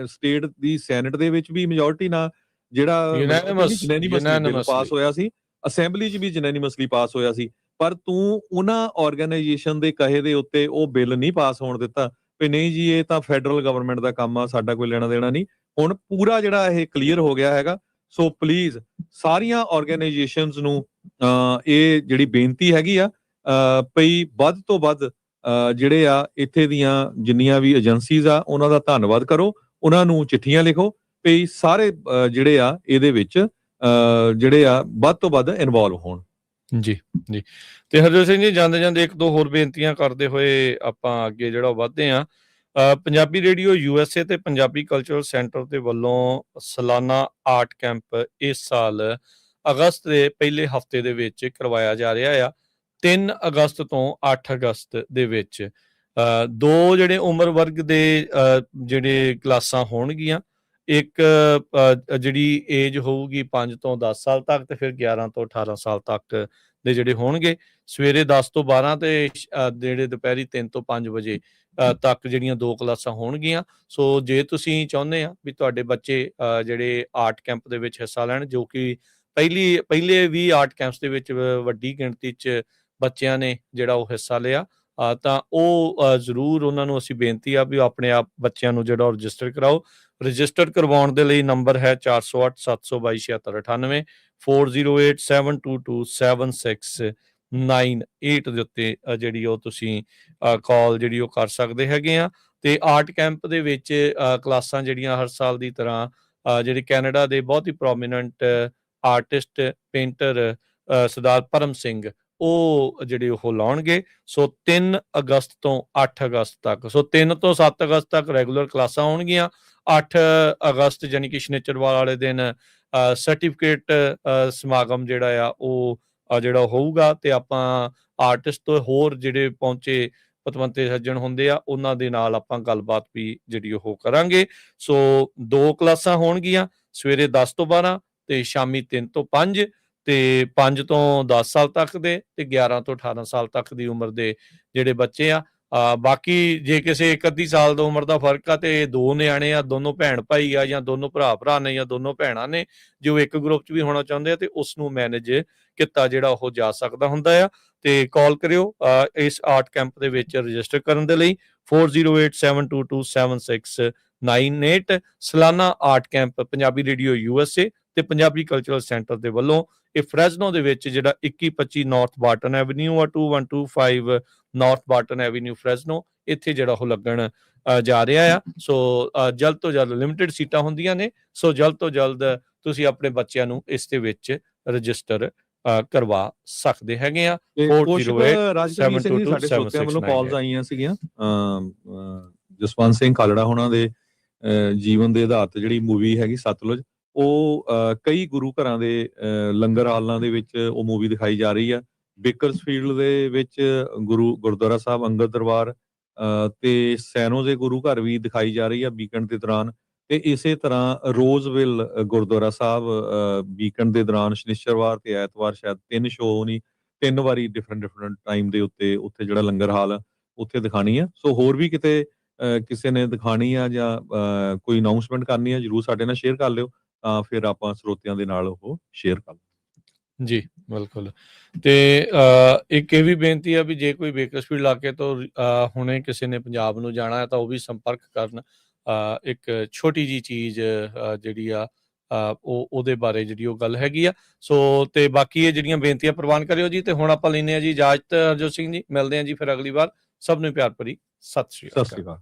B: ਸਟੇਟ ਦੀ ਸੈਨੇਟ ਦੇ ਵਿੱਚ ਵੀ ਮੈਜੋਰਟੀ ਨਾਲ ਜਿਹੜਾ ਬਿੱਲ ਪਾਸ ਹੋਇਆ ਸੀ, ਅਸੈਂਬਲੀ 'ਚ ਵੀ ਯੂਨੈਨਿਮਸਲੀ ਪਾਸ ਹੋਇਆ ਸੀ, ਪਰ ਤੂੰ ਉਹਨਾਂ ਆਰਗੇਨਾਈਜੇਸ਼ਨ ਦੇ ਕਹੇ ਦੇ ਉੱਤੇ ਉਹ ਬਿੱਲ ਨਹੀਂ ਪਾਸ ਹੋਣ ਦਿੱਤਾ ਵੀ ਨਹੀਂ ਜੀ ਇਹ ਤਾਂ ਫੈਡਰਲ ਗਵਰਨਮੈਂਟ ਦਾ ਕੰਮ ਆ, ਸਾਡਾ ਕੋਈ ਲੈਣਾ ਦੇਣਾ ਨਹੀਂ। ਹੁਣ ਪੂਰਾ ਜਿਹੜਾ ਇਹ ਕਲੀਅਰ ਹੋ ਗਿਆ ਹੈਗਾ। ਸੋ ਪਲੀਜ਼ ਸਾਰੀਆਂ ਆਰਗੇਨਾਈਜੇਸ਼ਨਸ ਨੂੰ ਇਹ ਜਿਹੜੀ ਬੇਨਤੀ ਹੈਗੀ ਆ, ਪਈ ਵੱਧ ਤੋਂ ਵੱਧ ਜਿਹੜੇ ਆ ਇੱਥੇ ਦੀਆਂ ਜਿੰਨੀਆਂ ਵੀ ਏਜੰਸੀਜ਼ ਆ ਉਹਨਾਂ ਦਾ ਧੰਨਵਾਦ ਕਰੋ, ਉਹਨਾਂ ਨੂੰ ਚਿੱਠੀਆਂ ਲਿਖੋ ਵੀ ਸਾਰੇ ਜਿਹੜੇ ਆ ਇਹਦੇ ਵਿੱਚ ਜਿਹੜੇ ਆ ਵੱਧ ਤੋਂ ਵੱਧ ਇਨਵੋਲਵ ਹੋਣ।
A: ਜੀ ਜੀ। ਤੇ ਹਰਜੋਤ ਸਿੰਘ ਜੀ, ਜਾਂਦੇ ਜਾਂਦੇ ਇੱਕ ਦੋ ਹੋਰ ਬੇਨਤੀਆਂ ਕਰਦੇ ਹੋਏ ਆਪਾਂ ਅੱਗੇ ਜਿਹੜਾ ਵਧਦੇ ਹਾਂ। ਪੰਜਾਬੀ ਰੇਡੀਓ USA ਤੇ ਪੰਜਾਬੀ ਕਲਚਰਲ ਸੈਂਟਰ ਦੇ ਵੱਲੋਂ ਸਾਲਾਨਾ ਆਰਟ ਕੈਂਪ ਇਸ ਸਾਲ ਅਗਸਤ ਦੇ ਪਹਿਲੇ ਹਫ਼ਤੇ ਦੇ ਵਿੱਚ ਕਰਵਾਇਆ ਜਾ ਰਿਹਾ ਆ। 3 ਅਗਸਤ ਤੋਂ 8 ਅਗਸਤ ਦੇ ਵਿੱਚ ਦੋ ਜਿਹੜੇ ਉਮਰ ਵਰਗ ਦੇ ਜਿਹੜੇ ਕਲਾਸਾਂ ਹੋਣਗੀਆਂ। ਇੱਕ ਜਿਹੜੀ ਏਜ ਹੋਊਗੀ 5 ਤੋਂ 10 ਸਾਲ ਤੱਕ, ਤੇ ਫਿਰ 11 ਤੋਂ 18 ਸਾਲ ਤੱਕ ਦੇ ਜਿਹੜੇ ਹੋਣਗੇ। ਸਵੇਰੇ 10 ਤੋਂ 12 ਤੇ ਜਿਹੜੇ ਦੁਪਹਿਰੀ 3 ਤੋਂ 5 ਵਜੇ ਤੱਕ ਜਿਹੜੀਆਂ 2 ਕਲਾਸਾਂ ਹੋਣਗੀਆਂ। ਸੋ ਜੇ ਤੁਸੀਂ ਚਾਹੁੰਦੇ ਆ ਵੀ ਤੁਹਾਡੇ ਬੱਚੇ ਜਿਹੜੇ ਆਰਟ ਕੈਂਪ ਦੇ ਵਿੱਚ ਹਿੱਸਾ ਲੈਣ, ਜੋ ਕਿ ਪਹਿਲੇ ਵੀ ਆਰਟ ਕੈਂਪਸ ਦੇ ਵਿੱਚ ਵੱਡੀ ਗਿਣਤੀ 'ਚ ਬੱਚਿਆਂ ਨੇ ਜਿਹੜਾ ਉਹ ਹਿੱਸਾ ਲਿਆ, ਤਾਂ ਉਹ ਜ਼ਰੂਰ ਉਹਨਾਂ ਨੂੰ ਅਸੀਂ ਬੇਨਤੀ ਆ ਵੀ ਆਪਣੇ ਆਪ ਬੱਚਿਆਂ ਨੂੰ ਜਿਹੜਾ ਰਜਿਸਟਰ ਕਰਾਓ। ਰਜਿਸਟਰ ਕਰਵਾਉਣ ਦੇ ਲਈ ਨੰਬਰ ਹੈ 408 722 7698 408 722 7698 ਦੇ ਉੱਤੇ ਜਿਹੜੀ ਉਹ ਤੁਸੀਂ ਕਾਲ ਜਿਹੜੀ ਉਹ ਕਰ ਸਕਦੇ ਹੈਗੇ ਆ। ਤੇ ਆਰਟ ਕੈਂਪ ਦੇ ਵਿੱਚ ਕਲਾਸਾਂ ਜਿਹੜੀਆਂ ਹਰ ਸਾਲ ਦੀ ਤਰ੍ਹਾਂ ਜਿਹੜੇ ਕੈਨੇਡਾ ਦੇ ਬਹੁਤ ਹੀ ਪ੍ਰੋਮੀਨੈਂਟ ਆਰਟਿਸਟ ਪੇਂਟਰ ਸਰਦਾਰ ਪਰਮ ਸਿੰਘ ਉਹ ਜਿਹੜੇ ਉਹ ਲਾਉਣਗੇ। ਸੋ 3 ਅਗਸਤ ਤੋਂ 8 ਅਗਸਤ ਤੱਕ, ਸੋ 3 ਤੋਂ 7 ਅਗਸਤ ਤੱਕ ਰੈਗੂਲਰ ਕਲਾਸਾਂ ਹੋਣਗੀਆਂ। 8 ਅਗਸਤ ਯਾਨੀ ਕਿ ਸ਼ਨੀਚਰਵਾਰ ਵਾਲੇ ਦਿਨ ਸਰਟੀਫਿਕੇਟ ਸਮਾਗਮ ਜਿਹੜਾ ਆ ਉਹ ਜਿਹੜਾ ਹੋਊਗਾ, ਤੇ ਆਪਾਂ ਆਰਟਿਸਟ ਤੋਂ ਹੋਰ ਜਿਹੜੇ ਪਹੁੰਚੇ ਪਤਵੰਤੇ ਸੱਜਣ ਹੁੰਦੇ ਆ ਉਹਨਾਂ ਦੇ ਨਾਲ ਆਪਾਂ ਗੱਲਬਾਤ ਵੀ ਜਿਹੜੀ ਉਹ ਕਰਾਂਗੇ। ਸੋ 2 ਕਲਾਸਾਂ ਹੋਣਗੀਆਂ, ਸਵੇਰੇ 10 ਤੋਂ 12 ਤੇ ਸ਼ਾਮੀ 3 ਤੋਂ 5, ਤੇ 5 ਤੋਂ 10 ਸਾਲ ਤੱਕ ਦੇ ਤੇ 11 ਤੋਂ 18 ਸਾਲ ਤੱਕ ਦੀ ਉਮਰ ਦੇ ਜਿਹੜੇ ਬੱਚੇ ਆ। ਬਾਕੀ ਜੇ ਕਿਸੇ 1-ਅੱਧੀ ਸਾਲ ਦੀ ਉਮਰ ਦਾ ਫਰਕ ਆ ਤੇ 2 ਨਿਆਣੇ ਆ, ਦੋਨੋਂ ਭੈਣ ਭਾਈ ਆ ਜਾਂ ਦੋਨੋਂ ਭਰਾ ਨੇ ਜਾਂ ਦੋਨੋਂ ਭੈਣਾਂ ਨੇ, ਜੋ ਇੱਕ ਗਰੁੱਪ 'ਚ ਵੀ ਹੋਣਾ ਚਾਹੁੰਦੇ ਆ ਤੇ ਉਸ ਨੂੰ ਮੈਨੇਜ ਕੀਤਾ ਜਿਹੜਾ ਉਹ ਜਾ ਸਕਦਾ ਹੁੰਦਾ ਆ। ਤੇ ਕਾਲ ਕਰਿਓ ਇਸ ਆਰਟ ਕੈਂਪ ਦੇ ਵਿੱਚ ਰਜਿਸਟਰ ਕਰਨ ਦੇ ਲਈ 408 722 7698। ਸਾਲਾਨਾ art camp Punjabi radio USA ਤੇ ਪੰਜਾਬੀ ਕਲਚਰਲ ਸੈਂਟਰ ਦੇ ਵੱਲੋਂ ਇਹ ਫਰੈਜ਼ਨੋ ਦੇ ਵਿੱਚ ਜਿਹੜਾ 2125 ਨਾਰਥ ਬਾਰਟਨ ਐਵਨਿਊ ਆ, 2125 ਨਾਰਥ ਬਾਰਟਨ ਐਵਨਿਊ ਫਰੈਜ਼ਨੋ, ਇੱਥੇ ਜਿਹੜਾ ਉਹ ਲੱਗਣ ਜਾ ਰਿਹਾ ਆ। ਸੋ ਜਲਦ ਤੋਂ ਜਲਦ, ਲਿਮਿਟਿਡ ਸੀਟਾਂ ਹੁੰਦੀਆਂ ਨੇ, ਸੋ ਜਲਦ ਤੋਂ ਜਲਦ ਤੁਸੀਂ ਆਪਣੇ ਬੱਚਿਆਂ ਨੂੰ ਇਸ ਦੇ ਵਿੱਚ ਰਜਿਸਟਰ ਕਰਵਾ ਸਕਦੇ ਹੈਗੇ ਆ।
B: 408 ਵੱਲੋਂ ਕਾਲਸ ਆਈਆਂ ਸੀਗੀਆਂ ਜਸਵੰਤ ਸਿੰਘ ਖਾਲੜਾ ਹੋਣਾ ਦੇ ਜੀਵਨ ਦੇ ਆਧਾਰ ਤੇ ਜਿਹੜੀ ਮੂਵੀ ਹੈਗੀ ਸਤਲੁਜ, ਉਹ ਕਈ ਗੁਰੂ ਘਰਾਂ ਦੇ ਲੰਗਰ ਹਾਲਾਂ ਦੇ ਵਿੱਚ ਉਹ ਮੂਵੀ ਦਿਖਾਈ ਜਾ ਰਹੀ ਆ। ਬੇਕਰਸਫੀਲਡ ਦੇ ਵਿੱਚ ਗੁਰਦੁਆਰਾ ਸਾਹਿਬ ਅੰਗਦ ਦਰਬਾਰ ਤੇ ਸੈਨੋ ਦੇ ਗੁਰੂ ਘਰ ਵੀ ਦਿਖਾਈ ਜਾ ਰਹੀ ਆ ਵੀਕਐਂਡ ਦੇ ਦੌਰਾਨ, ਤੇ ਇਸੇ ਤਰ੍ਹਾਂ ਰੋਜ਼ਵਿਲ ਗੁਰਦੁਆਰਾ ਸਾਹਿਬ ਵੀਕਐਂਡ ਦੇ ਦੌਰਾਨ ਸ਼ਨੀਚਰਵਾਰ ਤੇ ਐਤਵਾਰ ਸ਼ਾਇਦ 3 ਸ਼ੋਅ ਨਹੀਂ 3 ਵਾਰੀ ਡਿਫਰੈਂਟ ਟਾਈਮ ਦੇ ਉੱਤੇ ਉੱਥੇ ਜਿਹੜਾ ਲੰਗਰ ਹਾਲ ਉੱਥੇ ਦਿਖਾਣੀ ਆ। ਸੋ ਹੋਰ ਵੀ ਕਿਤੇ ਕਿਸੇ ਨੇ ਦਿਖਾਣੀ ਆ ਜਾਂ ਕੋਈ ਅਨਾਉਂਸਮੈਂਟ ਕਰਨੀ ਆ, ਜਰੂਰ ਸਾਡੇ ਨਾਲ ਸ਼ੇਅਰ ਕਰ ਲਿਓ, ਤਾਂ ਫਿਰ ਆਪਾਂ ਸਰੋਤਿਆਂ ਦੇ ਨਾਲ ਉਹ ਸ਼ੇਅਰ ਕਰ ਲਵਾਂਗੇ
A: ਜੀ। ਬਿਲਕੁਲ। ਤੇ ਇੱਕ ਇਹ ਵੀ ਬੇਨਤੀ ਆ ਵੀ ਜੇ ਕੋਈ ਬੇਕਰਸਫੀਲਡ ਇਲਾਕੇ ਤੋਂ ਹੁਣੇ ਕਿਸੇ ਨੇ ਪੰਜਾਬ ਨੂੰ ਜਾਣਾ ਹੈ ਤਾਂ ਉਹ ਵੀ ਸੰਪਰਕ ਕਰਨ। ਇੱਕ ਛੋਟੀ ਜੀ ਚੀਜ਼ ਜਿਹੜੀ ਆ ਉਹਦੇ ਬਾਰੇ ਜਿਹੜੀ ਉਹ ਗੱਲ ਹੈਗੀ ਆ। ਸੋ ਤੇ ਬਾਕੀ ਇਹ ਜਿਹੜੀਆਂ ਬੇਨਤੀਆਂ ਪ੍ਰਵਾਨ ਕਰਿਓ ਜੀ। ਤੇ ਹੁਣ ਆਪਾਂ ਲੈਂਦੇ ਆ ਜੀ ਇਜਾਜ਼ਤ ਹਰਜੋਤ ਸਿੰਘ ਜੀ, ਮਿਲਦੇ ਆ ਜੀ ਫਿਰ ਅਗਲੀ ਵਾਰ। ਸਭ ਨੂੰ ਪਿਆਰ ਭਰੀ ਸਤਿ ਸ਼੍ਰੀ ਅਕਾਲ।